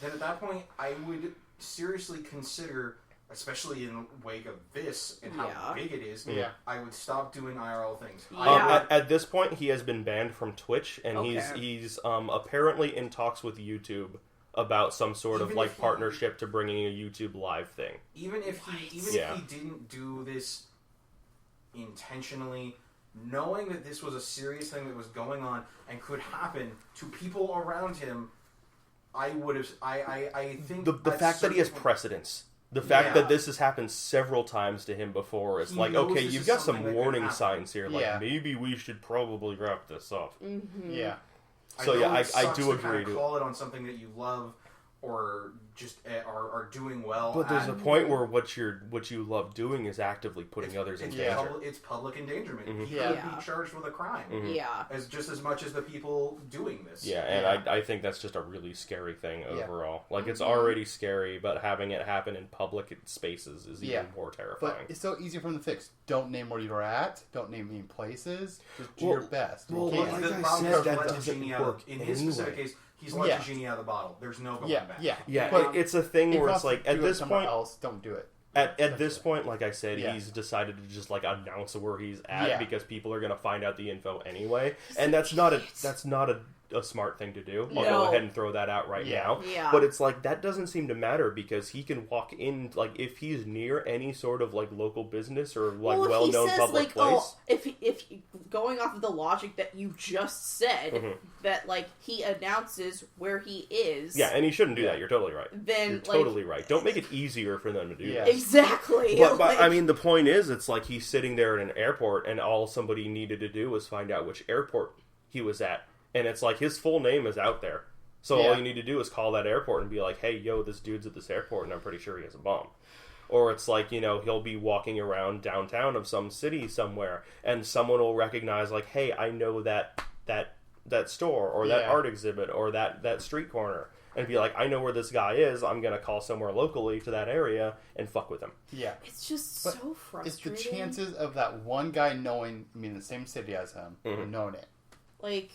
Then at that point, I would seriously consider, especially in the wake of this and how big it is, I would stop doing IRL things. At this point, he has been banned from Twitch, and he's apparently in talks with YouTube about some sort of like partnership to bringing a YouTube live thing. Even if he didn't do this intentionally, knowing that this was a serious thing that was going on and could happen to people around him, I would have. I think the fact that he has precedence. The fact that this has happened several times to him before is like, okay, you've got some warning signs here. Like, maybe we should probably wrap this up. Mm-hmm. Yeah. So I do agree to call it on something that you love or just are doing well. But there's a point where what you love doing is actively putting others in danger. It's public endangerment. Mm-hmm. He could be charged with a crime. Mm-hmm. Yeah. As much as the people doing this. Yeah, and I think that's just a really scary thing overall. Like, it's already scary, but having it happen in public spaces is even more terrifying. But it's so easy for them to fix. Don't name where you're at. Don't name any places. Just do your best. Well, You like can't. I said, that doesn't work in his specific case, he's let the genie out of the bottle. There's no going back. Yeah, But it's a thing where it's like, at this point... else, don't do it. At this point, like I said, he's decided to just like announce where he's at because people are going to find out the info anyway, and that's not a smart thing to do. I'll go ahead and throw that out right now. Yeah. But it's like that doesn't seem to matter because he can walk in like if he's near any sort of like local business or like well-known public place. If going off of the logic that you just said that like he announces where he is. Yeah, and he shouldn't do that. You're totally right. Then you're totally right. Don't make it easier for them to do that. Exactly. But I mean, the point is, it's like he's sitting there in an airport, and all somebody needed to do was find out which airport he was at. And it's like his full name is out there. So all you need to do is call that airport and be like, hey, yo, this dude's at this airport and I'm pretty sure he has a bomb. Or it's like, you know, he'll be walking around downtown of some city somewhere and someone will recognize like, hey, I know that store or that art exhibit or that street corner. And be like, I know where this guy is. I'm going to call somewhere locally to that area and fuck with him. Yeah. It's just so frustrating. It's the chances of that one guy knowing, the same city as him, knowing it. Like...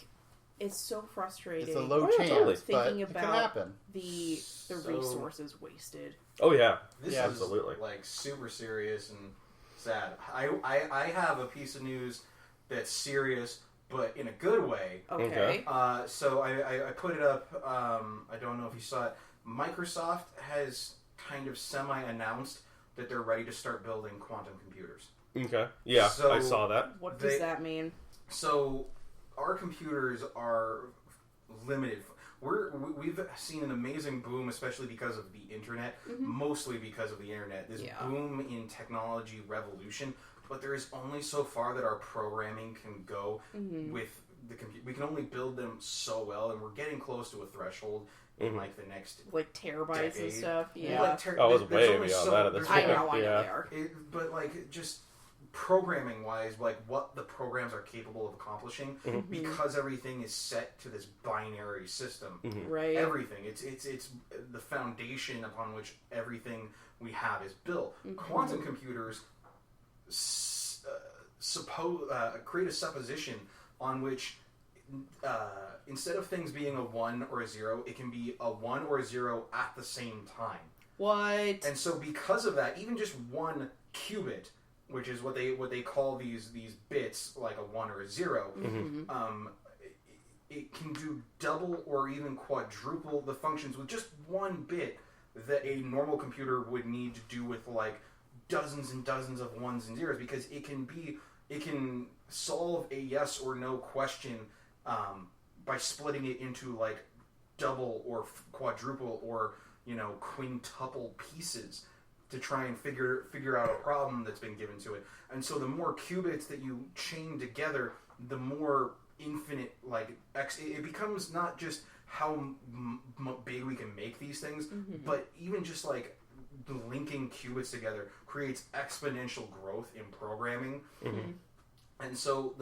It's so frustrating. It's a low chance, totally. but thinking it about can happen. the resources wasted. Oh yeah, this absolutely. is like super serious and sad. I have a piece of news that's serious, but in a good way. Okay. So I put it up. I don't know if you saw it. Microsoft has kind of semi-announced that they're ready to start building quantum computers. Okay. Yeah, so I saw that. What does that mean? So our computers are limited. We've seen an amazing boom, especially because of the internet, mostly because of the internet. This boom in technology revolution, but there is only so far that our programming can go with the computer. We can only build them so well, and we're getting close to a threshold in like the next terabytes decade. And stuff. Yeah, Like, it's way beyond that at this point. I know they are. But like just programming wise, like what the programs are capable of accomplishing, because everything is set to this binary system. Right. Everything. It's the foundation upon which everything we have is built. Quantum computers create a supposition on which instead of things being a 1 or a 0, it can be a 1 or a 0 at the same time. What? And so because of that, even just one qubit, which is what they call these bits, like a 1 or a 0, it can do double or even quadruple the functions with just one bit that a normal computer would need to do with like dozens and dozens of 1s and 0s, because it can solve a yes or no question by splitting it into like double or quadruple or quintuple pieces to try and figure out a problem that's been given to it. And so the more qubits that you chain together, the more infinite, like, it becomes not just how big we can make these things, but even just, like, linking qubits together creates exponential growth in programming. And so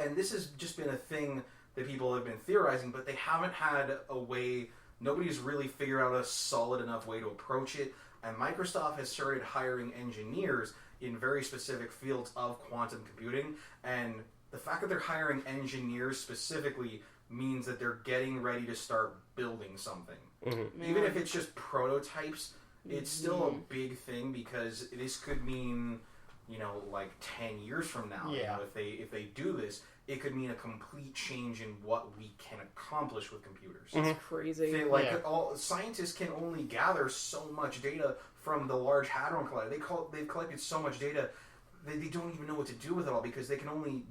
and this has just been a thing that people have been theorizing, but they haven't had a way, nobody's really figured out a solid enough way to approach it, and Microsoft has started hiring engineers in very specific fields of quantum computing, and the fact that they're hiring engineers specifically means that they're getting ready to start building something. Even if it's just prototypes, it's still a big thing, because this could mean, you know, like 10 years from now, you know, if they do this, it could mean a complete change in what we can accomplish with computers. It's crazy. All scientists can only gather so much data from the Large Hadron Collider. They've collected so much data that they don't even know what to do with it all, because they can only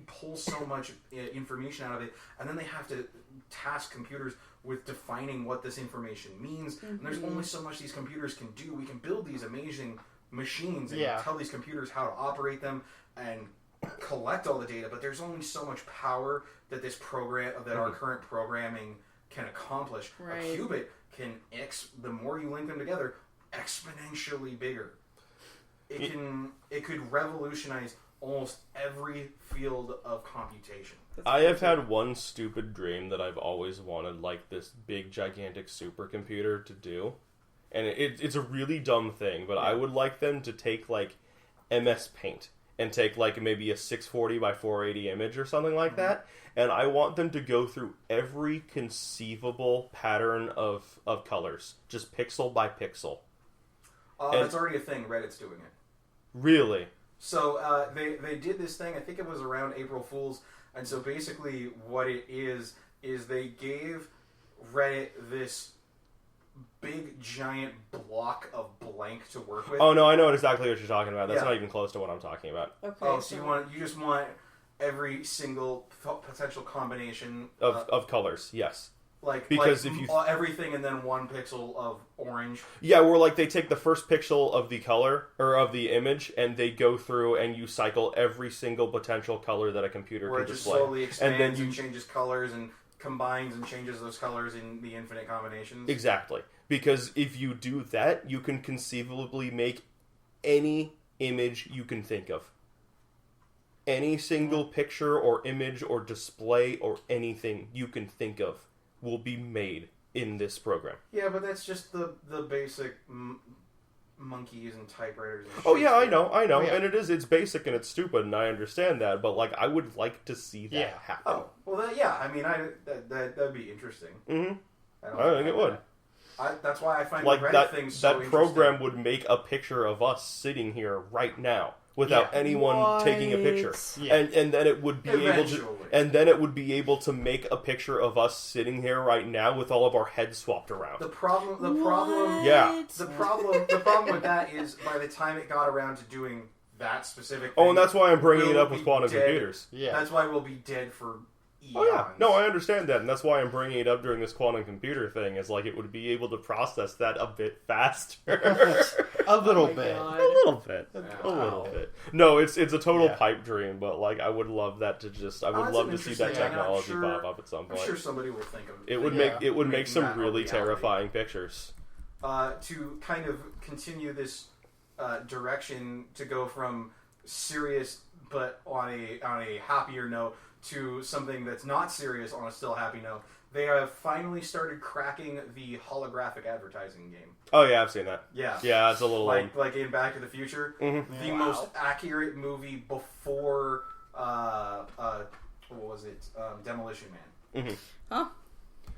pull so much information out of it, and then they have to task computers with defining what this information means. And there's only so much these computers can do. We can build these amazing machines and tell these computers how to operate them and collect all the data, but there's only so much power that this program, that our current programming can accomplish. A qubit can the more you link them together, exponentially bigger. It could revolutionize almost every field of computation. I have had one stupid dream that I've always wanted, like, this big gigantic supercomputer to do, and it's a really dumb thing, but I would like them to take, like, MS Paint and take, like, maybe a 640 by 480 image or something like that, and I want them to go through every conceivable pattern of colors, just pixel by pixel. That's already a thing. Reddit's doing it. Really? So they did this thing, I think it was around April Fool's, and so basically what it is they gave Reddit this big giant block of blank to work with. Oh no, I know exactly what you're talking about. That's not even close to what I'm talking about. Okay, so you just want every single potential combination of colors, yes. Because if you everything and then one pixel of orange. Yeah, where like they take the first pixel of the color or of the image and they go through and you cycle every single potential color that a computer can display. Where it just slowly expands and changes colors and combines and changes those colors in the infinite combinations. Exactly. Because if you do that, you can conceivably make any image you can think of. Any single picture or image or display or anything you can think of will be made in this program. Yeah, but that's just the basic monkeys and typewriters and oh yeah, I know. Oh, yeah. And it's basic and it's stupid and I understand that, but like I would like to see that happen. Oh, well I mean that'd be interesting. Mm-hmm. I think it would. That's why I find like the Reddit that, thing so that program would make a picture of us sitting here right now without anyone taking a picture. Yeah. And then it would be able to make a picture of us sitting here right now with all of our heads swapped around. The problem with that is by the time it got around to doing that specific thing, oh, and that's why I'm bringing it up with quantum computers. Yeah. That's why we'll be dead for eons. Oh yeah, no, I understand that, and that's why I'm bringing it up during this quantum computer thing, is like it would be able to process that a bit faster. A little bit. No, it's a total pipe dream, but like I would love that to just, I would love to see that technology pop up at some point. I'm sure somebody will think of it. It would make some really terrifying pictures. To kind of continue this direction, to go from serious but on a happier note to something that's not serious on a still happy note, they have finally started cracking the holographic advertising game. Oh yeah, I've seen that. Yeah, it's a little like in Back to the Future, the most accurate movie before what was it? Demolition Man. Mm-hmm. Huh?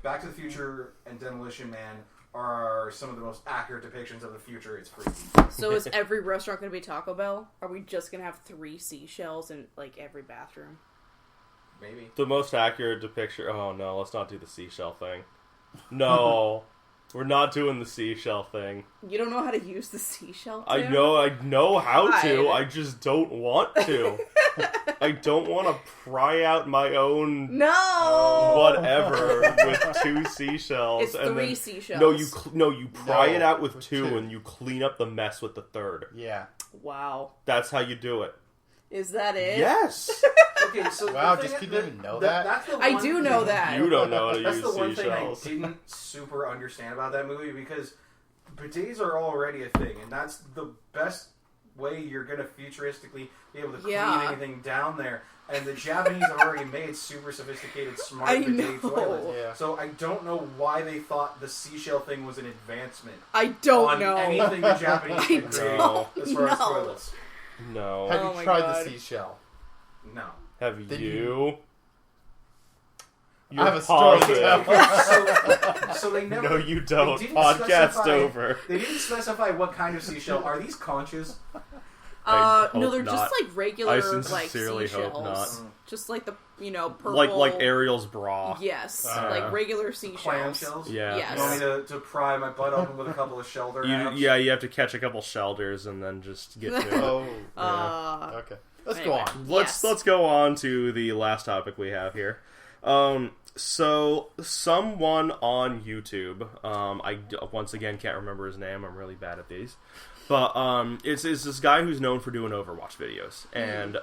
Back to the Future and Demolition Man are some of the most accurate depictions of the future. It's freaky. So is every restaurant going to be Taco Bell? Are we just going to have 3 seashells in like every bathroom? Maybe. The most accurate depiction... Oh, no, let's not do the seashell thing. No, we're not doing the seashell thing. You don't know how to use the seashell, I know how to, I just don't want to. I don't want to pry out my own... whatever with 2 seashells. It's 3 seashells. You pry it out with 2 and you clean up the mess with the 3rd. Yeah. Wow. That's how you do it. Is that it? Yes. Okay, so Wow, the thing just people that- didn't know that- that? That's the I one do thing- know that. You don't know how to That's use the one seashells. thing I didn't super understand about that movie, because bidets are already a thing, and that's the best way you're going to futuristically be able to clean anything down there. And the Japanese have already made super sophisticated, smart bidet toilets. Yeah. So I don't know why they thought the seashell thing was an advancement I don't on know. anything the Japanese I can create don't as far as know. toilets. No. Have Oh you my tried God. the seashell? No. Have Did you? I have a story to pausing. tell. So they never. No, you don't. They didn't Podcast specify- over. They didn't specify what kind of seashell. Are these conches? I No, hope they're not. just like regular, I like sincerely hope seashells. not. Just like the purple, Like Ariel's bra. Yes, Uh, like regular seashells. Clam shells? Yeah. Yes. You want me to pry my butt open with a couple of shelter apps? You have to catch a couple shelders and then just get to it. Oh, Uh, okay. Let's anyway. go on. Let's go on to the last topic we have here. So someone on YouTube, I once again can't remember his name. I'm really bad at these, but it's this guy who's known for doing Overwatch videos, and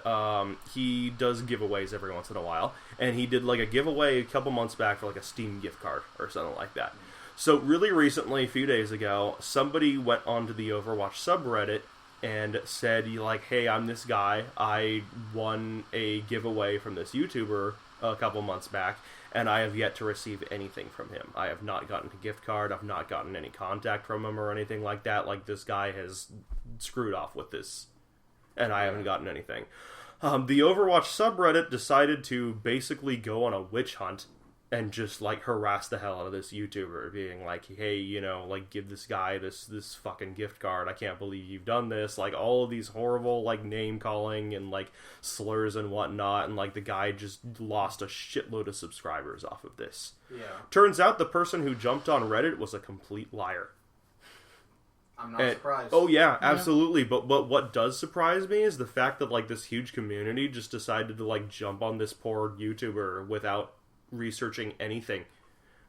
he does giveaways every once in a while. And he did like a giveaway a couple months back for like a Steam gift card or something like that. So really recently, a few days ago, somebody went onto the Overwatch subreddit and said, like, hey, I'm this guy. I won a giveaway from this YouTuber a couple months back, and I have yet to receive anything from him. I have not gotten a gift card. I've not gotten any contact from him or anything like that. Like, this guy has screwed off with this, and I haven't gotten anything. The Overwatch subreddit decided to basically go on a witch hunt and just, like, harass the hell out of this YouTuber, being like, hey, you know, like, give this guy this fucking gift card. I can't believe you've done this. Like, all of these horrible, like, name-calling and, like, slurs and whatnot, and, like, the guy just lost a shitload of subscribers off of this. Yeah. Turns out the person who jumped on Reddit was a complete liar. I'm not surprised. Oh, yeah, absolutely. But what does surprise me is the fact that, like, this huge community just decided to, like, jump on this poor YouTuber without researching anything,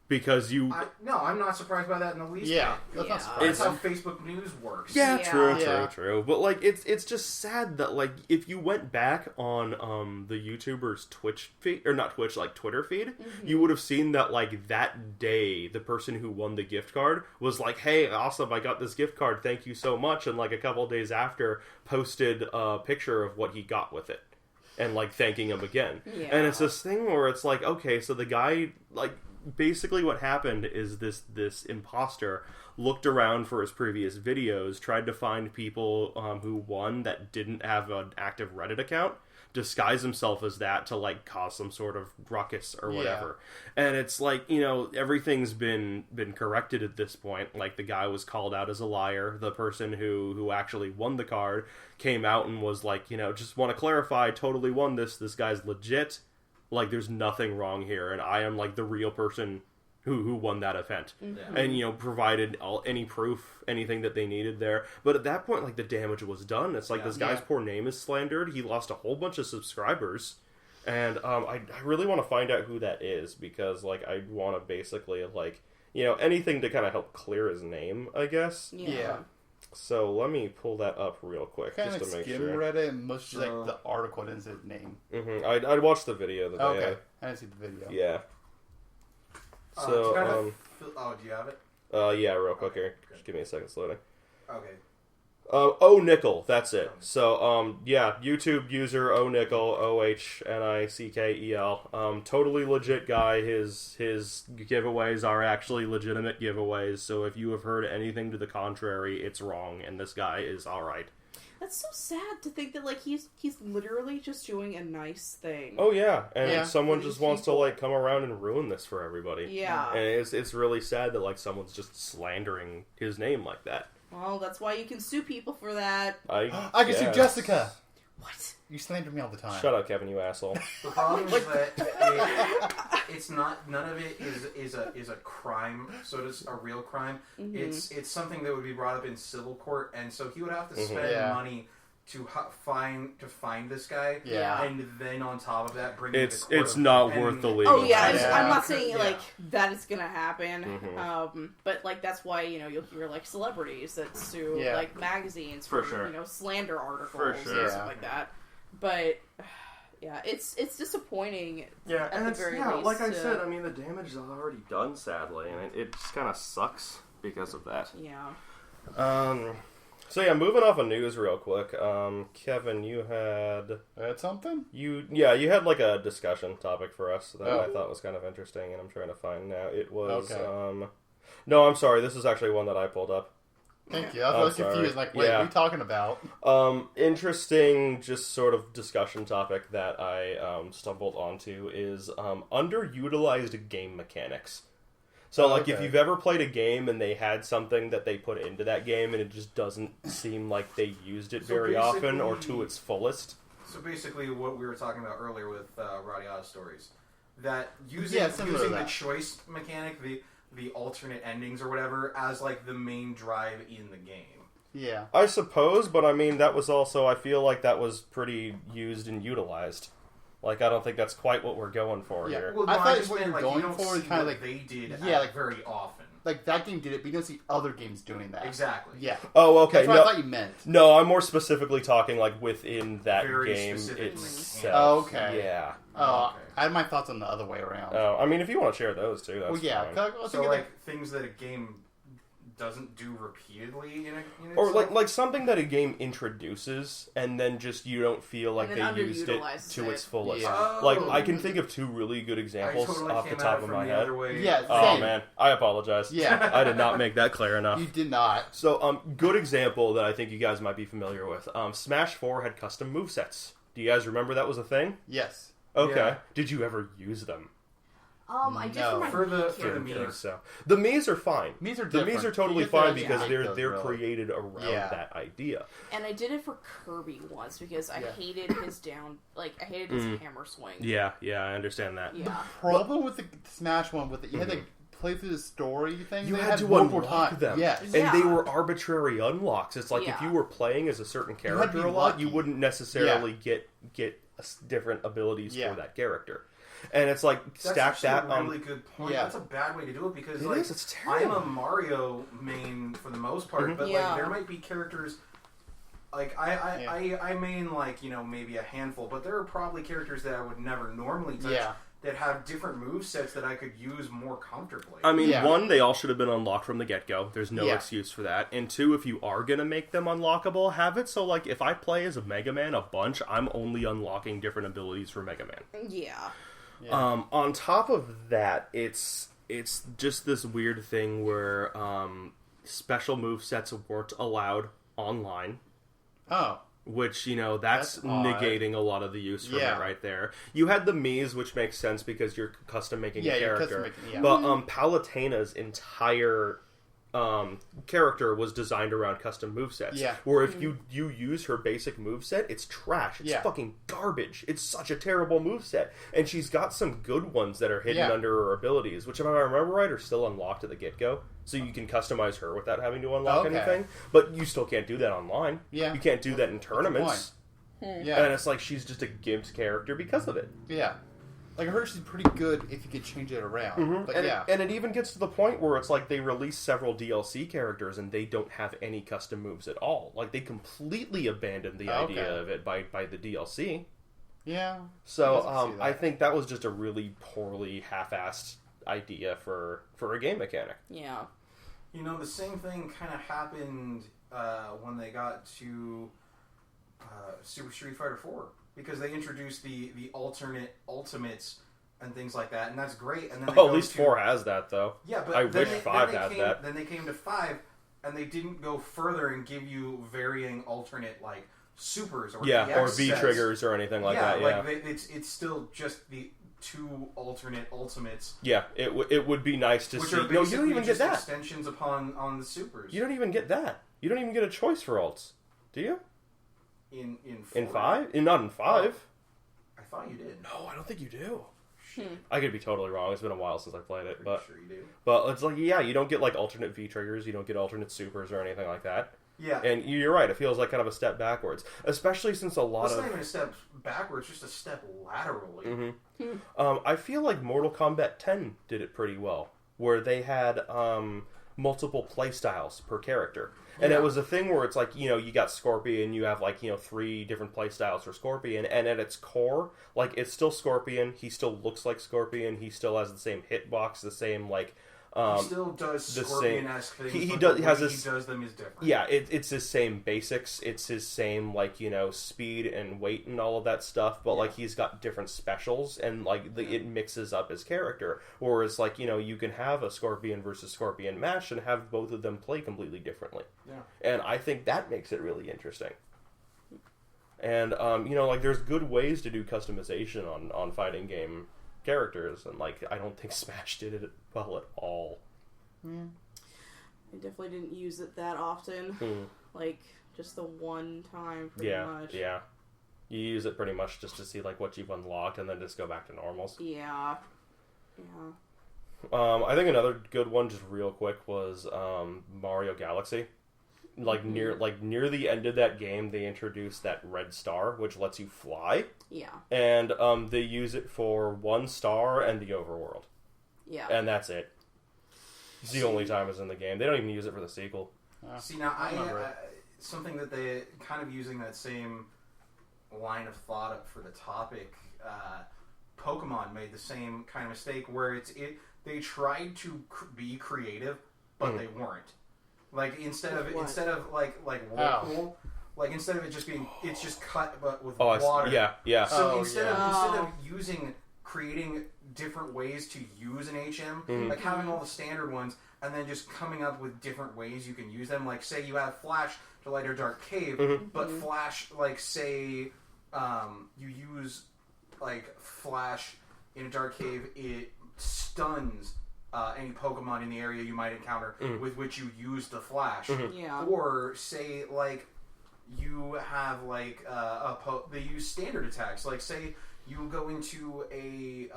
because I'm not surprised by that in the least. Yeah, bit. that's not That's how surprising. Facebook News works. yeah, Yeah. true. But like, it's just sad that, like, if you went back on the YouTuber's Twitch feed, or not Twitch, like Twitter feed, you would have seen that, like, that day the person who won the gift card was like, hey, awesome, I got this gift card, thank you so much, and like a couple days after posted a picture of what he got with it. And, like, thanking him again. Yeah. And it's this thing where it's like, okay, so the guy, like, basically what happened is this imposter looked around for his previous videos, tried to find people who won that didn't have an active Reddit account, disguise himself as that to, like, cause some sort of ruckus or whatever. And it's like, you know, everything's been corrected at this point. Like, the guy was called out as a liar. The person who actually won the card came out and was like, you know, just want to clarify, totally won this. This guy's legit. Like, there's nothing wrong here, and I am, like, the real person who won that event. And, you know, provided any proof, anything that they needed there. But at that point, like, the damage was done. It's like, this guy's poor name is slandered. He lost a whole bunch of subscribers. And I really want to find out who that is, because, like, I want to basically, like, you know, anything to kind of help clear his name, I guess. Yeah. So let me pull that up real quick, Kind just of to make skim sure. Reddit and most just, like, the article didn't say his name. I'd watched the video that Oh, they okay. I didn't see the video. Yeah. Do So, you have it? yeah, real quick here. Just give me a second, it's loading. Okay. Nickel, that's it. So, yeah, YouTube user Nickel, OHNICKEL. Totally legit guy. His giveaways are actually legitimate giveaways. So if you have heard anything to the contrary, it's wrong, and this guy is alright. That's so sad to think that, like, he's literally just doing a nice thing. Oh yeah, and someone For just these wants to, people. like, come around and ruin this for everybody. Yeah. And it's really sad that, like, someone's just slandering his name like that. Well, that's why you can sue people for that. I can sue guess. Jessica! What? You slander me all the time. Shut up, Kevin, you asshole. The problem is that it's not. None of it is a crime. So it's a real crime. It's something that would be brought up in civil court, and so he would have to spend money to find this guy. Yeah. And then on top of that, bring him to court. It's not worth the legal. Oh yeah, time. I'm not saying Yeah. like that is gonna happen. But like that's why you'll hear like celebrities that sue like magazines for sure. slander articles For sure. and stuff like that. But yeah, it's disappointing. Yeah, at and the it's very yeah, least, like I said, I mean the damage is already done, sadly, and it just kind of sucks because of that. Yeah. So yeah, moving off of news real quick. Kevin, you had something? you had like a discussion topic for us that I thought was kind of interesting, and I'm trying to find now. It was no, I'm sorry. This is actually one that I pulled up. Thank you. I was confused. Like, wait, what are you talking about? Interesting, just sort of discussion topic that I stumbled onto is underutilized game mechanics. So, like, if you've ever played a game and they had something that they put into that game and it just doesn't seem like they used it very often or to its fullest. So basically what we were talking about earlier with Radiata Stories, that using the choice mechanic, the alternate endings or whatever, as, like, the main drive in the game. Yeah. I suppose, but I mean, that was also, I feel like that was pretty used and utilized. Like, I don't think that's quite what we're going for here. Well, no, I thought just what meant, you're like, going you don't for is see kind of what like... they did like, very often. Like, that game did it, but you don't see other games doing that. Exactly. Yeah. Oh, okay. That's what I thought you meant. No, I'm more specifically talking, like, within that Very game specific itself. Oh, okay. Yeah. Oh, okay. I had my thoughts on the other way around. Oh, I mean, if you want to share those, too, that's fine. So, like, things that a game doesn't do repeatedly in or itself? like something that a game introduces and then just you don't feel like they used it to its fullest. Yeah. Oh. Like I can think of two really good examples off the top of my head. Yeah, oh same. man, I apologize. Yeah. I did not make that clear enough. You did not. So good example that I think you guys might be familiar with. Smash 4 had custom movesets. Do you guys remember that was a thing? Yes. Okay. Yeah. Did you ever use them? I did for my for the Mii's. So the Mii's are fine. Mii's are The different. Mii's are totally You get fine to because make they're those really. created around that idea. And I did it for Kirby once because I hated his I hated his hammer swing. Yeah, I understand that. Yeah. Problem with the Smash one with it, you had to play through the story thing. You they had to multiple unlock times. them. Yes. And they were arbitrary unlocks. It's like if Yeah. you were playing as a certain had to character be a lot, lucky. you wouldn't necessarily get different abilities Yeah. for that character. And it's like stack that a on. really good point. Yeah. That's a bad way to do it because It like is, it's I'm terrible. a Mario main for the most part, but like there might be characters like I main like maybe a handful, but there are probably characters that I would never normally touch that have different movesets that I could use more comfortably. I mean, one, they all should have been unlocked from the get-go. There's no excuse for that. And two, if you are going to make them unlockable, have it so, like, if I play as a Mega Man a bunch, I'm only unlocking different abilities for Mega Man. Yeah. On top of that, it's just this weird thing where special movesets weren't allowed online. Oh. Which, that's negating a lot of the use from it right there. You had the Mii's, which makes sense because you're custom making a character. But Palutena's entire character was designed around custom movesets. Yeah. Where if you use her basic moveset, it's trash. It's fucking garbage. It's such a terrible moveset. And she's got some good ones that are hidden under her abilities, which if I remember right are still unlocked at the get-go. So you can customize her without having to unlock anything. But you still can't do that online. Yeah. You can't do that in tournaments. Yeah. And it's like she's just a gimped character because of it. Yeah. Like, I heard she's pretty good if you could change it around. But and it even gets to the point where it's like they release several DLC characters and they don't have any custom moves at all. Like, they completely abandoned the idea of it by the DLC. Yeah. So, I think that was just a really poorly half-assed idea for a game mechanic. Yeah. The same thing kind of happened when they got to Super Street Fighter 4. Because they introduced the alternate ultimates and things like that, and that's great. And then at least 4 has that, though. Yeah, but I wish 5 had that. Then they came to 5, and they didn't go further and give you varying alternate like supers or or V triggers or anything like that. Yeah, like it's still just the 2 alternate ultimates. Yeah, it would be nice to see. Are no, you don't even get that. Extensions on the supers. You don't even get that. You don't even get a choice for alts, do you? In 5? Not in 5. I thought you did. No, I don't think you do. I could be totally wrong. It's been a while since I played it, but sure you do. But it's like you don't get like alternate V triggers, you don't get alternate supers or anything like that. Yeah, and you're right. It feels like kind of a step backwards, especially since a lot of. It's not even a step backwards; just a step laterally. I feel like Mortal Kombat 10 did it pretty well, where they had multiple playstyles per character. And it was a thing where it's like, you know, you got Scorpion, you have like, you know, 3 different playstyles for Scorpion, and at its core, like, it's still Scorpion, he still looks like Scorpion, he still has the same hitbox, the same, like, he still does Scorpion-esque things. He does them is different. Yeah, it's his same basics. It's his same, like, you know, speed and weight and all of that stuff. But like, he's got different specials, and like it mixes up his character. Whereas, like, you know, you can have a Scorpion versus Scorpion match and have both of them play completely differently. Yeah, and I think that makes it really interesting. And you know, like, there's good ways to do customization on fighting game characters, and like, I don't think Smash did it well at all. I definitely didn't use it that often. Like, just the one time, pretty much. Yeah. You use it pretty much just to see like what you've unlocked, and then just go back to normals. Yeah. I think another good one, just real quick, was Mario Galaxy. Like near the end of that game, they introduced that red star, which lets you fly. Yeah. And they use it for 1 star and the overworld. Yeah. And that's it. It's the only time it's in the game. They don't even use it for the sequel. See, now something that they kind of using that same line of thought up for the topic. Pokemon made the same kind of mistake where they tried to be creative, but they weren't. Like, instead of Whirlpool, like, instead of it just being, it's just cut but with water. Yeah. So instead of creating different ways to use an HM, like having all the standard ones, and then just coming up with different ways you can use them. Like, say you have Flash to light a dark cave, but Flash, like, say you use like Flash in a dark cave, it stuns any Pokemon in the area you might encounter with which you use the Flash. Yeah. Or say, like, you have, like, they use standard attacks. Like, say you go into a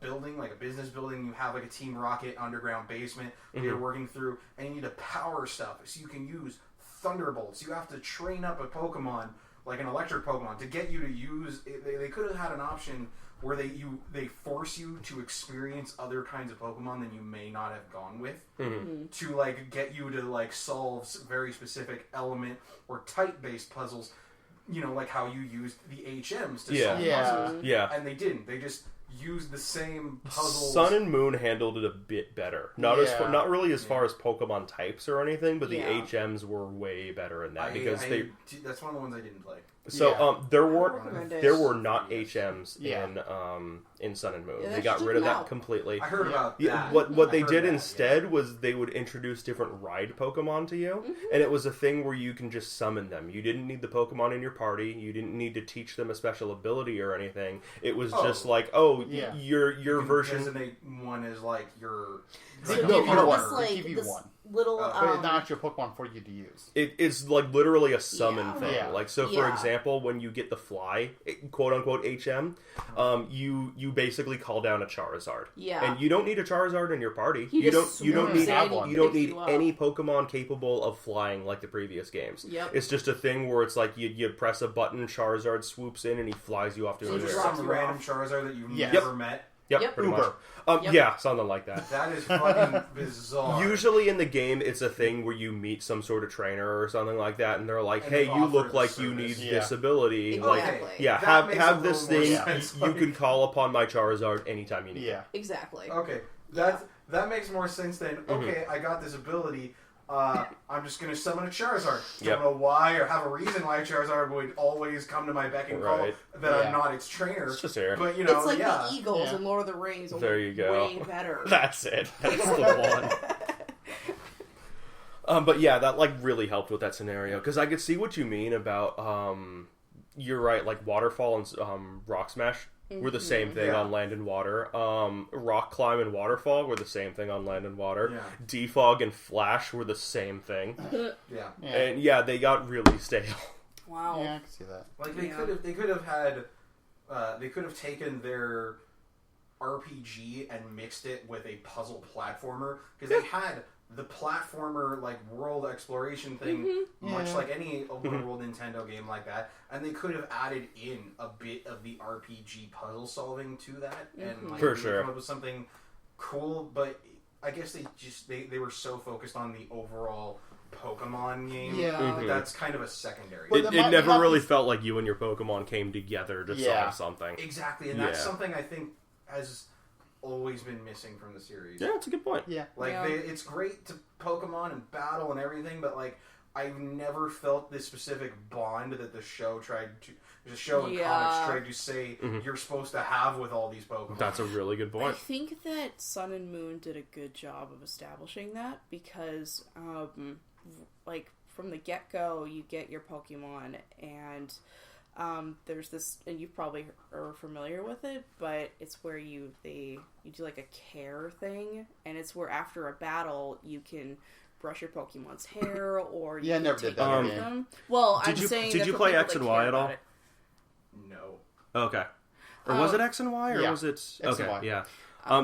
building, like a business building, you have, like, a Team Rocket underground basement that you're working through, and you need to power stuff. So you can use Thunderbolts. You have to train up a Pokemon, like an electric Pokemon, to get you to use... They could have had an option where they force you to experience other kinds of Pokemon than you may not have gone with, to, like, get you to, like, solve very specific element or type-based puzzles, you know, like how you used the HMs to solve puzzles. Yeah. And they didn't. They just used the same puzzles. Sun and Moon handled it a bit better. Not really as far as Pokemon types or anything, but the HMs were way better in that, because that's one of the ones I didn't play. So there were not HMs in Sun and Moon. Yeah, they got rid of that completely. I heard about that. What they did instead was they would introduce different ride Pokemon to you, and it was a thing where you can just summon them. You didn't need the Pokemon in your party. You didn't need to teach them a special ability or anything. It was just like, your version. Designate one as like your. They give you one. Little, but not your Pokemon for you to use. It's like literally a summon thing. Yeah. Like, so for example, when you get the fly, quote unquote HM, you basically call down a Charizard. Yeah. And you don't need a Charizard in your party. You don't need any Pokemon capable of flying like the previous games. Yep. It's just a thing where it's like you press a button, Charizard swoops in, and he flies you off to another. So some random Charizard that you've never met. Yep, pretty much. Yeah, something like that. That is fucking bizarre. Usually in the game, it's a thing where you meet some sort of trainer or something like that, and they're like, "Hey, you look like you need this ability. Exactly. Like, have this thing. You can call upon my Charizard anytime you need." Yeah, exactly. Okay, that makes more sense than okay. I got this ability. I'm just going to summon a Charizard. Don't know why or have a reason why a Charizard would always come to my beck and call that I'm not its trainer. It's just here. But, you know, it's like the Eagles in Lord of the Rings. There you go. Way better. That's it. That's the one. But yeah, that like really helped with that scenario, because I could see what you mean about. You're right. Like Waterfall and Rock Smash were the same thing on land and water. Rock Climb and Waterfall were the same thing on land and water. Yeah. Defog and Flash were the same thing. And they got really stale. Wow. Yeah, I can see that. Like they could have taken their RPG and mixed it with a puzzle platformer, because they had the platformer, like, world exploration thing, much like any open world Nintendo game like that, and they could have added in a bit of the RPG puzzle solving to that, and like come up with something cool. But I guess they were so focused on the overall Pokemon game. Yeah. That's kind of a secondary. It never really felt like you and your Pokemon came together to solve something. Exactly, and that's something I think has always been missing from the series. Yeah, that's a good point. Yeah. It's great to Pokemon and battle and everything, but like I've never felt this specific bond that the show and comics tried to say you're supposed to have with all these Pokemon. That's a really good point. I think that Sun and Moon did a good job of establishing that because, like, from the get-go, you get your Pokemon, and there's this, and you probably are familiar with it, but it's where you do like a care thing, and it's where after a battle you can brush your Pokemon's hair, or you can never take did that care of them. Well, did you play X and Y at all? No. Okay. Or was it X and Y, or was it... X and Y. Yeah.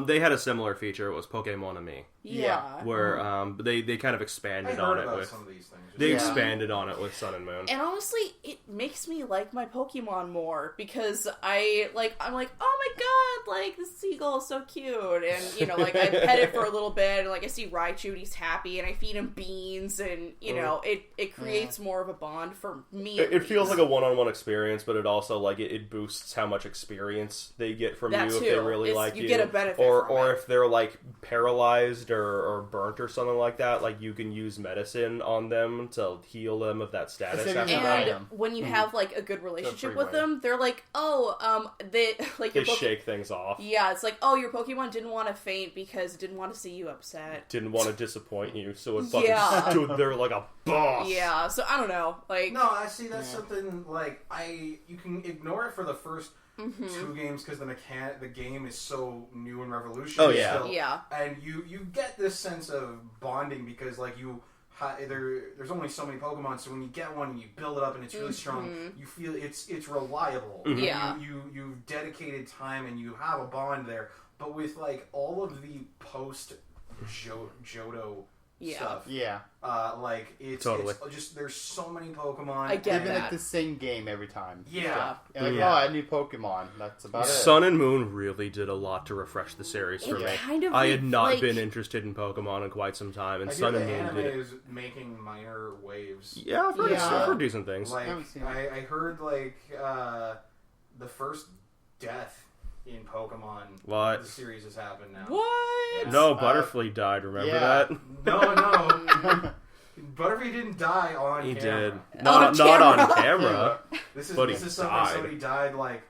They had a similar feature. It was Pokemon and Me. Yeah. Where they kind of expanded on it with... some of these things. They expanded on it with Sun and Moon. And honestly, it makes me like my Pokemon more because I'm like, oh my god, like the seagull is so cute, and you know, like I pet it for a little bit, and like I see Raichu and he's happy, and I feed him beans, and you know, it creates more of a bond for me. It feels like a one-on-one experience, but it also like it boosts how much experience they get from you if they really like you. You get a benefit, or if they're like paralyzed or burnt or something like that, like you can use medicine on them to heal them of that status. And when you have like a good relationship with them, they're like, they shake things off. Yeah, it's like, oh, your Pokemon didn't want to faint because it didn't want to see you upset. Didn't want to disappoint you, so it fucking stood there like a boss. Yeah, so I don't know, like no, I see that's something like you can ignore it for the first 2 games because the game is so new and revolutionary. Oh yeah, still. Yeah, and you get this sense of bonding because like there's only so many Pokemon, so when you get one and you build it up and it's really strong, you feel it's reliable. Yeah, you've dedicated time and you have a bond there. But with like all of the post Johto stuff, like it's just there's so many Pokemon. I get They've been like the same game every time. And I need Pokemon. That's about it. Sun and Moon really did a lot to refresh the series for me. I had not been interested in Pokemon in quite some time, and Sun and Moon did it. Is making minor waves. Yeah, I've heard decent things. Like I heard like the first death in Pokemon. What? The series has happened now. What? Yeah. No, Butterfree died. Remember that? No. Butterfree didn't die on camera. He did. Not on camera. This is something somebody died like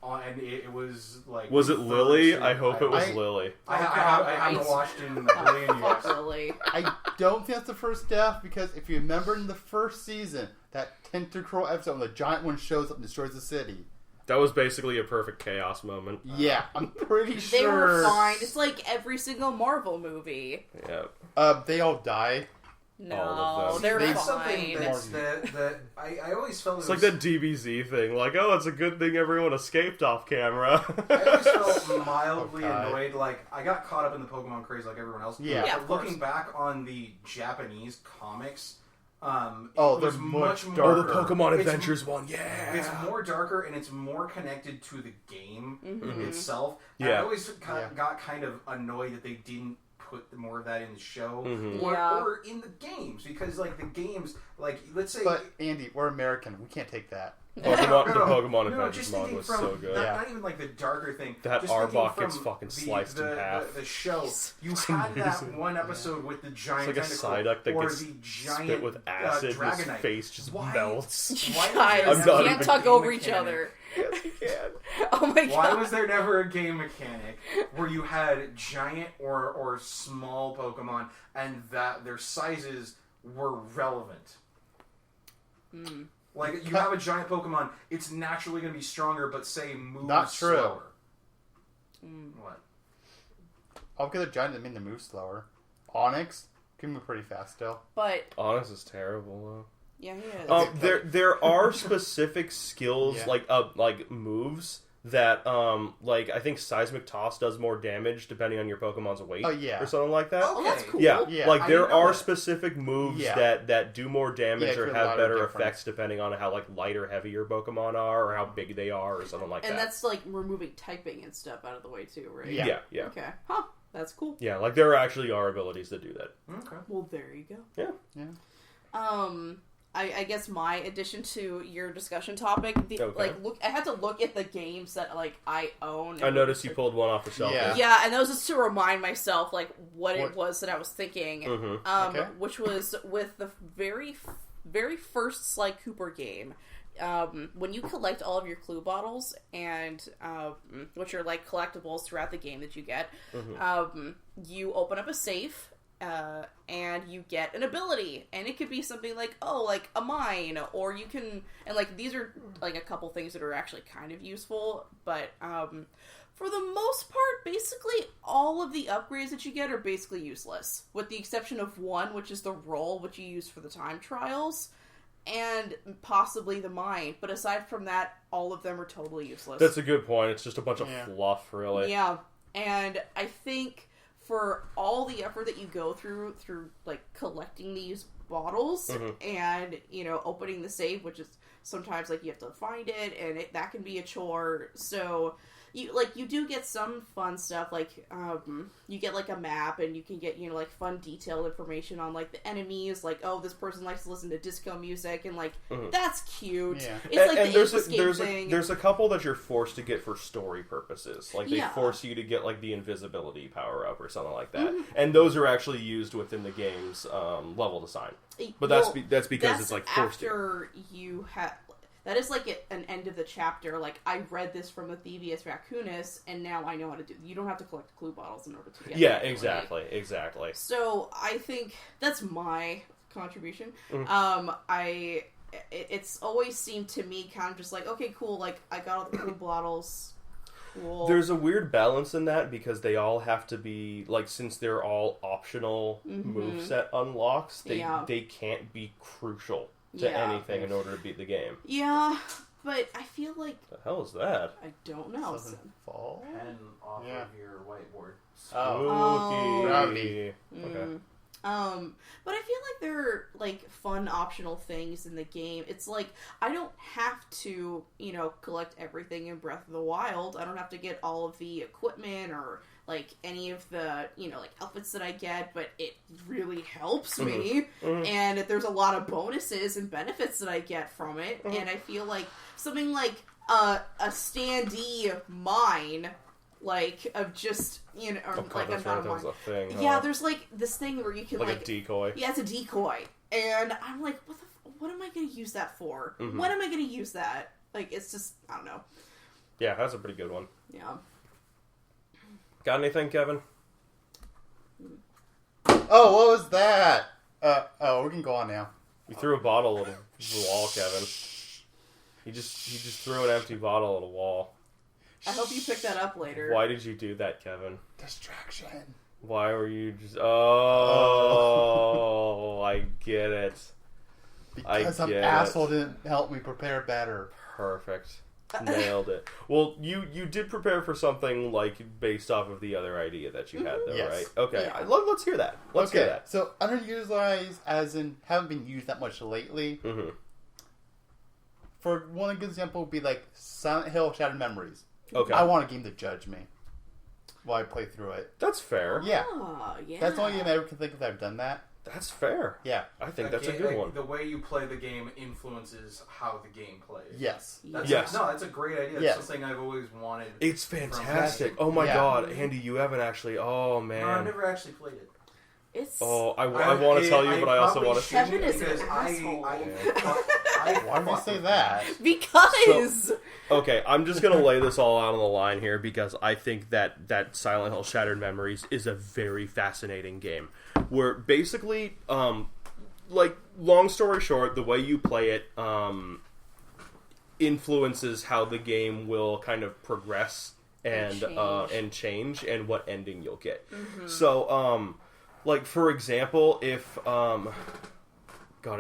on, and it was like. Was it Lily? I hope it was Lily. I haven't watched in a billion years. Lily. I don't think that's the first death because if you remember in the first season, that Tentacruel episode when the giant one shows up and destroys the city. That was basically a perfect chaos moment. Yeah, I'm pretty sure. They were fine. It's like every single Marvel movie. Yeah. They all die. No, they're fine. Something that I always felt it's like that DBZ thing. Like, oh, it's a good thing everyone escaped off camera. I always felt mildly annoyed. Like, I got caught up in the Pokemon craze like everyone else. Yeah. But looking back on the Japanese comics, it they're was much darker. more. Oh, the Pokemon Adventures one, yeah. It's more darker and it's more connected to the game itself. Yeah. And I always got kind of annoyed that they didn't put more of that in the show or in the games because like the games, like let's say. But Andy, we're American. We can't take that. The Pokemon Adventures mod was so good. Not even like the darker thing. That just Arbok gets fucking sliced in half. The show, you had that one episode with the giant it's like a Psyduck that gets spit with acid and his face just melts. Guys, you can't talk over each other. Yes, you can. Oh my god. Why was there never a game mechanic where you had giant or small Pokemon and that their sizes were relevant? Like, you have a giant Pokemon, it's naturally going to be stronger, but say moves Not true. slower. What? I'll get a giant that made the move slower. Onyx can move pretty fast still. But Onyx is terrible though. Yeah, he is. There are specific skills like moves that like I think Seismic Toss does more damage depending on your Pokemon's weight or something like that. Oh, that's cool. Yeah. Like there are specific moves that do more damage or have better difference. effects depending on how like light or heavy your Pokemon are or how big they are or something like that. And that's like removing typing and stuff out of the way too, right? Yeah. Okay. Huh. That's cool. Yeah, like there actually are abilities that do that. Okay. Well, there you go. Yeah. I guess my addition to your discussion topic, I had to look at the games that like I own. I noticed you pulled one off the shelf. Yeah, and that was just to remind myself like what it was that I was thinking. Mm-hmm. Which was with the very first Sly Cooper game. When you collect all of your clue bottles and which are like collectibles throughout the game that you get, you open up a safe. And you get an ability, and it could be something like, like a mine, or you can, and like these are like a couple things that are actually kind of useful, but for the most part, basically all of the upgrades that you get are basically useless, with the exception of one, which is the roll, which you use for the time trials, and possibly the mine, but aside from that, all of them are totally useless. That's a good point. It's just a bunch of fluff, really. Yeah, and I think for all the effort that you go through like collecting these bottles and opening the safe, which is sometimes like you have to find it, and that can be a chore. So you do get some fun stuff, like you get like a map, and you can get like fun detailed information on like the enemies, like this person likes to listen to disco music, and like that's cute. Yeah. It's like there's a couple that you're forced to get for story purposes, like they force you to get like the invisibility power up or something like that, and those are actually used within the game's level design. But that's because it's like forced after you have. That is like an end of the chapter. Like, I read this from the Thievius Raccoonus, and now I know how to do. You don't have to collect clue bottles in order to get. Yeah, it, exactly. So I think that's my contribution. It's always seemed to me kind of just like, okay, cool. Like, I got all the clue bottles. Cool. There's a weird balance in that because they all have to be like, since they're all optional moveset unlocks, they can't be crucial to anything in order to beat the game. Yeah, but I feel like... The hell is that? I don't know. Doesn't fall? Pen off of your whiteboard. Gravity. Okay. But I feel like there are, like, fun optional things in the game. It's like, I don't have to, collect everything in Breath of the Wild. I don't have to get all of the equipment or, like, any of the, like, outfits that I get, but it really helps me. And there's a lot of bonuses and benefits that I get from it. And I feel like something like a standee mine... like, of just, like, I'm not a mine. Thing, yeah, there's, like, this thing where you can, like... a decoy. Yeah, it's a decoy. And I'm like, what am I going to use that for? When am I going to use that? Like, it's just, I don't know. Yeah, that's a pretty good one. Yeah. Got anything, Kevin? Oh, what was that? We can go on now. You threw a bottle at the wall, Kevin. He just threw an empty bottle at a wall. I hope you pick that up later. Why did you do that, Kevin? Distraction. Why were you just... Oh, I get it. Because some asshole didn't help me prepare better. Perfect. Nailed it. Well, you did prepare for something, like, based off of the other idea that you had, though, right? Okay, yeah. Let's hear that. Let's hear that. So, underutilized, as in, haven't been used that much lately. For one good example would be, like, Silent Hill Shattered Memories. Okay. I want a game to judge me while I play through it. That's fair. Yeah. Oh, yeah. That's the only game I ever can think of that I've done that. That's fair. Yeah. I think that's a good one. The way you play the game influences how the game plays. Yes. That's a great idea. That's something I've always wanted. It's fantastic. Oh my god, Andy, you haven't actually... Oh, man. No, I've never actually played it. I want to tell you, but I also want to... Kevin is an asshole. Why would you say that? Because... Okay, I'm just going to lay this all out on the line here, because I think that Silent Hill Shattered Memories is a very fascinating game. Where basically, like, long story short, the way you play it influences how the game will kind of progress and change and what ending you'll get. So, like, for example, if, God,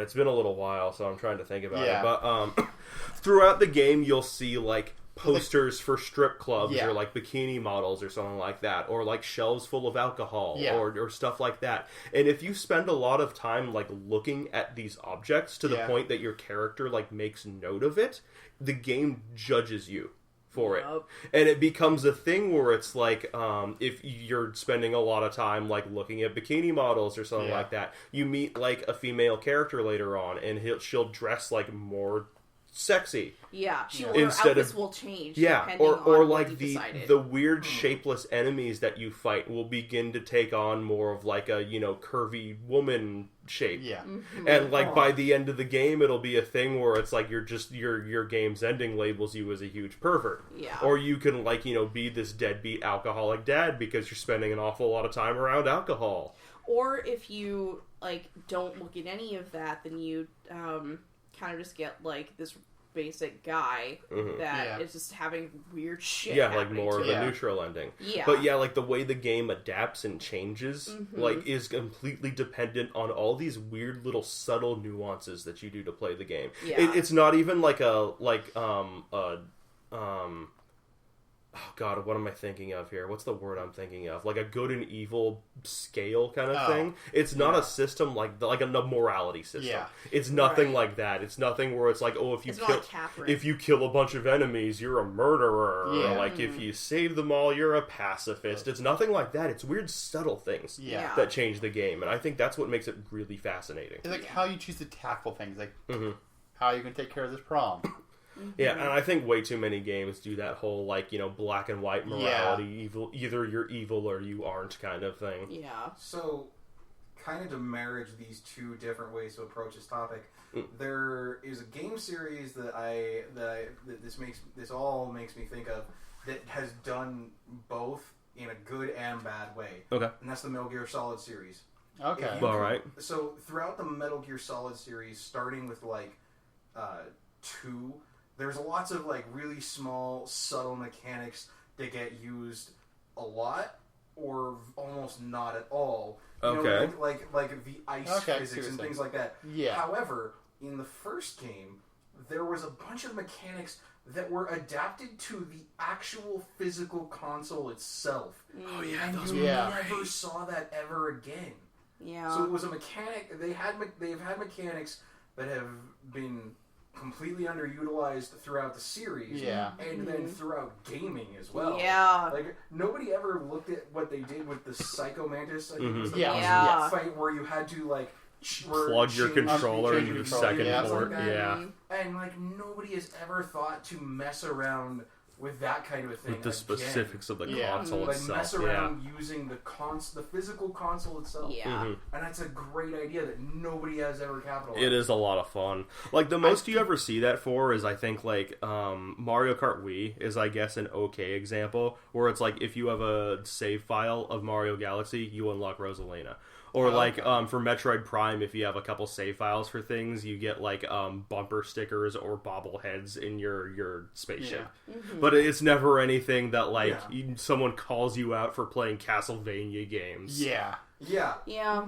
it's been a little while, so I'm trying to think about it, but, throughout the game, you'll see, like, posters for strip clubs or, like, bikini models or something like that, or, like, shelves full of alcohol or stuff like that. And if you spend a lot of time, like, looking at these objects to the point that your character, like, makes note of it, the game judges you for it. And it becomes a thing where it's like, if you're spending a lot of time like looking at bikini models or something like that, you meet like a female character later on, and she'll dress like more sexy. Yeah, her outfits will change. Or like the weird shapeless enemies that you fight will begin to take on more of like a, you know, curvy woman shape. Yeah. And like by the end of the game, it'll be a thing where it's like your game's ending labels you as a huge pervert. Yeah. Or you can like, you know, be this deadbeat alcoholic dad because you're spending an awful lot of time around alcohol. Or if you like don't look at any of that, then you kind of just get like this basic guy that is just having weird shit. Yeah, like more of a neutral ending. Yeah. But yeah, like the way the game adapts and changes, like is completely dependent on all these weird little subtle nuances that you do to play the game. Yeah. It's not even like oh god, what am I thinking of here? What's the word I'm thinking of? Like a good and evil scale kind of thing. It's not a system like a morality system. Yeah. It's nothing like that. It's nothing where it's like, oh, if you kill a bunch of enemies, you're a murderer. Yeah. Or like if you save them all, you're a pacifist. It's nothing like that. It's weird, subtle things that change the game, and I think that's what makes it really fascinating. It's like how you choose to tackle things, like how you can take care of this problem. Yeah, and I think way too many games do that whole, like, you know, black and white morality, evil, either you're evil or you aren't kind of thing. Yeah. So, kind of to marriage these two different ways to approach this topic, there is a game series that this all makes me think of that has done both in a good and bad way. Okay. And that's the Metal Gear Solid series. Okay. All right. So, throughout the Metal Gear Solid series, starting with, like, 2... there's lots of like really small, subtle mechanics that get used a lot or almost not at all. You know, like the ice physics and things like that. Yeah. However, in the first game, there was a bunch of mechanics that were adapted to the actual physical console itself. Oh yeah, and you never saw that ever again. Yeah. So it was a mechanic. They've had mechanics that have been completely underutilized throughout the series, and then throughout gaming as well. Yeah, like nobody ever looked at what they did with the Psycho Mantis. I think was the fight where you had to like plug your controller into the second port. And like nobody has ever thought to mess around with that kind of a thing. With the specifics of the console itself. Like mess around using the physical console itself. Yeah. And that's a great idea that nobody has ever capitalized. It is a lot of fun. Like the most you ever see that for is I think like Mario Kart Wii is I guess an okay example where it's like if you have a save file of Mario Galaxy, you unlock Rosalina. Or for Metroid Prime, if you have a couple save files for things, you get like bumper stickers or bobbleheads in your spaceship. But it's never anything that like someone calls you out for playing Castlevania games. Yeah.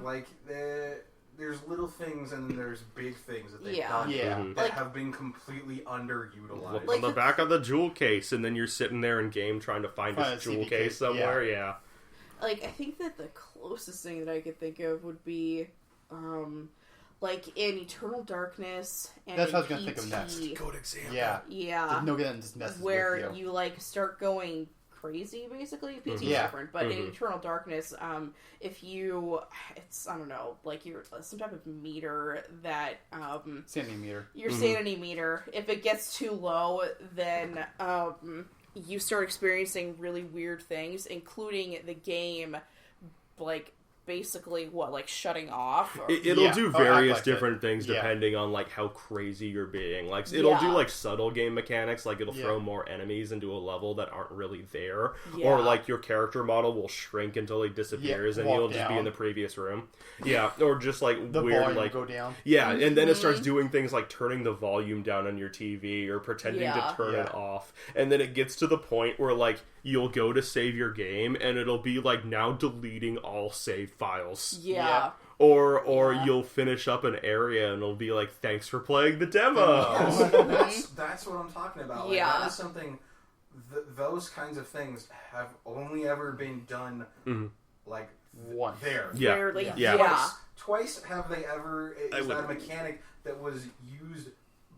Like there's little things and then there's big things that they've done that have been completely underutilized. Look on the back of the jewel case, and then you're sitting there in game trying to find this jewel case somewhere. Yeah. Like, I think that the closest thing that I could think of would be, like, in Eternal Darkness and that's what I was going to think of next. Good example. Yeah. No getting just messes where with you, like, start going crazy, basically. PT is different, but in Eternal Darkness, if you, I don't know, like, you're some type of meter that, sanity meter. Your sanity meter, if it gets too low, then, you start experiencing really weird things, including the game, like, basically, shutting off? Or... It'll do various different things depending on, like, how crazy you're being. Like, it'll do, like, subtle game mechanics, like, it'll throw more enemies into a level that aren't really there. Or, like, your character model will shrink until he disappears and you'll just be in the previous room. Yeah, or just, like, the weird, volume like... go down. Yeah, and then it starts doing things like turning the volume down on your TV or pretending to turn it off. And then it gets to the point where, like, you'll go to save your game and it'll be, like, now deleting all save files. Yeah. Or you'll finish up an area and it'll be like, thanks for playing the demo. That's what I'm talking about. Like, that is something, those kinds of things have only ever been done, like, once. There. Yeah. Rarely. Twice have they ever, is that a mechanic that was used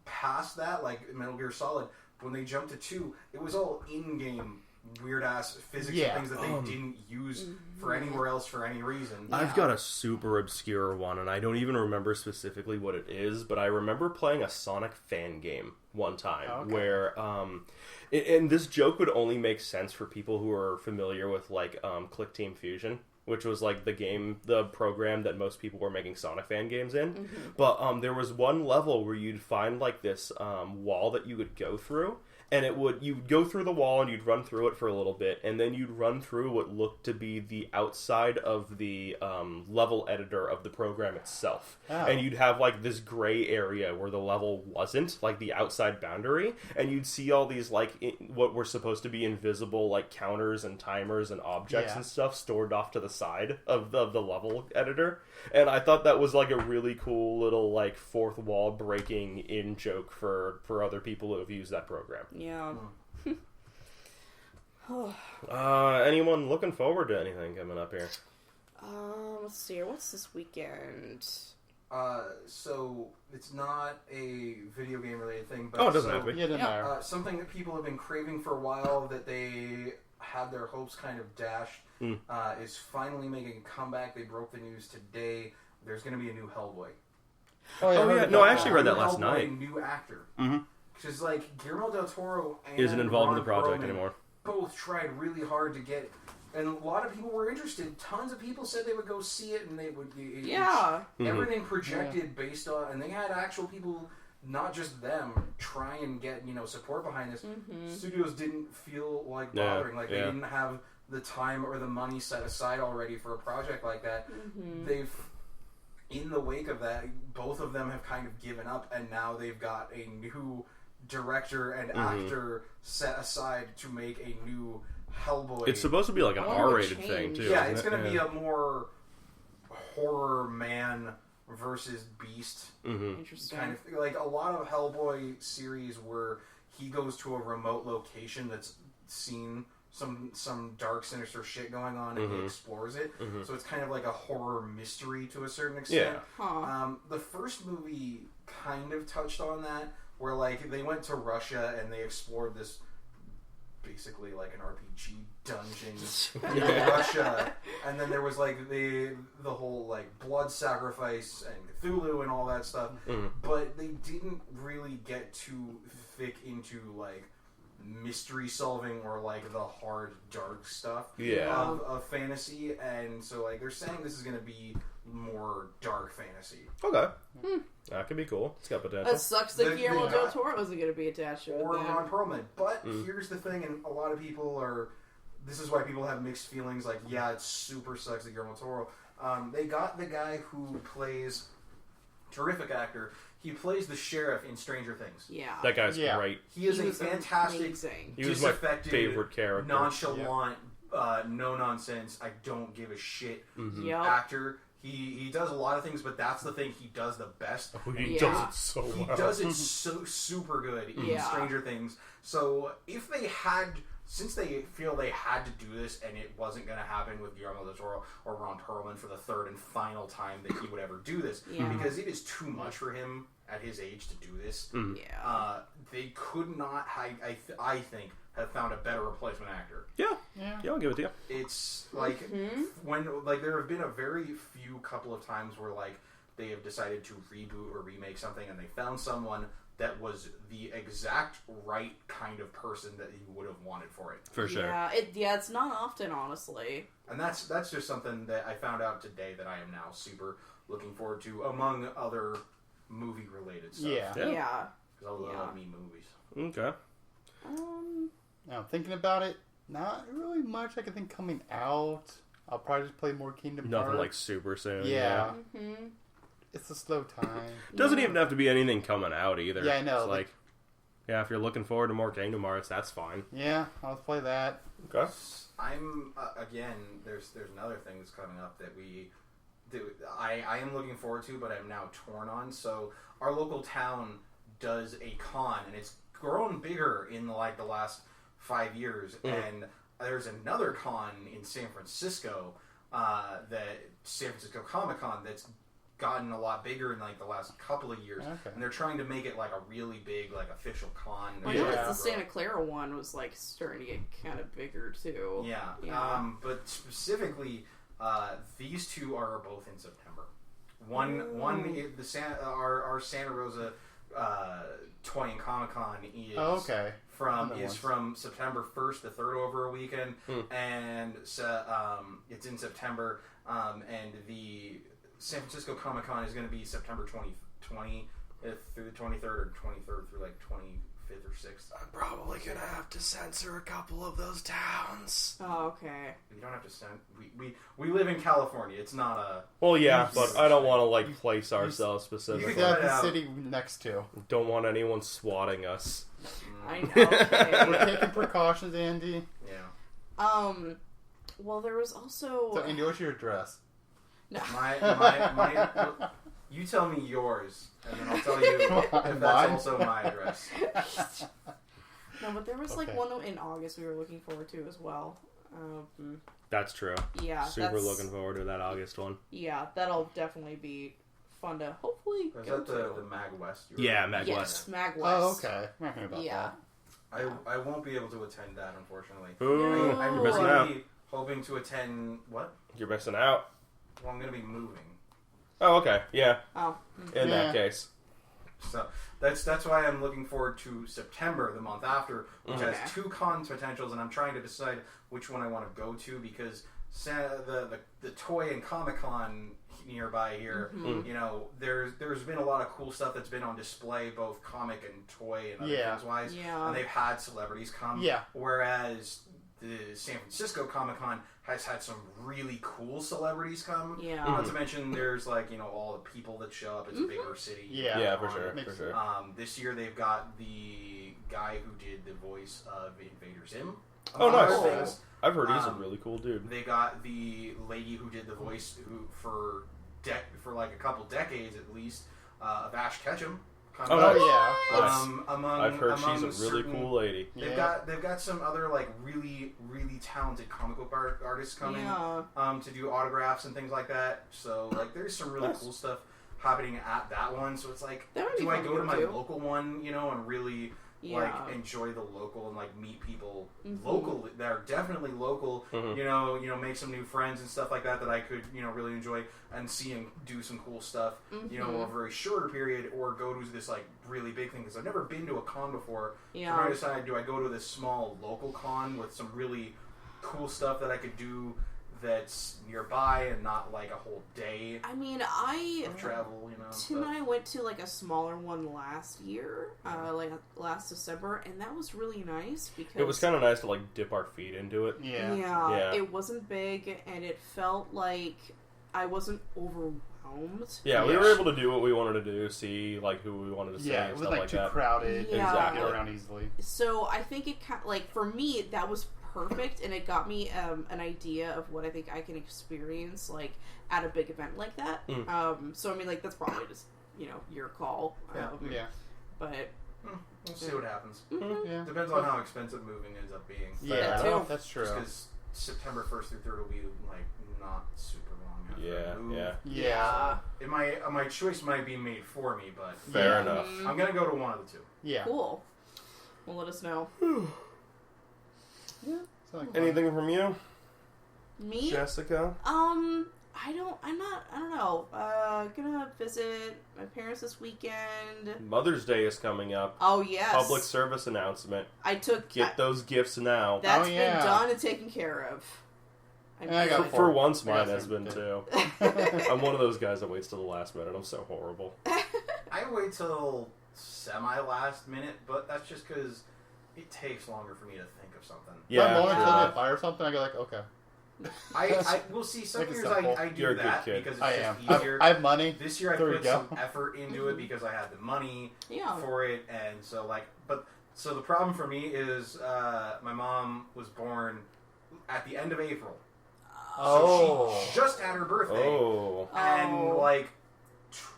past that, like Metal Gear Solid, when they jumped to 2, it was all in-game weird ass physics Yeah. and things that they didn't use for anywhere else for any reason. I've got a super obscure one, and I don't even remember specifically what it is, but I remember playing a Sonic fan game one time where, and this joke would only make sense for people who are familiar with, like, Click Team Fusion, which was, like, the program that most people were making Sonic fan games in. But there was one level where you'd find, like, this wall that you would go through, and you'd go through the wall and you'd run through it for a little bit, and then you'd run through what looked to be the outside of the level editor of the program itself. And you'd have, like, this gray area where the level wasn't, like, the outside boundary, and you'd see all these, like, what were supposed to be invisible, like, counters and timers and objects and stuff stored off to the side of the level editor. And I thought that was, like, a really cool little, like, fourth wall breaking in joke for other people who have used that program. Yeah. Anyone looking forward to anything coming up here? Let's see here. What's this weekend? So it's not a video game related thing, but Oh, it doesn't have to be. Yeah, it doesn't matter. something that people have been craving for a while that they had their hopes kind of dashed is finally making a comeback. They broke the news today. There's going to be a new Hellboy. Oh, yeah, No, I actually read that last Hellboy, night. New actor. Mm-hmm. Because, like, Guillermo del Toro and Isn't involved in the Ron project Perlman anymore. both tried really hard to get, and a lot of people were interested. Tons of people said they would go see it, and they would. Everything projected based on, and they had actual people, not just them, try and get support behind this. Studios didn't feel like bothering, they didn't have the time or the money set aside already for a project like that. They've. In the wake of that, both of them have kind of given up, and now they've got a new director and actor set aside to make a new Hellboy. It's supposed to be like an R-rated thing, too. Yeah, it's going to be a more horror man versus beast Interesting. kind of thing. Like a lot of Hellboy series where he goes to a remote location that's seen some dark, sinister shit going on, and he explores it. So it's kind of like a horror mystery to a certain extent. The first movie kind of touched on that, where like they went to Russia and they explored this basically like an RPG dungeon in Russia, and then there was like the whole like blood sacrifice and Cthulhu and all that stuff, but they didn't really get too thick into like mystery solving or like the hard dark stuff of fantasy, and so like they're saying this is going to be more dark fantasy. Okay. That could be cool. It's got potential. That sucks that Guillermo del Toro isn't going to be attached to it. Or Ron Perlman. But here's the thing, and a lot of people are... This is why people have mixed feelings. Like, yeah, it super sucks that Guillermo del Toro. They got the guy who plays... Terrific actor. He plays the sheriff in Stranger Things. Yeah. That guy's great. He is a fantastic, amazing. He was my favorite character. Nonchalant, no nonsense, I don't give a shit actor. He does a lot of things, but that's the thing he does the best. He does it so well. He does it so super good in Stranger Things. So if they had, since they feel they had to do this and it wasn't going to happen with Guillermo del Toro or Ron Perlman for the third and final time that he would ever do this, because it is too much for him at his age to do this. They could not, I think, have found a better replacement actor. Yeah, I'll give it to you. It's like when like there have been a very few couple of times where like they have decided to reboot or remake something and they found someone that was the exact right kind of person that you would have wanted for it. For sure. It's not often, honestly. And that's just something that I found out today that I am now super looking forward to, among other movie related stuff. Yeah. Because I love me movies. Okay. Now, thinking about it, not really much I can think coming out. I'll probably just play more Kingdom Hearts. Nothing like super soon. Yeah. It's a slow time. Doesn't even have to be anything coming out either. Yeah, I know. It's like, if you're looking forward to more Kingdom Hearts, that's fine. Yeah, I'll play that. Okay. I'm again. There's another thing that's coming up that I am looking forward to, but I'm now torn on. So our local town does a con, and it's grown bigger in like the last 5 years, and there's another con in San Francisco, that San Francisco Comic-Con, that's gotten a lot bigger in like the last couple of years, and they're trying to make it like a really big like official con. I noticed the Santa Clara one was like starting to get kind of bigger too. Yeah. But specifically, these two are both in September. One our Santa Rosa Toy and Comic Con is from September 1st to 3rd over a weekend, and it's in September. And the San Francisco Comic Con is going to be September 20 through the 23rd, or 23rd through like 25th or 6th. I'm probably going to have to censor a couple of those towns. Oh, okay. You don't have to send. We live in California. It's not a. Well, yeah, but I don't want to like place ourselves specifically. You got the city next to. Don't want anyone swatting us. I know. Okay. We're taking precautions, Andy. Yeah. Well, there was also. So, Andy, what's your address? No. My you tell me yours, and then I'll tell you if that's also my address. No, but there was like one in August we were looking forward to as well. That's true. Yeah. Super looking forward to that August one. Yeah, that'll definitely be fun to hopefully Is go that to. the Mag West? Yeah, Mag Yes, West. Mag West. Oh, okay. I'm not about Yeah. that. I won't be able to attend that, unfortunately. Ooh, I'm you're missing out. really hoping to attend... What? You're missing out. Well, I'm going to be moving. Oh, okay. Yeah. Oh. In that case. So that's why I'm looking forward to September, the month after, which has two con potentials, and I'm trying to decide which one I want to go to, because the Toy and Comic Con nearby here, you know, there's been a lot of cool stuff that's been on display, both comic and toy and other things wise, and they've had celebrities come. Yeah. Whereas the San Francisco Comic Con has had some really cool celebrities come. Yeah. Not to mention there's like, you know, all the people that show up. It's a bigger city. Yeah, for sure. This year they've got the guy who did the voice of Invader Zim. Oh, nice. I've heard he's a really cool dude. They got the lady who did the voice for like a couple decades at least of Ash Ketchum. I've heard she's a really cool lady. They've got some other like really talented comic book artists coming to do autographs and things like that. So like there's some really cool stuff happening at that one. So it's like, do I go to my local one, you know, and really like enjoy the local and like meet people local that are definitely local, you know, make some new friends and stuff like that I could, you know, really enjoy and see and do some cool stuff, you know, over a very shorter period, or go to this like really big thing, because I've never been to a con before. I'm trying to decide, do I go to this small local con with some really cool stuff that I could do that's nearby and not like a whole day. I mean, of travel, you know. Tim and I went to like a smaller one last year, like last December, and that was really nice because it was kind of nice to like dip our feet into it. Yeah. It wasn't big, and it felt like I wasn't overwhelmed. Yeah, we were able to do what we wanted to do, see like who we wanted to see. Yeah, it was like too crowded. Yeah. Exactly, around easily. So I think it like for me that was perfect, and it got me an idea of what I think I can experience like at a big event like that. So I mean, like that's probably just, you know, your call. But we'll see what happens. Depends on how expensive moving ends up being. Yeah, that's true. Because September 1st through 3rd will be like not super long after I move. So my choice might be made for me, but fair enough. I'm gonna go to one of the two. Yeah. Cool. Well, let us know. Yeah. Like anything from you? Me? Jessica? I don't know. Gonna visit my parents this weekend. Mother's Day is coming up. Oh, yes. Public service announcement. Get those gifts now. That's been done and taken care of. For once, mine has been too. I'm one of those guys that waits till the last minute. I'm so horrible. I wait till semi-last minute, but that's just because it takes longer for me to think of something. Yeah, if I'm to buy or something, I go like, okay. I will see. Some years I do that because it's just easier. I have money. This year I put some effort into it because I had the money for it, and so like, so the problem for me is my mom was born at the end of April. So she just had her birthday, and like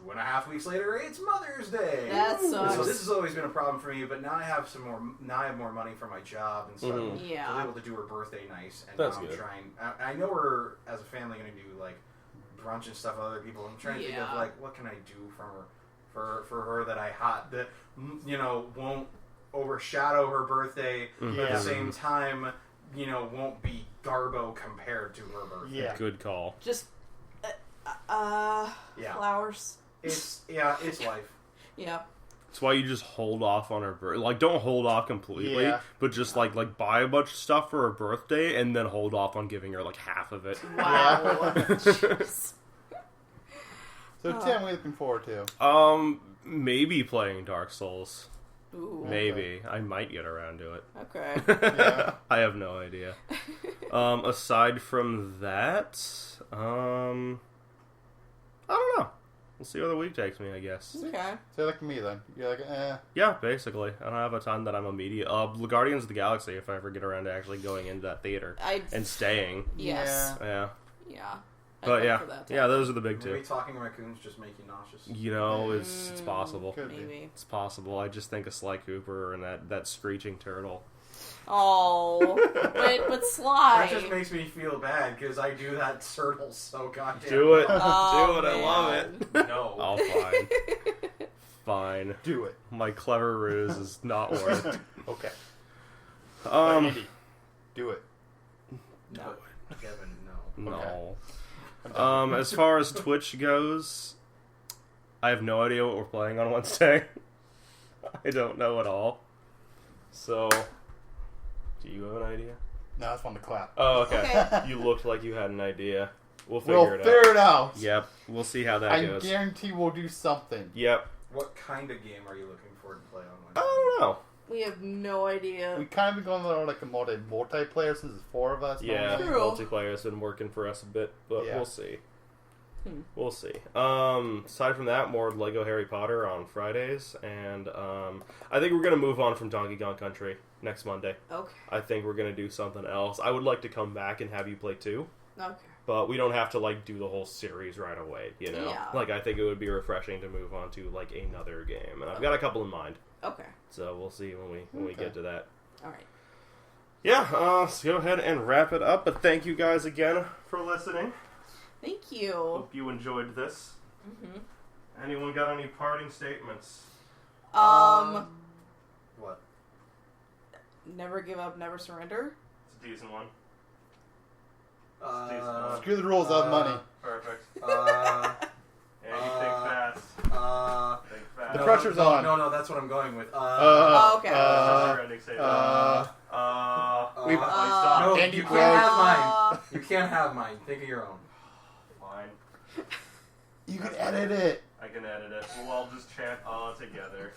2.5 weeks later, it's Mother's Day. That sucks. So this has always been a problem for me, but now I have some more. Now I have more money for my job and stuff. Mm-hmm. I'm able to do her birthday nice, and that's now I'm good. trying. I know we're as a family going to do like brunch and stuff with other people. I'm trying to think of like what can I do for her that that won't overshadow her birthday, but at the same time won't be garbo compared to her birthday. Yeah, good call. Just flowers. It's life. Yeah. That's why you just hold off on her birthday. Like, don't hold off completely, but just like buy a bunch of stuff for her birthday and then hold off on giving her like half of it. Wow. Jeez. So Tim, what are you looking forward to? Maybe playing Dark Souls. Ooh. Maybe. I might get around to it. Okay. Yeah. I have no idea. Aside from that, I don't know. We'll see where the week takes me, I guess. Okay. So like me then. You're like, Yeah, basically. I don't have a ton that I'm immediate. Guardians of the Galaxy, if I ever get around to actually going into that theater and staying. Yes. Yeah. Yeah. But yeah, those are the big two. Maybe talking raccoons just make you nauseous. It's possible. Maybe. It's possible. I just think of Sly Cooper and that screeching turtle. Oh, but Sly. That just makes me feel bad because I do that turtle so goddamn. Do it. Oh, do it. man. I love it. No. Oh, fine. Fine. do it. My clever ruse is not worth. Okay. Um. Do it. No. Kevin, no. No. Okay. As far as Twitch goes, I have no idea what we're playing on Wednesday. I don't know at all. So, do you have an idea? No, I just wanted to clap. Oh, okay. Okay. You looked like you had an idea. We'll We'll figure figure it out. Yep. We'll see how that I goes. guarantee we'll do something. Yep. What kind of game are you looking forward to play on I Wednesday? don't know. We have no idea. We kind of been going on like a multiplayer since there's 4 of us. Yeah, normally. True. multiplayer's been working for us a bit, but Yeah. we'll see. We'll see. Aside from that, more Lego Harry Potter on Fridays, and I think we're gonna move on from Donkey Kong Country next Monday. Okay. I think we're gonna do something else. I would like to come back and have you play 2, Okay. but we don't have to like do the whole series right away. You know, Yeah. like I think it would be refreshing to move on to like another game, and I've got a couple in mind. Okay. So we'll see when we get to that. All right. Yeah, let's go ahead and wrap it up. But thank you guys again for listening. Thank you. Hope you enjoyed this. Mm-hmm. Anyone got any parting statements? What? Never give up, never surrender. It's a decent one. Screw the rules of money. Perfect. And you think fast. Think fast. The pressure's on. No, that's what I'm going with. Okay. No, Andy you Broke. can't have mine. You can't have mine. Think of your own. Fine. You can edit it. I can edit it. We'll all just chant together.